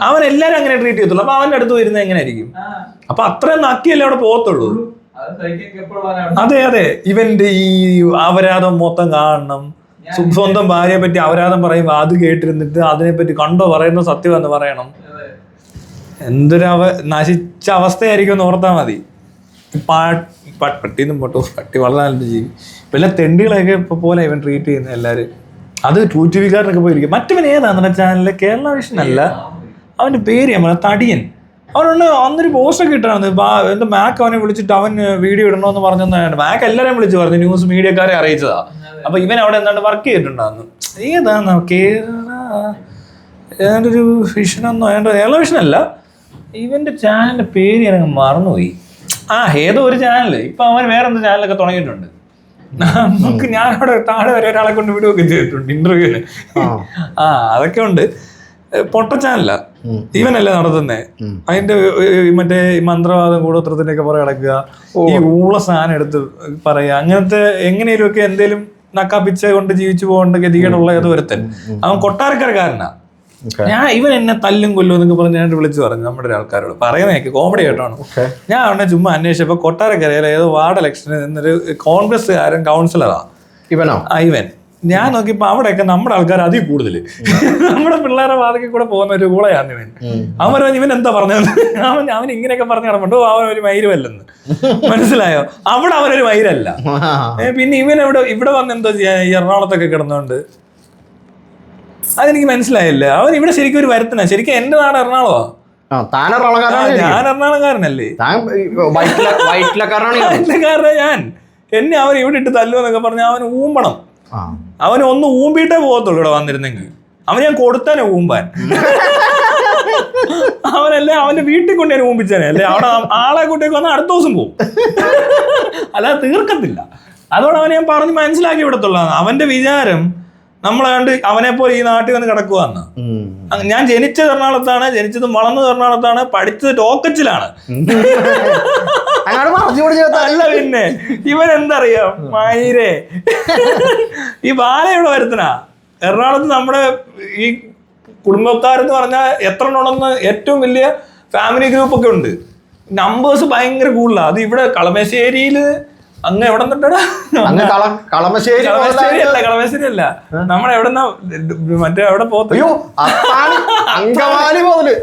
അവൻ എല്ലാരും അങ്ങനെ ട്രീറ്റ് ചെയ്യത്തുള്ളൂ. അപ്പൊ അവന്റെ അടുത്ത് വരുന്നത് എങ്ങനെയായിരിക്കും? അപ്പൊ അത്രയും നക്കിയല്ലേ അവിടെ പോകത്തുള്ളൂ. അതെ, ഇവന്റെ ഈ അപരാധം മൊത്തം കാണണം. സ്വന്തം ഭാര്യയെ പറ്റി അപരാധം പറയുമ്പോ അത് കേട്ടിരുന്നിട്ട് അതിനെപ്പറ്റി കണ്ടോ പറയുന്ന സത്യമെന്ന് പറയണം. എന്തൊരു നശിച്ച അവസ്ഥയായിരിക്കും എന്ന് ഓർത്താൽ മതി. പട്ടിന്നും പോട്ടോ, പട്ടി വളരെ നല്ല ജീവി. ഇപ്പൊ എല്ലാ തെണ്ടികളെയൊക്കെ ഇപ്പൊ പോലെ ഇവൻ ട്രീറ്റ് ചെയ്യുന്ന എല്ലാരും. അത് ട്രൂ ടി വിക്കാരനൊക്കെ പോയിരിക്കും. മറ്റവൻ ഏതാണെന്ന ചാനലിലെ കേരള വിഷൻ അല്ല, അവന്റെ പേര് ഞാൻ പറഞ്ഞ തടിയൻ. അവനൊന്ന് അന്നൊരു പോസ്റ്റൊക്കെ ഇട്ടാണ്, എന്താ മാക്ക് അവനെ വിളിച്ചിട്ട് അവൻ വീഡിയോ ഇടണമെന്ന് പറഞ്ഞാണ്. മാക്ക് എല്ലാവരെയും വിളിച്ച് പറഞ്ഞു, ന്യൂസ് മീഡിയക്കാരെ അറിയിച്ചതാ. അപ്പൊ ഇവൻ അവിടെ എന്താണ്ട് വർക്ക് ചെയ്തിട്ടുണ്ടായിരുന്നു. ഏതാന്ന് ഏതാണ്ടൊരു വിഷനൊന്നോ കേരള വിഷനല്ല, ഇവന്റെ ചാനലിന്റെ പേര് ഞാനങ്ങ് മറന്നുപോയി. ഏതോ ഒരു ചാനല്. ഇപ്പൊ അവൻ വേറെന്താ ചാനലൊക്കെ തുടങ്ങിയിട്ടുണ്ട്. നമുക്ക് ഞാനവിടെ താഴെ വരെ ഒരാളെ കൊണ്ട് വിടുകയൊക്കെ ചെയ്തിട്ടുണ്ട് ഇന്റർവ്യൂവിന്. അതൊക്കെ ഉണ്ട്. പൊട്ട ചാനല ഇവനല്ലേ നടത്തുന്നേ. അതിന്റെ മറ്റേ മന്ത്രവാദം കൂടോത്രത്തിന്റെ ഒക്കെ പുറകെ കിടക്കുക, ഈ ഊള സാധനം എടുത്ത് പറയുക, അങ്ങനത്തെ എങ്ങനെയും ഒക്കെ എന്തേലും നക്കാപ്പിച്ച കൊണ്ട് ജീവിച്ചു പോകേണ്ട ഗതികേടുള്ള ഏതോ ഒരുത്തൻ. അവൻ കൊട്ടാരക്കരക്കാരനാ. ഇവൻ എന്നെ തല്ലും കൊല്ലും എന്നൊക്കെ പറഞ്ഞ് ഞാൻ വിളിച്ചു പറഞ്ഞു നമ്മുടെ ആൾക്കാരോട്. പറയുന്നേക്ക് കോമഡി ആയിട്ടാണ്. ഞാൻ അവിടെ ചുമ്മാ അന്വേഷിച്ചപ്പോ കൊട്ടാരക്കരയിലെ ഏതോ വാർഡ് ഇലക്ഷനിൽ നിന്നൊരു കോൺഗ്രസ്സുകാരൻ കൗൺസിലറാ ഇവൻ. ഞാൻ നോക്കിയപ്പോ അവിടെയൊക്കെ നമ്മുടെ ആൾക്കാർ അതിൽ കൂടുതൽ നമ്മുടെ പിള്ളേരെ വാതിൽ കൂടെ പോകുന്ന ഒരു കൂടെയാണ് ഇവൻ. അവൻ പറഞ്ഞു, ഇവൻ എന്താ പറഞ്ഞത്? അവൻ ഇങ്ങനെയൊക്കെ പറഞ്ഞു നടപ്പുണ്ടോ, അവനൊരു മൈരുമല്ലെന്ന്. മനസ്സിലായോ? അവിടെ അവനൊരു മൈരല്ല. പിന്നെ ഇവൻ ഇവിടെ വന്ന് എന്തോ ചെയ്യാ, ഈ എറണാകുളത്തൊക്കെ കിടന്നോണ്ട് അതെനിക്ക് മനസ്സിലായില്ല. അവൻ ഇവിടെ ശരിക്കും ഒരു വരുത്തന. ശരിക്കും എന്റെ നാട് എറണാകുളമാ. താൻ എറണാകുളക്കാരനാണ്. ഞാൻ എറണാകുളംകാരനല്ലേ? താൻ വൈറ്റിലക്കാരനാണ്. വയറ്റിലക്കാരനാ ഞാൻ. എന്നെ അവൻ ഇവിടെ ഇട്ട് തല്ലുമെന്നൊക്കെ പറഞ്ഞ അവന് ഊമ്പണം. അവന് ഒന്ന് ഊമ്പിയിട്ടേ പോകത്തുള്ളൂ ഇവിടെ വന്നിരുന്നെങ്കിൽ. അവന് ഞാൻ കൊടുത്താനേ ഊമ്പാൻ. അവനല്ലേ അവന്റെ വീട്ടിൽ കൊണ്ട് ഞാൻ ഊമ്പിച്ചാനേ. അല്ലെ അവിടെ ആളെ കൂട്ടിയൊക്കെ വന്നാൽ അടുത്ത ദിവസം പോകും, അല്ലാതെ തീർക്കത്തില്ല. അതോടെ അവനെ ഞാൻ പറഞ്ഞ് മനസ്സിലാക്കി വിടത്തുള്ളതാണ്. അവന്റെ വിചാരം നമ്മളെ കണ്ട് അവനെ പോലെ ഈ നാട്ടിൽ വന്ന് കിടക്കുവാന്ന്. ഞാൻ ജനിച്ചത് എറണാകുളത്താണ്, ജനിച്ചതും വളർന്നത് എറണാകുളത്താണ്, പഠിച്ചത് ടോക്കച്ചിലാണ്. അല്ല പിന്നെ ഇവൻ എന്തറിയാം മയിരേ. ഈ ബാല ഇവിടെ വരുത്തനാ. എറണാകുളത്ത് നമ്മുടെ ഈ കുടുംബക്കാരെന്ന് പറഞ്ഞാൽ എത്ര ഉണ്ടെന്ന് ഏറ്റവും വലിയ ഫാമിലി ഗ്രൂപ്പ് ഒക്കെ ഉണ്ട്. നമ്പേഴ്സ് ഭയങ്കര കൂടുതലാണ്. അത് ഇവിടെ കളമശ്ശേരിയില് അങ്ങ് എവിടെ നിന്നിട്ടാ? കളമശ്ശേരി അല്ല, നമ്മുടെ എവിടെന്നാ മറ്റേ എവിടെ പോകത്ത്? അങ്കമാലി മുതല്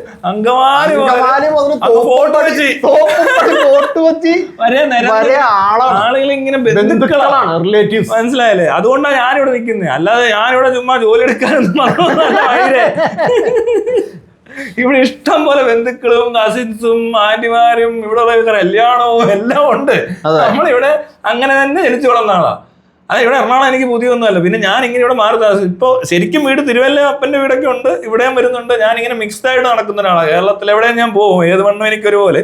ആളുകൾ ഇങ്ങനെ ബന്ധുക്കളാണ്, റിലേറ്റീവ്സ്. മനസ്സിലായല്ലേ? അതുകൊണ്ടാണ് ഞാനിവിടെ നിൽക്കുന്നത്. അല്ലാതെ ഞാനിവിടെ ചുമ്മാ ജോലി എടുക്കാനൊന്നും പറഞ്ഞേ. ഇവിടെ ഇഷ്ടം പോലെ ബന്ധുക്കളും കസിൻസും ആന്റിമാരും ഇവിടെ കല്യാണവും എല്ലാം ഉണ്ട്. നമ്മളിവിടെ അങ്ങനെ തന്നെ ജനിച്ചു വളർന്ന ആളാ. അത് ഇവിടെ എറണാകുളം എനിക്ക് പുതിയൊന്നുമല്ല. പിന്നെ ഞാൻ ഇങ്ങനെ ഇവിടെ മാറി ഇപ്പൊ ശരിക്കും വീട് തിരുവല്ല അപ്പന്റെ വീടൊക്കെ ഉണ്ട്, ഇവിടെയും വരുന്നുണ്ട്. ഞാൻ ഇങ്ങനെ മിക്സ്ഡ് ആയിട്ട് നടക്കുന്ന ഒരാളാണ്. കേരളത്തിൽ എവിടെയും ഞാൻ പോകും, ഏത് മണ്ണും എനിക്ക് ഒരുപോലെ.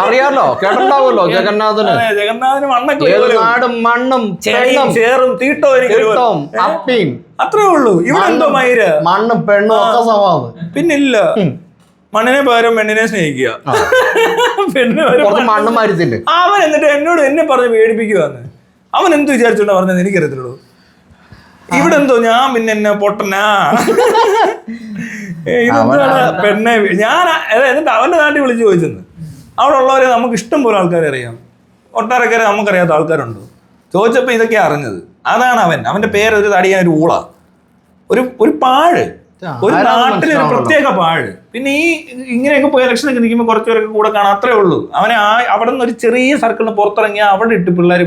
അറിയാലോ, കേട്ടോ ജഗന്നാഥന് മണ്ണും ചേറും തീട്ടോ എനിക്ക് അത്രേ ഉള്ളൂ. ഇവിടെ എന്തോ മയിര് മണ്ണും പെണ്ണും ഒക്കെ സ്വഭാവം. പിന്നില്ല, മണ്ണിനെ പകരം പെണ്ണിനെ സ്നേഹിക്കുക. മണ്ണും മരുത്തില്ല. അവൻ എന്നിട്ട് എന്നെ പറഞ്ഞ് പേടിപ്പിക്കുവാന്ന്. അവൻ എന്ത് വിചാരിച്ചോണ്ടാ പറഞ്ഞത് എനിക്കറിയത്തുള്ളൂ. ഇവിടെ എന്തോ ഞാൻ പിന്നെ എന്നെ പൊട്ടനാ പെണ്ണെ ഞാൻ. എന്നിട്ട് അവന്റെ നാട്ടിൽ വിളിച്ച് ചോദിച്ചെന്ന്. അവിടെ ഉള്ളവരെ നമുക്ക് ഇഷ്ടം പോലെ ആൾക്കാരെ അറിയാം, ഒട്ടാരക്കാരെ നമുക്കറിയാത്ത ആൾക്കാരുണ്ടോ ചോദിച്ചപ്പോ ഇതൊക്കെയാ അറിഞ്ഞത്. അതാണ് അവന്റെ പേര്. ഒരു തടിയാൻ ഒരു ഊള, ഒരു പാഴ്, ഒരു നാട്ടിലെ ഒരു പ്രത്യേക പാഴ്. പിന്നെ ഈ ഇങ്ങനെയൊക്കെ പോയി ഇലക്ഷനൊക്കെ നിൽക്കുമ്പോൾ കുറച്ചുപേരൊക്കെ കൂടെ കാണാം, അത്രേ ഉള്ളൂ. അവനെ അവിടെ നിന്ന് ഒരു ചെറിയ സർക്കിളിന് പുറത്തിറങ്ങിയാൽ അവിടെ ഇട്ട് പിള്ളേർ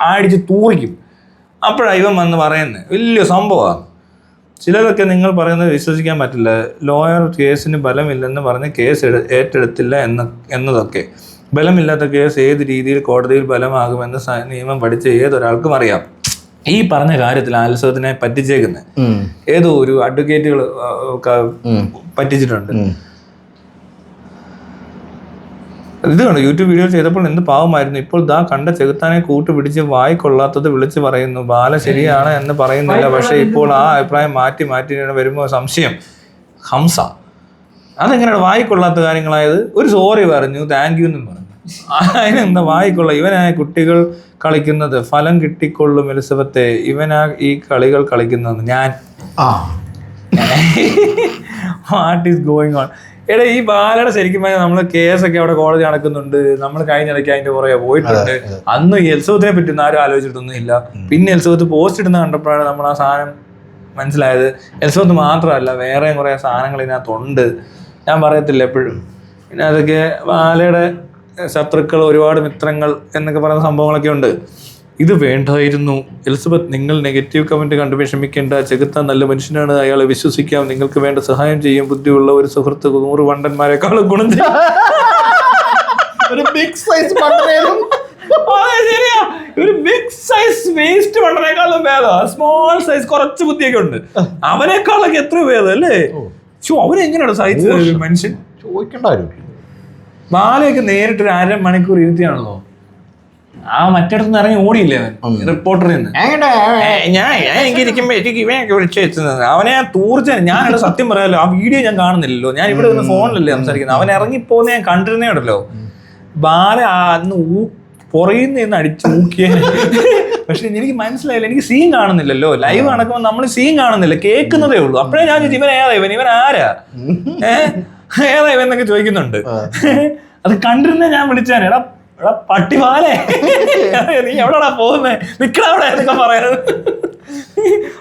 ആടിച്ച് തൂറിക്കും. അപ്പോഴാണ് ഇവൻ വന്ന് പറയുന്നത് വലിയ സംഭവമാണ്. ചിലതൊക്കെ നിങ്ങൾ പറയുന്നത് വിശ്വസിക്കാൻ പറ്റില്ല. ലോയർ കേസിന് ബലമില്ലെന്ന് പറഞ്ഞ് കേസ് ഏറ്റെടുത്തില്ല എന്നതൊക്കെ. ബലമില്ലാത്ത കേസ് ഏത് രീതിയിൽ കോടതിയിൽ ബലമാകുമെന്ന് നിയമം പഠിച്ച ഏതൊരാൾക്കും അറിയാം. ഈ പറഞ്ഞ കാര്യത്തിൽ ആൽസവത്തിനെ പറ്റിച്ചേക്കുന്നത് ഏതോ ഒരു അഡ്വക്കേറ്റുകൾ പറ്റിച്ചിട്ടുണ്ട്. ഇത് കണ്ടോ, യൂട്യൂബ് വീഡിയോ ചെയ്തപ്പോൾ എന്ത് പാവമായിരുന്നു. ഇപ്പോൾ ദാ കണ്ട ചെകുത്താനെ കൂട്ടുപിടിച്ച് വായി കൊള്ളാത്തത് വിളിച്ച് പറയുന്നു. ബാല ശരിയാണ് എന്ന് പറയുന്നില്ല, പക്ഷെ ഇപ്പോൾ ആ അഭിപ്രായം മാറ്റി വരുമ്പോൾ സംശയം. ഹംസ അതെങ്ങനെയാണ് വായിക്കൊള്ളാത്ത കാര്യങ്ങളായത്? ഒരു സോറി പറഞ്ഞു, താങ്ക് യു എന്നും പറഞ്ഞു. അതിനെന്താ വായിക്കൊള്ള? ഇവനായ കുട്ടികൾ കളിക്കുന്നത് ഫലം കിട്ടിക്കൊള്ളും എലിസബത്തെ. ഇവനാ ഈ കളികൾ കളിക്കുന്നത്. ഞാൻ വാട്ട് ഈസ് ഗോയിങ് ഓൺ? എടാ ഈ ബാലയുടെ ശരിക്കും പറഞ്ഞാൽ നമ്മള് കേസൊക്കെ അവിടെ കോടതി നടക്കുന്നുണ്ട്. നമ്മൾ കഴിഞ്ഞിടയ്ക്ക് അതിന്റെ പുറകെ പോയിട്ടുണ്ട്. അന്ന് ഈ എലിസബത്തിനെ പറ്റി ആരും ആലോചിച്ചിട്ടൊന്നും ഇല്ല. പിന്നെ എലിസബത്ത് പോസ്റ്റ് ഇടുന്ന കണ്ടപ്പോഴാണ് നമ്മൾ ആ സാധനം മനസ്സിലായത്. എലിസബത്ത് മാത്രമല്ല, വേറെയും കുറെ സാധനങ്ങൾ ഇതിനകത്തുണ്ട്. ഞാൻ പറയത്തില്ല എപ്പോഴും. പിന്നെ അതൊക്കെ ബാലയുടെ ശത്രുക്കൾ, ഒരുപാട് മിത്രങ്ങൾ എന്നൊക്കെ പറയുന്ന സംഭവങ്ങളൊക്കെ ഉണ്ട്. ഇത് വേണ്ടായിരുന്നു എലിസബത്ത്. നിങ്ങൾ നെഗറ്റീവ് കമന്റ് കണ്ട് വിഷമിക്കേണ്ട. ചെകുത്താൻ നല്ല മനുഷ്യനാണ്, അയാളെ വിശ്വസിക്കാം. നിങ്ങൾക്ക് വേണ്ട സഹായം ചെയ്യും. ബുദ്ധിയുള്ള ഒരു സുഹൃത്ത് 100 വണ്ടന്മാരെക്കാളും ഗുണം ചെയ്യും. ഒരു ബിഗ് സൈസ് വണ്ടനേലും ശരിയാ, ഒരു ബിഗ് സൈസ് വേസ്റ്റ് വണ്ടനേക്കാളും ഭേദം സ്മോൾ സൈസ് കുറച്ച് ബുദ്ധിയൊക്കെ ഉണ്ട്. അവനേക്കാളൊക്കെ എത്ര ഭേദം അല്ലേ? അവനെങ്ങനെയാണ് സഹിച്ചത് മനുഷ്യൻ? ചോദിക്കണ്ടായിരുന്നു. ബാലയൊക്കെ നേരിട്ട് ഒരു 1/2 മണിക്കൂർ ഇരുത്തിയാണല്ലോ. ആ മറ്റിടത്തുനിന്ന് ഇറങ്ങി ഓടിയില്ലേ അവൻ റിപ്പോർട്ടറിൽ നിന്ന്. ഞാൻ എനിക്ക് ഇരിക്കുമ്പോ ഇവനൊക്കെ വിളിച്ചു വെച്ചത് അവനെ ഞാൻ തൂർച്ച. ഞാനവിടെ സത്യം പറയാലോ, ആ വീഡിയോ ഞാൻ കാണുന്നില്ലല്ലോ. ഞാൻ ഇവിടെ നിന്ന് ഫോണിലല്ലേ സംസാരിക്കുന്നത്. അവൻ ഇറങ്ങിപ്പോന്ന് ഞാൻ കണ്ടിരുന്നേ ഉണ്ടല്ലോ. ബാല അന്ന് പുറയിൽ നിന്ന് അടിച്ചു ഊക്കിയ. പക്ഷെ എനിക്ക് മനസ്സിലായില്ല, എനിക്ക് സീൻ കാണുന്നില്ലല്ലോ. ലൈവ് നടക്കുമ്പോൾ നമ്മൾ സീൻ കാണുന്നില്ല, കേൾക്കുന്നതേ ഉള്ളൂ. അപ്പോഴേ ഞാൻ ചോദിച്ചു ഇവൻ ഏതാ, ഇവൻ ആരാ, ഏതാ ഇവൻ എന്നൊക്കെ ചോദിക്കുന്നുണ്ട്. അത് കണ്ടിരുന്നേ ഞാൻ വിളിച്ചാണ്. എടാ പട്ടിമാലേ, നീ എവിടെടാ പോകുന്നേ, നിക്കടവിടെ എന്നൊക്കെ പറയാത്.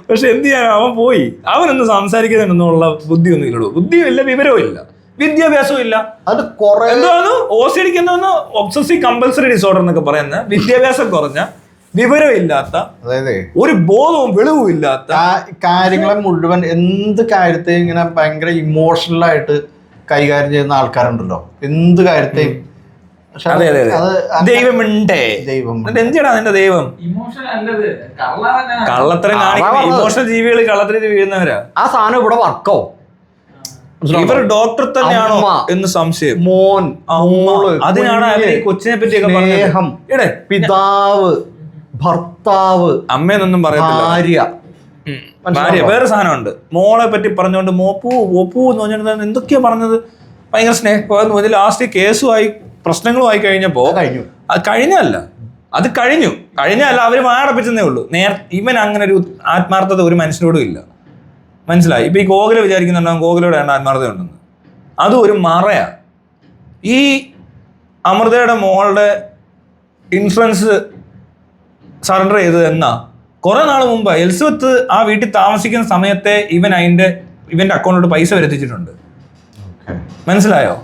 പക്ഷെ എന്ത് ചെയ്യാനോ, അവൻ പോയി. അവനൊന്ന് സംസാരിക്കുന്നുണ്ടെന്നുള്ള ബുദ്ധിയൊന്നും ഇല്ലടൂ. ബുദ്ധിയും ഇല്ല, വിവരവും ഇല്ല, വിദ്യാഭ്യാസവും ഇല്ല. അത് എന്തോന്നു OCDക്ക് എന്തോന്നു ഒബ്സസീവ് കമ്പൽസറി ഡിസോർഡർ എന്നൊക്കെ പറയുന്ന വിദ്യാഭ്യാസം കുറഞ്ഞ, വിവരം ഇല്ലാത്ത, അതായത് ഒരു ബോധവും വെളിവും ഇല്ലാത്ത കാര്യങ്ങളെ മുഴുവൻ എന്ത് കാര്യത്തെ ഇങ്ങനെ ഭയങ്കര ഇമോഷണലായിട്ട് കൈകാര്യം ചെയ്യുന്ന ആൾക്കാരുണ്ടല്ലോ, എന്ത് കാര്യത്തെയും. പക്ഷെ അതെ അതെ അത് ദൈവമുണ്ടേ, ദൈവം എന്തിനാ നിന്റെ ദൈവം? ഇമോഷൻ അല്ലത്, കള്ളത്തരം കാണിക്കുന്ന ഇമോഷണൽ ജീവികൾ കള്ളത്തിന് വീഴുന്നവരാ. ആ സാധനം ഇവിടെ വർക്കോ. ഇവർ ഡോക്ടർ തന്നെയാണോ എന്ന് സംശയം. മോൻ, മോള്, അതിനാണ് അവര് കൊച്ചിനെ പറ്റിയൊക്കെ സ്നേഹം, പിതാവ്, ഭർത്താവ്, അമ്മയെന്നൊന്നും പറയത്തില്ല, ഭാര്യ. ഭാര്യ വേറെ സാധനമുണ്ട്. മോളെ പറ്റി പറഞ്ഞുകൊണ്ട് മോപ്പൂ ഒപ്പൂ എന്ന് പറഞ്ഞിട്ട് എന്തൊക്കെയാ പറഞ്ഞത്, ഭയങ്കര സ്നേഹം. ലാസ്റ്റ് കേസുമായി പ്രശ്നങ്ങളുമായി കഴിഞ്ഞപ്പോ കഴിഞ്ഞു. അത് കഴിഞ്ഞല്ല അവര് വാടപ്പിച്ചെന്നേ ഉള്ളൂ. ഇവൻ അങ്ങനെ ഒരു ആത്മാർത്ഥത ഒരു മനുഷ്യനോടും ഇല്ല. മനസ്സിലായി? ഇപ്പൊ ഈ ഗോകുല വിചാരിക്കുന്നുണ്ടാവും ഗോകുലയുടെ വേണ്ട ആത്മാർത്ഥത ഉണ്ടെന്ന്. അതും ഒരു മറയാ. ഈ അമൃതയുടെ മോളുടെ ഇൻഷുറൻസ് സറണ്ടർ ചെയ്തത് എന്നാ? കുറെ നാൾ മുമ്പ് എലിസബത്ത് ആ വീട്ടിൽ താമസിക്കുന്ന സമയത്തെ ഇവന്റെ അക്കൗണ്ടിലോട്ട് പൈസ വരുത്തിച്ചിട്ടുണ്ട്. മനസ്സിലായോ?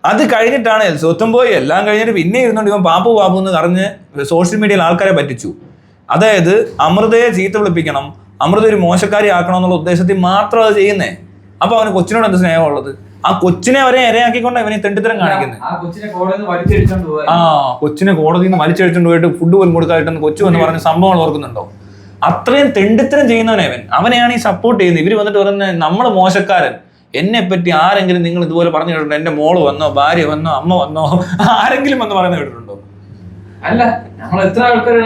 അത് കഴിഞ്ഞിട്ടാണ് എലിസബത്തും പോയി, എല്ലാം കഴിഞ്ഞിട്ട് പിന്നെ ഇരുന്നുകൊണ്ട് ഇവൻ പാപ്പു എന്ന് പറഞ്ഞ് സോഷ്യൽ മീഡിയയിൽ ആൾക്കാരെ പറ്റിച്ചു. അതായത് അമൃതയെ ചീത്ത വിളിപ്പിക്കണം, അമൃത ഒരു മോശക്കാരി ആക്കണം എന്നുള്ള ഉദ്ദേശത്തിൽ മാത്രം അത് ചെയ്യുന്നേ. അപ്പൊ അവന് കൊച്ചിനോട് എന്ത് സ്നേഹമുള്ളത്? ആ കൊച്ചിനെ അവരെ ഇരയാക്കിക്കൊണ്ട് അവനെ തെണ്ടിത്തരം കാണിക്കുന്നത്. കൊച്ചിനെ കോടതിയിൽ നിന്ന് വലിച്ചടിച്ചോണ്ട് പോയിട്ട് ഫുഡ് പോലും കൊടുക്കാതിട്ടെന്ന് കൊച്ചു എന്ന് പറഞ്ഞ സംഭവങ്ങൾ ഓർക്കുന്നുണ്ടോ? അത്രയും തെണ്ടിത്തരം ചെയ്യുന്നവനെ അവനെയാണ് ഈ സപ്പോർട്ട് ചെയ്യുന്നത്. ഇവര് വന്നിട്ട് പറയുന്നത് നമ്മൾ മോശക്കാരൻ, എന്നെ പറ്റി ആരെങ്കിലും നിങ്ങൾ ഇതുപോലെ പറഞ്ഞു കേട്ടിട്ടുണ്ടോ? എന്റെ മോള് വന്നോ, ഭാര്യ വന്നോ, അമ്മ വന്നോ, ആരെങ്കിലും വന്ന് പറയുന്നത് കേട്ടിട്ടുണ്ടോ? അല്ല, നമ്മൾ എത്ര ആൾക്കാർ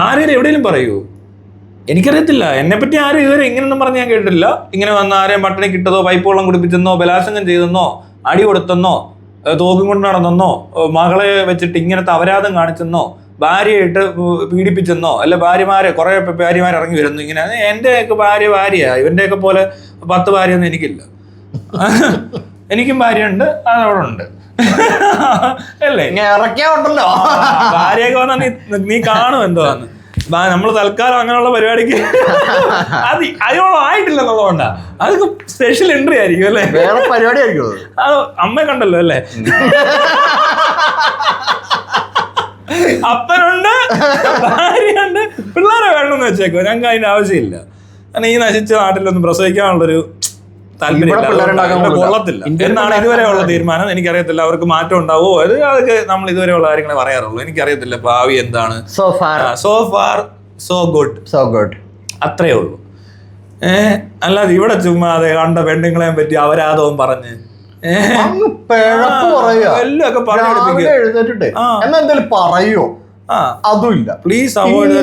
ആരെയും എവിടെയെങ്കിലും പറയൂ? എനിക്കറിയത്തില്ല. എന്നെ പറ്റി ആരും ഇതുവരെ ഇങ്ങനെയൊന്നും പറഞ്ഞ് ഞാൻ കേട്ടിട്ടില്ല. ഇങ്ങനെ വന്ന ആരെയും പട്ടിണി കിട്ടതോ, പൈപ്പ് വെള്ളം കുടിപ്പിച്ചെന്നോ, ബലാത്സംഗം ചെയ്തെന്നോ, അടി കൊടുത്തെന്നോ, തോക്കും കൊണ്ട് നടന്നെന്നോ, മകളെ വെച്ചിട്ട് ഇങ്ങനത്തെ അപരാധം കാണിച്ചെന്നോ, ഭാര്യയായിട്ട് പീഡിപ്പിച്ചെന്നോ, അല്ല കുറെ ഭാര്യമാർ ഇറങ്ങി വരുന്നു ഇങ്ങനെ. എന്റെയൊക്കെ ഭാര്യയാ, ഇവന്റെയൊക്കെ പോലെ 10 ഭാര്യയൊന്നും എനിക്കില്ല. എനിക്കും ഭാര്യയുണ്ട്, അതവിടെ ഉണ്ട്. അല്ലേ? ഇറക്കിയാണ്ടല്ലോ ഭാര്യയൊക്കെ വന്നാ നീ കാണും എന്തോന്ന്. നമ്മള് തൽക്കാലം അങ്ങനെയുള്ള പരിപാടിക്ക് അതിനോളം ആയിട്ടില്ല എന്നുള്ളതുകൊണ്ടാ. അതൊക്കെ സ്പെഷ്യൽ എൻട്രി ആയിരിക്കും അല്ലേ? വേറെ പരിപാടി ആയിരിക്കും. അത് അമ്മ കണ്ടല്ലോ അല്ലേ? അപ്പനുണ്ട്, ഭാര്യയുണ്ട്, പിള്ളേരെ വേണമെന്ന് വെച്ചേക്കോ. ഞങ്ങൾക്ക് അതിന്റെ ആവശ്യമില്ല. കാരണം ഈ നശിച്ച നാട്ടിലൊന്നും പ്രസവിക്കാനുള്ളൊരു കൊള്ളത്തില്ല എന്നാണ് ഇതുവരെയുള്ള തീരുമാനം. എനിക്കറിയത്തില്ല അവർക്ക് മാറ്റം ഉണ്ടാവോ, അതൊക്കെ നമ്മൾ ഇതുവരെയുള്ള കാര്യങ്ങളെ പറയാറുള്ളൂ. എനിക്കറിയത്തില്ല ഭാവി എന്താണ്. സോ ഫാർ സോ ഗുഡ് അത്രേ ഉള്ളൂ. അല്ലാതെ ഇവിടെ ചുമ്മാതെ കണ്ട പെണ്ണുങ്ങളെയും പറ്റി അപരാധവും പറഞ്ഞ് എല്ലാം പറയോ? അതുമില്ല. പ്ലീസ് അവോയ്ഡ്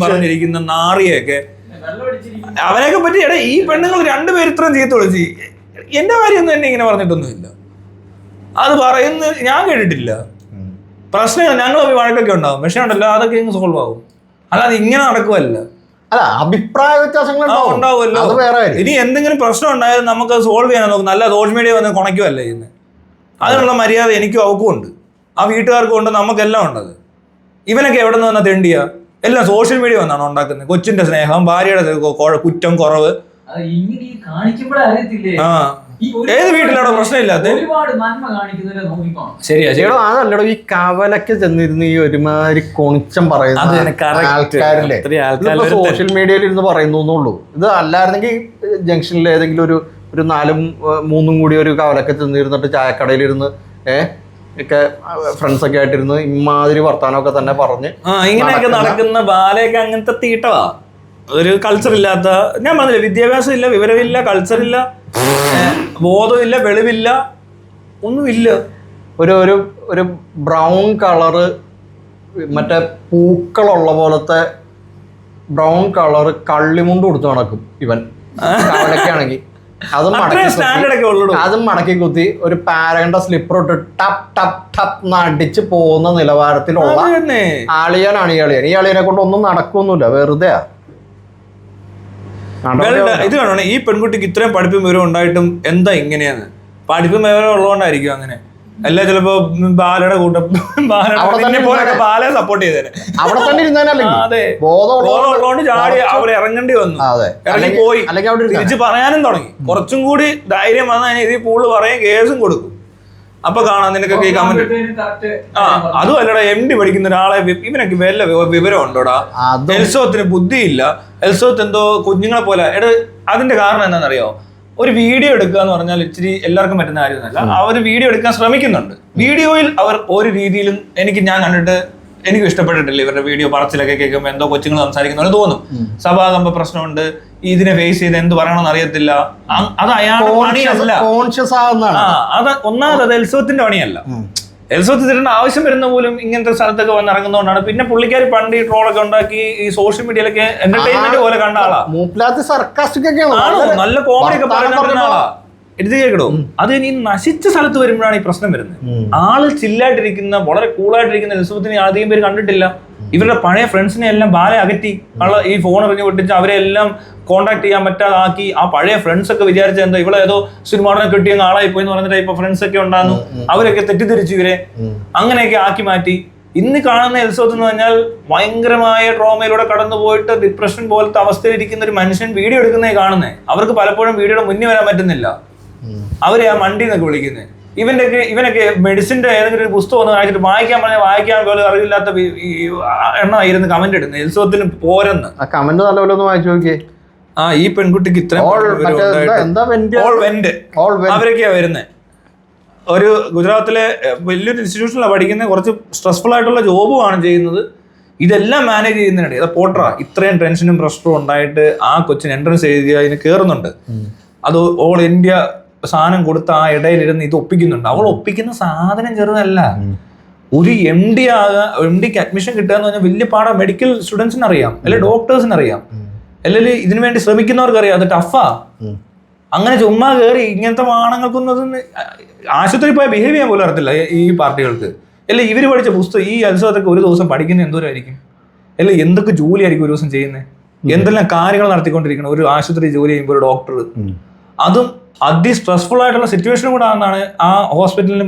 പറഞ്ഞിരിക്കുന്ന നാറിയൊക്കെ അവനെയൊക്കെ പറ്റി. ഈ പെണ്ണുങ്ങൾ 2 പേര് ഇത്രയും ചീത്ത വിളിച്ച് എന്റെ കാര്യമൊന്നും എന്നെ ഇങ്ങനെ പറഞ്ഞിട്ടൊന്നുമില്ല. അത് പറയുന്ന ഞാൻ കേട്ടിട്ടില്ല. പ്രശ്നങ്ങൾ ഞങ്ങൾ വഴക്കൊക്കെ ഉണ്ടാവും, പക്ഷെ ഉണ്ടല്ലോ അതൊക്കെ സോൾവ് ആവും. അല്ലാതെ ഇങ്ങനെ നടക്കുമല്ല. അല്ല, അഭിപ്രായ വ്യത്യാസങ്ങൾ ഉണ്ടാവുമല്ലോ. ഇനി എന്തെങ്കിലും പ്രശ്നം ഉണ്ടായാലും നമുക്ക് അത് സോൾവ് ചെയ്യാൻ നോക്കും. നല്ല സോഷ്യൽ മീഡിയ വന്ന് കുണയ്ക്കുമല്ലേ ചെയ്യുന്നത്. അതിനുള്ള മര്യാദ എനിക്കും അവക്കും ഉണ്ട്, ആ വീട്ടുകാർക്കും ഉണ്ട്, നമുക്കെല്ലാം ഉണ്ടത്. ഇവനൊക്കെ എവിടെ നിന്ന് വന്നാൽ തെണ്ടിയ എല്ലാം സോഷ്യൽ മീഡിയ വന്നാണ് ഉണ്ടാക്കുന്നത്. കൊച്ചിന്റെ സ്നേഹം, ഭാര്യയുടെ കുറ്റം, കുറവ്. ഏത് വീട്ടിലാണോ പ്രശ്നമില്ലാത്ത? ശരിയാ. അതല്ലടോ ഈ കവലക്ക് ചെന്നിരുന്ന് ഈ ഒരുമാതിരി കൊണിച്ചം പറയുന്ന ആൾക്കാരില്ലേ സോഷ്യൽ മീഡിയയിൽ ഇരുന്ന് പറയുന്നുള്ളൂ. ഇത് അല്ലായിരുന്നെങ്കിൽ ജംഗ്ഷനിൽ ഏതെങ്കിലും ഒരു 4-3 കൂടി ഒരു കവലക്ക് ചെന്നിരുന്നിട്ട് ചായക്കടയിലിരുന്ന് ഒക്കെ ഫ്രണ്ട്സ് ഒക്കെ ആയിട്ടിരുന്ന് ഇമാതിരി വർത്താനമൊക്കെ തന്നെ പറഞ്ഞ് ഇങ്ങനെയൊക്കെ നടക്കുന്ന ബാലയൊക്കെ അങ്ങനത്തെ തീട്ടവാ. ഒരു കൾച്ചർ ഇല്ലാത്ത, ഞാൻ പറഞ്ഞില്ല, വിദ്യാഭ്യാസം ഇല്ല, വിവരമില്ല, കൾച്ചറില്ല, ബോധമില്ല, വെളിവില്ല, ഒന്നുമില്ല. ഒരു ബ്രൗൺ കളറ്, മറ്റേ പൂക്കളുള്ള പോലത്തെ ബ്രൗൺ കളറ് കള്ളിമുണ്ട് കൊടുത്ത് നടക്കും ഇവൻ കവലക്കാണെങ്കിൽ. അതും മടക്കി കുത്തി ഒരു പാരയുടെ സ്ലിപ്പർ ഇട്ട് ടപ്പ് ടപ്പ് ടപ്പ് നടിച്ച് പോകുന്ന നിലവാരത്തിലുള്ള ആളിയാനാണ് ഈ അളിയൻ. ഈ അളിയനെ കൊണ്ട് ഒന്നും നടക്കൊന്നുമില്ല, വെറുതെ. ഇത് കാണണം, ഈ പെൺകുട്ടിക്ക് ഇത്രയും പഠിപ്പും വിവരം ഉണ്ടായിട്ടും എന്താ ഇങ്ങനെയാന്ന്? പഠിപ്പും വിവരം ഉള്ളതുകൊണ്ടായിരിക്കും അങ്ങനെ. അല്ല ചിലപ്പോ ബാലയുടെ കൂട്ടം ബാലയെ സപ്പോർട്ട് ചെയ്തേനെ, അവിടെ തന്നെ ഇരുന്നേനല്ലേ. അതെ, ബോധമുള്ളതുകൊണ്ട് ചാടി അവിടെ ഇറങ്ങേണ്ടി വന്നു, ഇറങ്ങി പോയി, തിരിച്ച് പറയാനും തുടങ്ങി. കുറച്ചും കൂടി ധൈര്യം വന്നാൽ ഇതിൽ കൂടുതൽ പറയാൻ കേസും കൊടുക്കും. അപ്പൊ കാണാം നിനക്കൊക്കെ ഈ കമന്റ്. അതും അല്ലടാ, MD പഠിക്കുന്ന ഒരാളെ ഇവനൊക്കെ വല്ല വിവരം ഉണ്ടോടാ? എൽസോത്തിന് ബുദ്ധിയില്ല. എൽസോത്ത് എന്തോ കുഞ്ഞുങ്ങളെ പോലെ. അതിന്റെ കാരണം എന്താണെന്നറിയോ? ഒരു വീഡിയോ എടുക്കുക എന്ന് പറഞ്ഞാൽ ഇച്ചിരി എല്ലാവർക്കും പറ്റുന്ന കാര്യമൊന്നുമല്ല. അവർ വീഡിയോ എടുക്കാൻ ശ്രമിക്കുന്നുണ്ട്. വീഡിയോയിൽ അവർ ഒരു രീതിയിലും ഞാൻ കണ്ടിട്ട് എനിക്ക് ഇഷ്ടപ്പെട്ടിട്ടില്ല. ഇവരുടെ വീഡിയോ പറച്ചിലൊക്കെ കേൾക്കുമ്പോൾ എന്തോ കൊച്ചുങ്ങൾ സംസാരിക്കുന്ന തോന്നും. സഭാകമ്പ പ്രശ്നമുണ്ട്, ഇതിനെ ഫേസ് ചെയ്ത് എന്ത് പറയണമെന്ന് അറിയത്തില്ല. അത് അയാളുടെ പണിയല്ല. അത് ഒന്നാമത് അത് എൽസവത്തിന്റെ പണിയല്ല. എൽസവത്ത് തരേണ്ട ആവശ്യം വരുന്ന പോലും ഇങ്ങനത്തെ സ്ഥലത്തൊക്കെ വന്ന് ഇറങ്ങുന്നതുകൊണ്ടാണ്. പിന്നെ പുള്ളിക്കാർ പണ്ട് ഈ ട്രോളൊക്കെ ഉണ്ടാക്കി ഈ സോഷ്യൽ മീഡിയയിലൊക്കെ എന്റർടൈൻമെന്റ് പോലെ കണ്ട ആളാ. നല്ല കോമഡി ഒക്കെ പറയുന്ന ആളാ. ഇത് കേൾക്കണോ? അത് ഇനി നശിച്ച സ്ഥലത്ത് വരുമ്പോഴാണ് ഈ പ്രശ്നം വരുന്നത്. ആള് ചില്ലായിട്ടിരിക്കുന്ന വളരെ കൂളായിട്ടിരിക്കുന്ന എൽസവത്തിനെ അധികം പേര് കണ്ടിട്ടില്ല. ഇവരുടെ പഴയ ഫ്രണ്ട്സിനെ എല്ലാം ബാലെ അകറ്റി ഈ ഫോൺ എറിഞ്ഞ് പൊട്ടിച്ച് അവരെ എല്ലാം കോണ്ടാക്ട് ചെയ്യാൻ പറ്റാതാക്കി. ആ പഴയ ഫ്രണ്ട്സ് ഒക്കെ വിചാരിച്ച എന്താ ഇവിടെ ഏതോ സിനിമാടനെ കിട്ടിയ ആളായി പോയി എന്ന് പറഞ്ഞിട്ട് ഇപ്പൊ ഫ്രണ്ട്സ് ഒക്കെ ഉണ്ടായിരുന്നു. അവരൊക്കെ തെറ്റിദ്ധരിച്ചു ഇവരെ അങ്ങനെയൊക്കെ ആക്കി മാറ്റി. ഇന്ന് കാണുന്ന എൽസവത്ത് എന്ന് പറഞ്ഞാൽ ഭയങ്കരമായ ട്രോമയിലൂടെ കടന്നു പോയിട്ട് ഡിപ്രഷൻ പോലത്തെ അവസ്ഥയിൽ ഇരിക്കുന്ന ഒരു മനുഷ്യൻ വീഡിയോ എടുക്കുന്നേ കാണുന്നേ. അവർക്ക് പലപ്പോഴും വീഡിയോയുടെ മുന്നിൽ വരാൻ പറ്റുന്നില്ല. അവരെ ആ മണ്ടി എന്നൊക്കെ വിളിക്കുന്നത്. ഇവനൊക്കെ മെഡിസിന്റെ ഏതെങ്കിലും ഒരു പുസ്തകം ഒന്ന് വായിച്ചിട്ട് വായിക്കാൻ പോലും അറിയില്ലാത്ത എണ്ണമായിരുന്നു കമന്റ് ഇടുന്നത്. എൽസവത്തിന് പോരെന്ന് കമന്റ് നല്ലപോലെ ഒന്ന് വായിച്ചു നോക്കിയേ. ഈ പെൺകുട്ടിക്ക് ഇത്ര അവരൊക്കെയാ വരുന്നത്. ഒരു ഗുജറാത്തിലെ വലിയൊരു ഇൻസ്റ്റിറ്റ്യൂഷനിലാണ് പഠിക്കുന്നത്. കുറച്ച് സ്ട്രെസ്ഫുൾ ആയിട്ടുള്ള ജോബുമാണ് ചെയ്യുന്നത്. ഇതെല്ലാം മാനേജ് ചെയ്യുന്നതിനിടെ പോട്ടറാ ഇത്രയും ടെൻഷനും പ്രഷറും ഉണ്ടായിട്ട് ആ കൊച്ചിന് എൻട്രൻസ് എഴുതി അതിന് കയറുന്നുണ്ട്. അത് ഓൾ ഇന്ത്യ സാധനം കൊടുത്ത് ആ ഇടയിലിരുന്ന് ഇത് ഒപ്പിക്കുന്നുണ്ട്. അവൾ ഒപ്പിക്കുന്ന സാധനം ചെറുതല്ല. ഒരു MDക്ക് അഡ്മിഷൻ കിട്ടുക എന്ന് പറഞ്ഞാൽ വലിയ പാടാ. മെഡിക്കൽ സ്റ്റുഡൻസിന് അറിയാം, അല്ലെങ്കിൽ ഡോക്ടേഴ്സിന് അറിയാം, അല്ലെങ്കിൽ ഇതിനു വേണ്ടി ശ്രമിക്കുന്നവർക്ക് അറിയാം. അത് ടഫാ. അങ്ങനെ ചുമ്മാ കയറി ഇങ്ങനത്തെ ആണുങ്ങൾക്കൊന്നും ആശുപത്രി പോയാൽ ബിഹേവ് ചെയ്യാൻ പോലും അറിയത്തില്ല ഈ പാർട്ടികൾക്ക്. അല്ലെ ഇവർ പഠിച്ച പുസ്തകം ഈ എൽസവത്തൊക്കെ ഒരു ദിവസം പഠിക്കുന്നത് എന്തോരായിരിക്കും? അല്ലെ എന്തൊക്കെ ജോലി ആയിരിക്കും ഒരു ദിവസം ചെയ്യുന്നത്? എന്തെല്ലാം കാര്യങ്ങൾ നടത്തിക്കൊണ്ടിരിക്കണം ഒരു ആശുപത്രി ജോലി ചെയ്യുമ്പോൾ ഒരു ഡോക്ടർ. അതും അതി സ്ട്രെസ്ഫുൾ ആയിട്ടുള്ള സിറ്റുവേഷനും കൂടെ ആണെന്നാണ് ആ ഹോസ്പിറ്റലിൽ.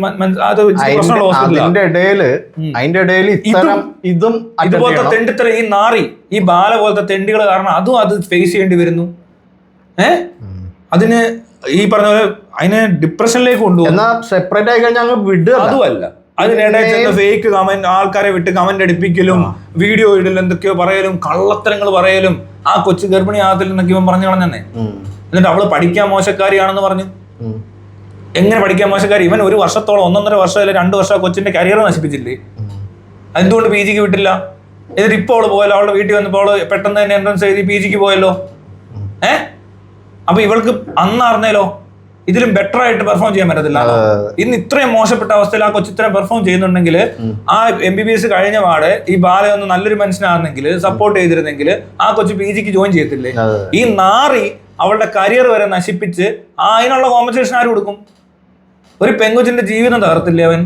ഇതുപോലത്തെ തെണ്ടിത്തര ഈ നാറി ഈ ബാല പോലത്തെ തെണ്ടികൾ കാരണം അതും അത് ഫേസ് ചെയ്യേണ്ടി വരുന്നു. അതിന് ഈ പറഞ്ഞ പോലെ അതിനെ ഡിപ്രഷനിലേക്ക് കൊണ്ടുപോകും. സെപ്പറേറ്റ് ആയി കഴിഞ്ഞാൽ അതുമല്ല, അതിനിടയിൽ ഫേക്ക് കമന്റ് ആൾക്കാരെ വിട്ട് കമന്റ് അടിപ്പിക്കലും വീഡിയോ ഇടലും എന്തൊക്കെയോ പറയലും കള്ളത്തരങ്ങൾ പറയലും ആ കൊച്ചു ഗർഭിണി ആകത്തില്ലെന്നൊക്കെ ഇവൻ പറഞ്ഞു കളഞ്ഞെ. എന്നിട്ട് അവള് പഠിക്കാൻ മോശക്കാരിയാണെന്ന് പറഞ്ഞു. എങ്ങനെ പഠിക്കാൻ മോശക്കാരി? ഇവൻ 1 വർഷത്തോളം 1.5 വർഷം അല്ലെങ്കിൽ 2 വർഷം കൊച്ചിന്റെ കരിയർ നശിപ്പിച്ചില്ലേ? എന്തുകൊണ്ട് PGക്ക് വിട്ടില്ല? എന്നിട്ട് ഇപ്പോൾ അവള് പോയല്ലോ, അവളുടെ വീട്ടിൽ വന്നപ്പോൾ അവള് പെട്ടെന്ന് തന്നെ എൻട്രൻസ് എഴുതി PGക്ക് പോയല്ലോ. അപ്പൊ ഇവൾക്ക് അന്നറിഞ്ഞല്ലോ ഇതിലും ബെറ്റർ ആയിട്ട് പെർഫോം ചെയ്യാൻ പറ്റത്തില്ല. ഇന്ന് ഇത്രയും മോശപ്പെട്ട അവസ്ഥയിൽ ആ കൊച്ചു ഇത്രയും പെർഫോം ചെയ്യുന്നുണ്ടെങ്കിൽ ആ MBBS കഴിഞ്ഞ പാടെ ഈ ബാല ഒന്ന് നല്ലൊരു മനുഷ്യനാണെന്നെങ്കിൽ സപ്പോർട്ട് ചെയ്തിരുന്നെങ്കിൽ ആ കൊച്ചു PGക്ക് ജോയിൻ ചെയ്യത്തില്ലേ? ഈ നാറി അവളുടെ കരിയർ വരെ നശിപ്പിച്ച് അതിനുള്ള കോമ്പൻസേഷൻ ആര് കൊടുക്കും? ഒരു പെങ്കൊച്ചിന്റെ ജീവിതം തകർത്തില്ലേ അവൻ?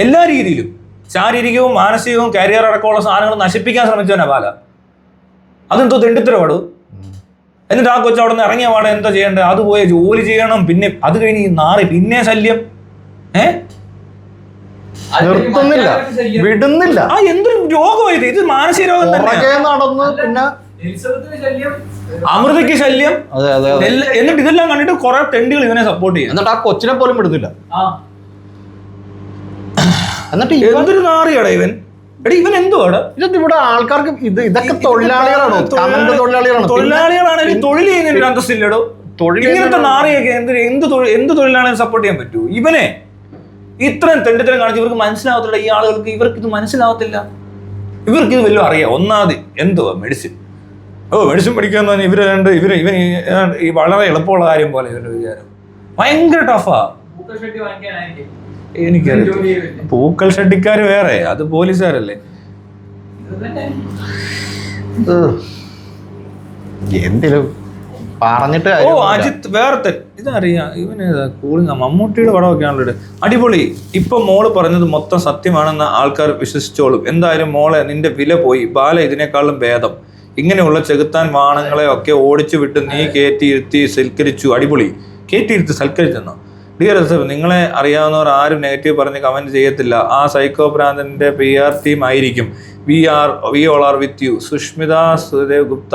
എല്ലാ രീതിയിലും ശാരീരികവും മാനസികവും കരിയർ അടക്കമുള്ള സാധനങ്ങൾ നശിപ്പിക്കാൻ ശ്രമിച്ചവനാ ബാല. അതെന്തോ തെണ്ടിത്തരപാടു. എന്നിട്ട് ആ കൊച്ചു അവിടെ നിന്ന് ഇറങ്ങിയ പാടെ എന്താ ചെയ്യേണ്ടത്? അത് പോയി ജോലി ചെയ്യണം. പിന്നെ അത് കഴിഞ്ഞ് ഈ നാറി പിന്നെ ശല്യം. നിർത്തുന്നില്ല, വിടുന്നില്ല. ആ എന്തൊരു രോഗമായത് ഇത്! മാനസിക രോഗം തന്നെ നടന്നു. പിന്നെ അമൃതയ്ക്ക് ശല്യം. എന്നിട്ട് ഇതെല്ലാം കണ്ടിട്ട് കുറെ തെണ്ടികൾ ഇവനെ സപ്പോർട്ട് ചെയ്യും. എന്നിട്ട് ആ കൊച്ചിനെ പോലും വിടുന്നില്ല. എന്നിട്ട് എന്തൊരു നാറിയാടാ ഇവൻ. എടി ഇവൻ എന്തുവാടാ? ഇവിടെ ആൾക്കാർക്ക് ഇതൊക്കെ തൊഴിലാളികളാണോ? തൊഴിലാളികളാണെങ്കിൽ തൊഴിൽ ചെയ്യുന്നതിന് അന്തസ്സില്ലടോ. ഇങ്ങനത്തെ നാറിയൊക്കെ എന്ത് തൊഴിലാളികളെ സപ്പോർട്ട് ചെയ്യാൻ പറ്റൂ? ഇവനെ ഇത്രയും തെണ്ടിത്തരം കാണിച്ച് ഇവർക്ക് മനസ്സിലാവത്തില്ല. ഈ ആളുകൾക്ക് ഇവർക്ക് ഇത് മനസ്സിലാവത്തില്ല. ഇവർക്ക് ഇത് വല്ലതും അറിയാം. ഒന്നാമത് എന്തുവാ മെഡിസിൻ? മെഡിസിൻ പഠിക്കാന്ന് പറഞ്ഞാൽ ഇവൻ ഈ വളരെ എളുപ്പമുള്ള കാര്യം പോലെ ഇവരുടെ വിചാരം. ഭയങ്കര ടഫാ. എനിക്കറിയാം. പൂക്കൽ ഷെട്ടിക്കാര് വേറെ, അത് പോലീസുകാരല്ലേ. എന്തിലും പറഞ്ഞിട്ട് അജിത്ത് വേറെ ഇതറിയാം. ഇവനേതാ കൂളിങ് മമ്മൂട്ടിയുടെ പടമൊക്കെ ആണല്ലോ. അടിപൊളി. ഇപ്പൊ മോള് പറഞ്ഞത് മൊത്തം സത്യമാണെന്ന് ആൾക്കാർ വിശ്വസിച്ചോളും. എന്തായാലും മോളെ നിന്റെ വില പോയി. ബാല ഇതിനേക്കാളും ഭേദം. ഇങ്ങനെയുള്ള ചെകുത്താൻ വാണങ്ങളെ ഒക്കെ ഓടിച്ചു വിട്ട് നീ കയറ്റിയിരുത്തി സൽക്കരിച്ചു. അടിപൊളി. കയറ്റിയിരുത്തി സൽക്കരിച്ചെന്നോ? ഡിയർ സർ, നിങ്ങളെ അറിയാവുന്നവർ ആരും നെഗറ്റീവ് പറഞ്ഞ് കമന്റ് ചെയ്യത്തില്ല. ആ സൈക്കോ ഭ്രാന്തന്റെ PR ടീം ആയിരിക്കും. We all are with you. Sushmita Sudev Gupta.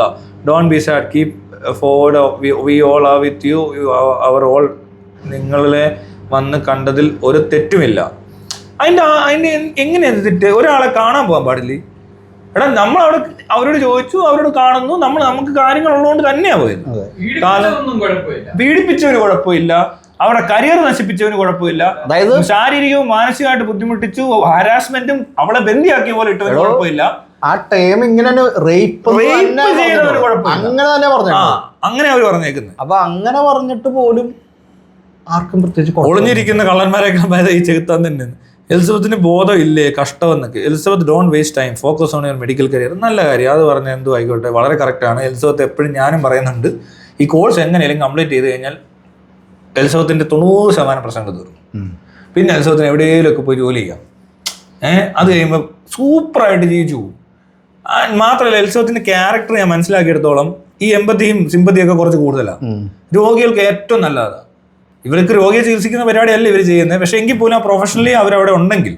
Don't be sad, keep forward. We all are with you. അവർ ഓൾ. നിങ്ങളെ വന്ന് കണ്ടതിൽ ഒരു തെറ്റുമില്ല. അതിൻ്റെ എങ്ങനെയാണ് തെറ്റ്? ഒരാളെ കാണാൻ പോകാൻ പാടില്ലേ? എടാ നമ്മൾ അവിടെ അവരോട് ചോദിച്ചു, അവരോട് കാണുന്നു, നമുക്ക് കാര്യങ്ങൾ ഉള്ളതുകൊണ്ട് തന്നെയാ പോയത്. പീഡിപ്പിച്ചവന് കുഴപ്പമില്ല, അവിടെ കരിയർ നശിപ്പിച്ചവന് കുഴപ്പമില്ല, അതായത് ശാരീരികവും മാനസികമായിട്ട് ബുദ്ധിമുട്ടിച്ചു, ഹാരാസ്മെന്റും അവളെ ബന്ദിയാക്കിയ പോലെ ഇട്ടവന് കുഴപ്പമില്ല. ആ ടൈം ഇങ്ങനെ റേപ്പ് ചെയ്തവന് കുഴപ്പമില്ല, അങ്ങനെ തന്നെ പറഞ്ഞു. അങ്ങനെ അവര് പറഞ്ഞേക്കുന്നത്. അപ്പൊ അങ്ങനെ പറഞ്ഞിട്ട് പോലും ആർക്കും പ്രത്യേകിച്ച് ഒളിഞ്ഞിരിക്കുന്ന കള്ളന്മാരെക്കാൾ ഈ ചെകുത്താൻ തന്നെ. എലിസബത്തിന് ബോധം ഇല്ലേ, കഷ്ടമെന്നൊക്കെ. Elizabeth don't waste time, focus on your medical career. നല്ല കാര്യം, അത് പറഞ്ഞാൽ എന്തും ആയിക്കോട്ടെ, വളരെ കറക്റ്റാണ്. എലിസബത്ത് എപ്പോഴും ഞാനും പറയുന്നുണ്ട്, ഈ കോഴ്സ് എങ്ങനെയും കംപ്ലീറ്റ് ചെയ്ത് കഴിഞ്ഞാൽ എലിസബത്തിന്റെ 90% പ്രശ്നങ്ങൾ തീർന്നു. പിന്നെ എലിസബത്തിന് എവിടെയെങ്കിലുമൊക്കെ പോയി ജോലി ചെയ്യാം. അത് കഴിയുമ്പോൾ സൂപ്പറായിട്ട് ജീവിച്ചു പോകും. മാത്രമല്ല എലിസബത്തിന്റെ ക്യാരക്ടർ ഞാൻ മനസ്സിലാക്കിയെടുത്തോളം ഈ എമ്പത്തിയും സിമ്പതിയും ഒക്കെ കുറച്ച് കൂടുതലാണ്. രോഗികൾക്ക് ഏറ്റവും നല്ലതാണ്. ഇവർക്ക് രോഗിയെ ചികിത്സിക്കുന്ന പരിപാടിയല്ല ഇവർ ചെയ്യുന്നത്. പക്ഷെ എങ്കിൽ പോലും പ്രൊഫഷണലി അവരവിടെ ഉണ്ടെങ്കിൽ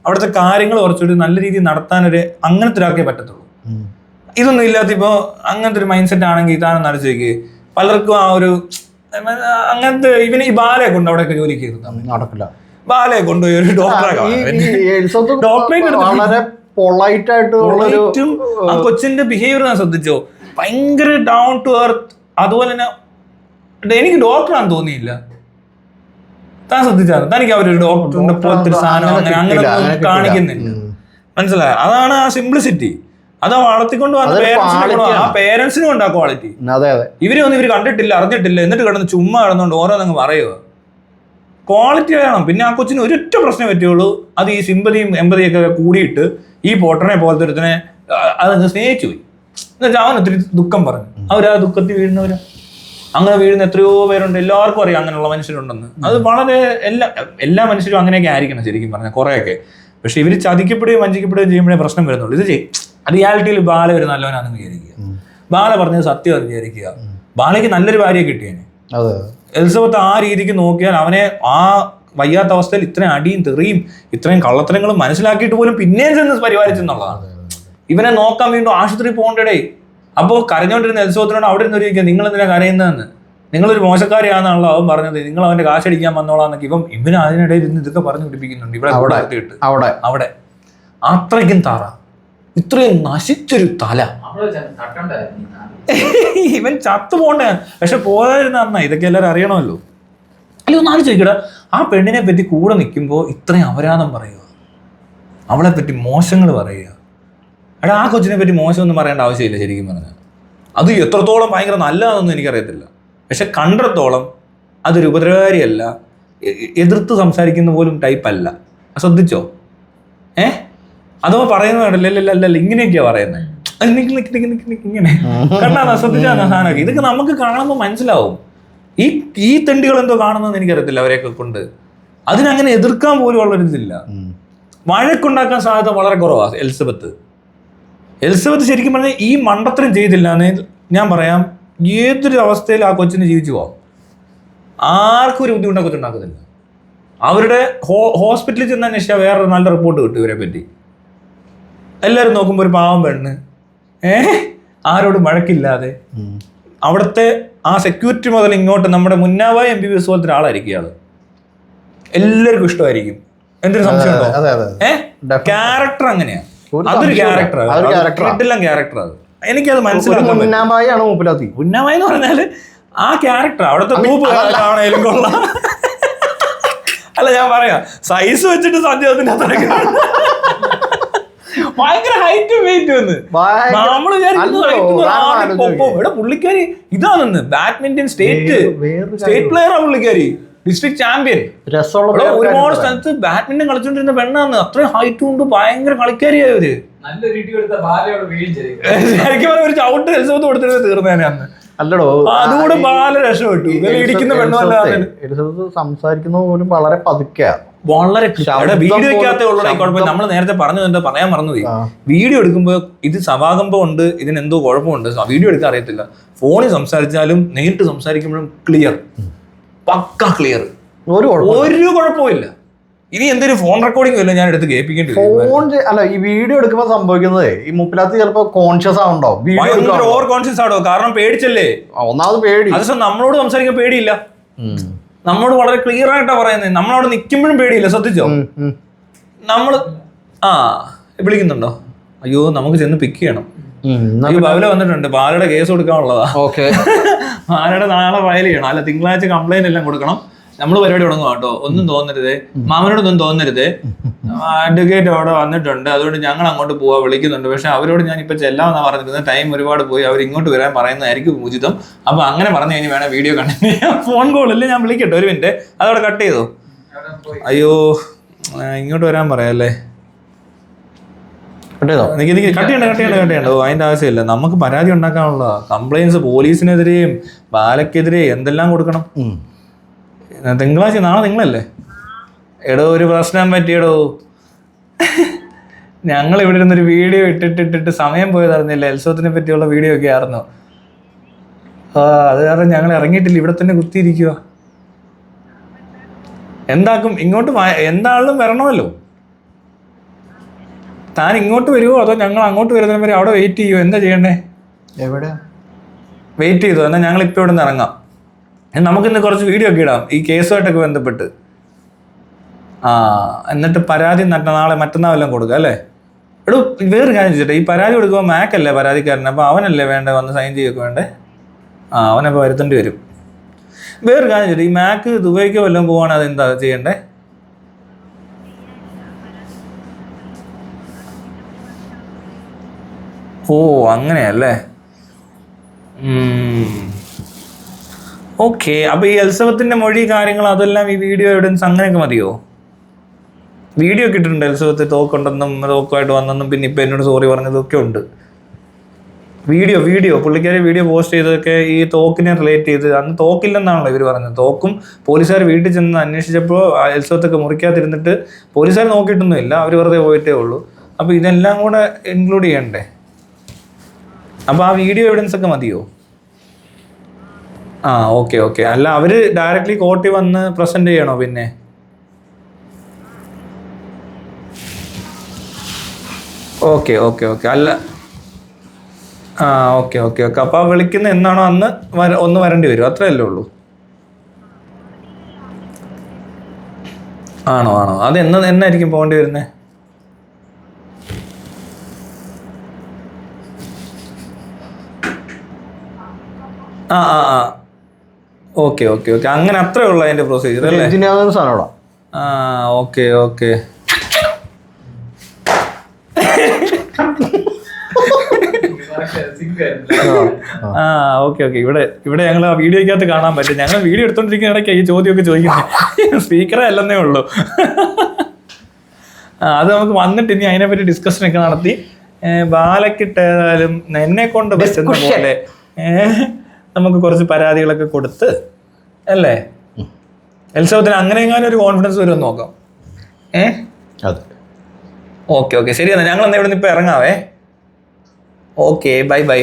അവിടുത്തെ കാര്യങ്ങൾ കുറച്ചുകൂടി നല്ല രീതിയിൽ നടത്താനൊരു അങ്ങനത്തെ ഒരാൾക്കേ പറ്റത്തുള്ളൂ. ഇതൊന്നും ഇല്ലാത്ത ഇപ്പോൾ അങ്ങനത്തെ ഒരു മൈൻഡ് സെറ്റ് ആണെങ്കിൽ ഇതാണെന്ന് അടിച്ചേക്ക് പലർക്കും ആ ഒരു അങ്ങനത്തെ ഇവന് ഈ ബാലയെ കൊണ്ട് അവിടെയൊക്കെ ജോലിക്ക് നടക്കില്ല. ബാലയെ കൊണ്ടുപോയി ഒരു ആ കൊച്ചിന്റെ ബിഹേവിയർ ഞാൻ ശ്രദ്ധിച്ചോ, ഭയങ്കര ഡൗൺ ടു എർത്ത്. അതുപോലെ തന്നെ എനിക്ക് ഡോക്ടറാന്ന് തോന്നിയില്ല. താൻ ശ്രദ്ധിച്ചാണ്, തനിക്ക് അവരൊരു ഡോക്ടറിന്റെ പോലത്തെ ഒരു സാധനം അങ്ങനെ കാണിക്കുന്നില്ല. മനസ്സിലായോ? അതാണ് ആ സിംപ്ലിസിറ്റി. അത് വളർത്തിക്കൊണ്ട് വന്ന പേരൻസിനും ഉണ്ട് ആ ക്വാളിറ്റി. ഇവരൊന്നും ഇവർ കണ്ടിട്ടില്ല, അറിഞ്ഞിട്ടില്ല, എന്നിട്ട് കിടന്ന് ചുമ്മാ കിടന്നുകൊണ്ട് ഓരോന്നങ്ങ് പറയുക. ക്വാളിറ്റി വേണം. പിന്നെ ആ കൊച്ചിന് ഒരൊറ്റ പ്രശ്നം പറ്റുള്ളൂ, അത് ഈ സിമ്പതിയും എമ്പതിയൊക്കെ കൂടിയിട്ട് ഈ പോട്ടറിനെ പോലത്തെ ഒരുത്തനെ അതങ്ങ് സ്നേഹിച്ചു പോയി. എന്നുവെച്ചാൽ അവൻ ഒത്തിരി ദുഃഖം പറഞ്ഞു. അവരാ ദുഃഖത്തിൽ വീഴുന്നവരാ. അങ്ങനെ വീഴുന്ന എത്രയോ പേരുണ്ട്. എല്ലാവർക്കും അറിയാം അങ്ങനെയുള്ള മനുഷ്യരുണ്ടെന്ന്. അത് വളരെ എല്ലാ മനുഷ്യരും അങ്ങനെയൊക്കെ ആയിരിക്കണം ശരിക്കും പറഞ്ഞാൽ കുറേയൊക്കെ. പക്ഷെ ഇവർ ചതിക്കപ്പെടുകയും വഞ്ചിക്കപ്പെടുകയും ചെയ്യുമ്പോഴേ പ്രശ്നം വരുന്നുള്ളൂ. ഇത് റിയാലിറ്റിയിൽ ബാല ഒരു നല്ലവനാണെന്ന് വിചാരിക്കുക, ബാല പറഞ്ഞത് സത്യമാണെന്ന് വിചാരിക്കുക, ബാലയ്ക്ക് നല്ലൊരു ഭാര്യയെ കിട്ടിയേനെ. എലിസബത്ത് ആ രീതിക്ക് നോക്കിയാൽ അവനെ ആ വയ്യാത്ത അവസ്ഥയിൽ ഇത്രയും അടിയും തെറിയും ഇത്രയും കള്ളത്തരങ്ങളും മനസ്സിലാക്കിയിട്ട് പോലും പിന്നെയും ചെന്ന് പരിപാലിച്ചെന്നുള്ളതാണ്. ഇവനെ നോക്കാൻ വീണ്ടും ആശുപത്രി പോകണ്ടേ. അപ്പോൾ കരഞ്ഞോണ്ടിരുന്ന എലിസബത്തിനോട് അവിടെ ഇരുന്ന് ചോദിക്കുക, നിങ്ങൾ എന്തിനാ കരയുന്നതെന്ന്, നിങ്ങളൊരു മോശക്കാരിയാണെന്നാണല്ലോ അവൻ പറഞ്ഞത്, നിങ്ങൾ അവന്റെ കാശടിക്കാൻ വന്നോളാന്നൊക്കെ ഇവന് അതിനിടയിൽ ഇരുന്ന് ഇതൊക്കെ പറഞ്ഞു പിടിപ്പിക്കുന്നുണ്ട്. ഇവിടെ അവിടെ അത്രയ്ക്കും താറ, ഇത്രയും നശിച്ചൊരു തല. ഇവൻ ചത്തു പോണ്ടേ. പക്ഷെ പോയായിരുന്ന അന്നാ, ഇതൊക്കെ എല്ലാവരും അറിയണമല്ലോ. അല്ല ഒന്ന് ആലോചിക്കടാ, ആ പെണ്ണിനെ പറ്റി കൂടെ നിൽക്കുമ്പോൾ ഇത്രയും അപരാധം പറയുക, അവളെ പറ്റി മോശങ്ങൾ പറയുക. എടാ ആ കൊച്ചിനെ പറ്റി മോശമൊന്നും പറയേണ്ട ആവശ്യമില്ല ശരിക്കും പറഞ്ഞാൽ. അത് എത്രത്തോളം ഭയങ്കര നല്ലതാണെന്നൊന്നും എനിക്കറിയത്തില്ല. പക്ഷെ കണ്ടിടത്തോളം അതൊരു ഉപദ്രവകാരിയല്ല, എതിർത്ത് സംസാരിക്കുന്ന പോലും ടൈപ്പല്ല. ശ്രദ്ധിച്ചോ? അഥവാ പറയുന്നത് വേണ്ടല്ല, ഇങ്ങനെയൊക്കെയാ പറയുന്നത്. ഇങ്ങനെ കണ്ടാ ശ്രദ്ധിച്ചാ സാധനമൊക്കെ. ഇതൊക്കെ നമുക്ക് കാണുമ്പോൾ മനസ്സിലാവും. ഈ തെണ്ടികൾ എന്തോ കാണുന്നതെന്ന് എനിക്കറിയത്തില്ല അവരെയൊക്കെ കൊണ്ട്. അതിനങ്ങനെ എതിർക്കാൻ പോലും ഉള്ളൊരിതില്ല. വഴക്കുണ്ടാക്കാൻ സാധ്യത വളരെ കുറവാണ് എലിസബത്ത് ശരിക്കും പറഞ്ഞാൽ ഈ മണ്ടത്തരം ചെയ്തില്ല എന്ന് ഞാൻ പറയാം. ഏതൊരു അവസ്ഥയിൽ ആ കൊച്ചിന് ജീവിച്ചു പോകാം. ആർക്കും ഒരു ബുദ്ധിമുട്ടുണ്ടാക്കത്തില്ല. അവരുടെ ഹോസ്പിറ്റലിൽ ചെന്ന് അന്വേഷിച്ചാൽ വേറൊരു നല്ല റിപ്പോർട്ട് കിട്ടും ഇവരെ പറ്റി. എല്ലാവരും നോക്കുമ്പോൾ ഒരു പാവം പെണ്ണ്, ആരോടും വഴക്കില്ലാതെ, അവിടുത്തെ ആ സെക്യൂരിറ്റി മുതൽ ഇങ്ങോട്ട് നമ്മുടെ മുന്നാവായ MBBS പോലത്തെ ഒരാളായിരിക്കും ഇയാള്. എല്ലാവർക്കും ഇഷ്ടമായിരിക്കും. എന്തൊരു സംശയം ഉണ്ടോ? ക്യാരക്ടർ അങ്ങനെയാ. അതൊരു ക്യാരക്ടർ. അത് എനിക്കത് മനസ്സിലാക്കാൻ ഉന്നാമായി എന്ന് പറഞ്ഞാല് ആ ക്യാരക്ടർ അവിടുത്തെ ആണേലും കൊള്ളാം. അല്ല ഞാൻ പറയാം, സൈസ് വെച്ചിട്ട് സദ്യത്തിന്റെ ഭയങ്കര ഹൈറ്റും വെയിറ്റും ഒന്ന് നമ്മള് ഇവിടെ പുള്ളിക്കാരി ഇതാണെന്ന് ബാഡ്മിന്റൺ സ്റ്റേറ്റ് പ്ലെയർ ആ പുള്ളിക്കാരി, ഡിസ്ട്രിക്ട് ചാമ്പ്യൻ. ഒരുപാട് സ്ഥലത്ത് ബാഡ്മിന്റൺ കളിച്ചോണ്ടിരുന്ന പെണ്ണാന്ന്. അത്രയും ഹൈറ്റും ഉണ്ട്, ഭയങ്കര കളിക്കാരിയായവര്. ശരിക്കും ഒരു ചവിട്ട് എലിസബത്ത് കൊടുത്തിട്ട് തീർന്നേനെ അന്ന്. അല്ലടോ, അതുകൂടെ ബാല രക്ഷപ്പെട്ടു. ഇടിക്കുന്ന പെണ്ണല്ല. എലിസബത്ത് സംസാരിക്കുന്ന പോലും വളരെ പതുക്കെയാ, വളരെ വീഡിയോക്കകത്തേ ഉള്ള കുഴപ്പം. നമ്മൾ നേരത്തെ പറഞ്ഞു എന്താ പറയാൻ മറന്നുപോയി. വീഡിയോ എടുക്കുമ്പോൾ ഇത് സവാകമ്പോ ഉണ്ട്, ഇതിനെന്തോ കുഴപ്പമുണ്ട്. വീഡിയോ എടുക്കാൻ അറിയത്തില്ല. ഫോണിൽ സംസാരിച്ചാലും നേരിട്ട് സംസാരിക്കുമ്പോഴും ക്ലിയർ, പക്ക ക്ലിയർ, ഒരു കുഴപ്പമില്ല. ഇനി എന്തൊരു ഫോൺ റെക്കോർഡിംഗ് വല്ല ഞാൻ എടുത്ത് കേൾപ്പിക്കേണ്ടി ഫോൺ അല്ല. ഈ വീഡിയോ എടുക്കുമ്പോൾ സംഭവിക്കുന്നത് ഈ മുപ്പിനകത്ത് ചിലപ്പോ കോൺഷ്യസ് ആവുണ്ടോ, ഓവർ കോൺഷ്യസ് ആണോ? കാരണം പേടിച്ചല്ലേ, ഒന്നാമത് പേടി. അത് നമ്മളോട് സംസാരിക്കാൻ പേടിയില്ല, നമ്മളോട് വളരെ ക്ലിയർ ആയിട്ടാ പറയുന്നത്. നമ്മളവിടെ നിൽക്കുമ്പോഴും പേടിയില്ല. ശ്രദ്ധിച്ചോ? നമ്മള് വിളിക്കുന്നുണ്ടോ? അയ്യോ നമുക്ക് ചെന്ന് പിക്ക് ചെയ്യണം. ഈ ബാവല വന്നിട്ടുണ്ട്, ബാലയുടെ കേസ് കൊടുക്കാനുള്ളതാ. ഓക്കെ, ബാലയുടെ നാളെ ഫയൽ ചെയ്യണം, അല്ല തിങ്കളാഴ്ച കംപ്ലൈന്റ് എല്ലാം കൊടുക്കണം. നമ്മൾ പരിപാടി തുടങ്ങുക കേട്ടോ, ഒന്നും തോന്നരുത്, മാമനോടൊന്നും തോന്നരുത്. അഡ്വക്കേറ്റ് അവിടെ വന്നിട്ടുണ്ട്, അതുകൊണ്ട് ഞങ്ങൾ അങ്ങോട്ട് പോവാ വിളിക്കുന്നുണ്ട്. പക്ഷെ അവരോട് ഞാൻ ഇപ്പൊ ചെല്ലാമെന്നാണ് പറഞ്ഞിരുന്നത്. ടൈം ഒരുപാട് പോയി, അവർ ഇങ്ങോട്ട് വരാൻ പറയുന്നതായിരിക്കും ഉചിതം. അപ്പൊ അങ്ങനെ പറഞ്ഞു കഴിഞ്ഞ് വേണം വീഡിയോ കണ്ടിന്യൂ ചെയ്യാം. ഫോൺ കോളിൽ ഞാൻ വിളിക്കട്ടെ, ഒരു മിനിറ്റ്, അതവിടെ കട്ട് ചെയ്തോ. അയ്യോ ഇങ്ങോട്ട് വരാൻ പറയാല്ലേ, എനിക്ക് കട്ട് ചെയ്യണ്ട. അതിന്റെ ആവശ്യമില്ല, നമുക്ക് പരാതി ഉണ്ടാക്കാനുള്ള കംപ്ലൈൻസ് പോലീസിനെതിരെയും ബാലക്കെതിരെയും എന്തെല്ലാം കൊടുക്കണം. തിങ്കളാഴ്ച, നാളെ നിങ്ങളല്ലേ? എടോ ഒരു പ്രശ്നം പറ്റിയടോ, ഞങ്ങൾ ഇവിടെ ഇരുന്നൊരു വീഡിയോ ഇട്ടിട്ട് സമയം പോയതറിഞ്ഞില്ല. എൽസോത്തിനെ പറ്റിയുള്ള വീഡിയോ ഒക്കെ ആയിരുന്നു. അത് കാരണം ഞങ്ങൾ ഇറങ്ങിയിട്ടില്ല, ഇവിടെ തന്നെ കുത്തിയിരിക്കുക. എന്താക്കും, ഇങ്ങോട്ട് എന്താണെങ്കിലും വരണമല്ലോ. താൻ ഇങ്ങോട്ട് വരുമോ അതോ ഞങ്ങൾ അങ്ങോട്ട് വരുന്നതിന് വരെ അവിടെ വെയിറ്റ് ചെയ്യുമോ? എന്താ ചെയ്യണ്ടേ? എവിടെ വെയിറ്റ് ചെയ്തോ? എന്നാൽ ഞങ്ങൾ ഇപ്പോൾ ഇവിടെ നിന്ന് ഇറങ്ങാം. നമുക്കിന്ന് കുറച്ച് വീഡിയോ ഒക്കെ ഇടാം ഈ കേസുമായിട്ടൊക്കെ ബന്ധപ്പെട്ട്. എന്നിട്ട് പരാതി നാളെ മറ്റന്നാൾ എല്ലാം കൊടുക്കുക അല്ലേ? എടോ വേറൊരു കാര്യം ചോദിച്ചിട്ട്, ഈ പരാതി കൊടുക്കുമ്പോൾ മാക്കല്ലേ പരാതിക്കാരൻ, അപ്പോൾ അവനല്ലേ വേണ്ടേ വന്ന് സൈൻ ചെയ്യുകയൊക്കെ വേണ്ടേ? അവനപ്പോൾ വരുത്തേണ്ടി വരും. വേറൊരു കാര്യം ചോദിച്ചിട്ട്, ഈ മാക്ക് ദുബൈക്കോ വല്ലതും പോവാണ്, അതെന്താ ചെയ്യണ്ടേ? ഓ അങ്ങനെയല്ലേ. ഓക്കെ, അപ്പൊ ഈ എൽസബത്തിന്റെ മൊഴി കാര്യങ്ങൾ അതെല്ലാം ഈ വീഡിയോ എവിഡൻസ് അങ്ങനെയൊക്കെ മതിയോ? വീഡിയോ ഒക്കെ ഇട്ടിട്ടുണ്ട്, എൽസബത്ത് തോക്കുണ്ടെന്നും തോക്കുമായിട്ട് വന്നെന്നും പിന്നെ ഇപ്പം എന്നോട് സോറി പറഞ്ഞതൊക്കെ ഉണ്ട്. വീഡിയോ പുള്ളിക്കാരി വീഡിയോ പോസ്റ്റ് ചെയ്തതൊക്കെ ഈ തോക്കിനെ റിലേറ്റ് ചെയ്ത്. അന്ന് തോക്കില്ലെന്നാണല്ലോ ഇവർ പറഞ്ഞത്. തോക്കും പോലീസുകാർ വീട്ടിൽ ചെന്ന് അന്വേഷിച്ചപ്പോൾ എൽസബത്തൊക്കെ മുറിക്കാതിരുന്നിട്ട് പോലീസുകാർ നോക്കിയിട്ടൊന്നുമില്ല, അവർ വെറുതെ പോയിട്ടേ ഉള്ളൂ. അപ്പോൾ ഇതെല്ലാം കൂടെ ഇൻക്ലൂഡ് ചെയ്യണ്ടേ? അപ്പോൾ ആ വീഡിയോ എവിഡൻസ് ഒക്കെ മതിയോ? ഓക്കെ. അല്ല അവർ ഡയറക്റ്റ്ലി കോർട്ടിൽ വന്ന് പ്രസന്റ് ചെയ്യണോ പിന്നെ? ഓക്കെ. അല്ല ഓക്കെ. അപ്പോൾ വിളിക്കുന്ന എന്നാണോ അന്ന് ഒന്ന് വരേണ്ടി വരും, അത്രയല്ലേ ഉള്ളൂ? ആണോ? അത് എന്നായിരിക്കും പോകേണ്ടി വരുന്നത്? ഓക്കെ. അങ്ങനെ അത്രേ ഉള്ളൂ അതിന്റെ പ്രൊസീജിയർ അല്ലേ? ഓക്കെ. ഓക്കെ. ഇവിടെ ഞങ്ങൾ ആ വീഡിയോക്കകത്ത് കാണാൻ പറ്റും. ഞങ്ങൾ വീഡിയോ എടുത്തോണ്ടിരിക്കുന്ന ഇടയ്ക്ക് ഈ ചോദ്യമൊക്കെ ചോദിക്കുന്നത്. സ്പീക്കറേ അല്ലെന്നേ ഉള്ളൂ. അത് നമുക്ക് വന്നിട്ട് ഇനി അതിനെപ്പറ്റി ഡിസ്കഷനൊക്കെ നടത്തി ബാലക്കിട്ടേതായാലും എന്നെ കൊണ്ട് പറ്റുന്ന പോലെ നമുക്ക് കുറച്ച് പരാതികളൊക്കെ കൊടുത്ത് അല്ലേ എൽസബത്തിന് അങ്ങനെ എങ്ങാനും ഒരു കോൺഫിഡൻസ് വരുമെന്ന് നോക്കാം. ഓക്കെ ശരി. എന്നാൽ ഞങ്ങൾ എന്നാ ഇവിടെ നിന്ന് ഇപ്പം ഇറങ്ങാവേ. Okay bye.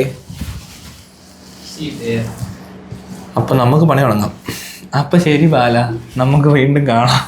അപ്പം നമുക്ക് പണി തുടങ്ങാം. അപ്പം ശരി ബാല, നമുക്ക് വീണ്ടും കാണാം.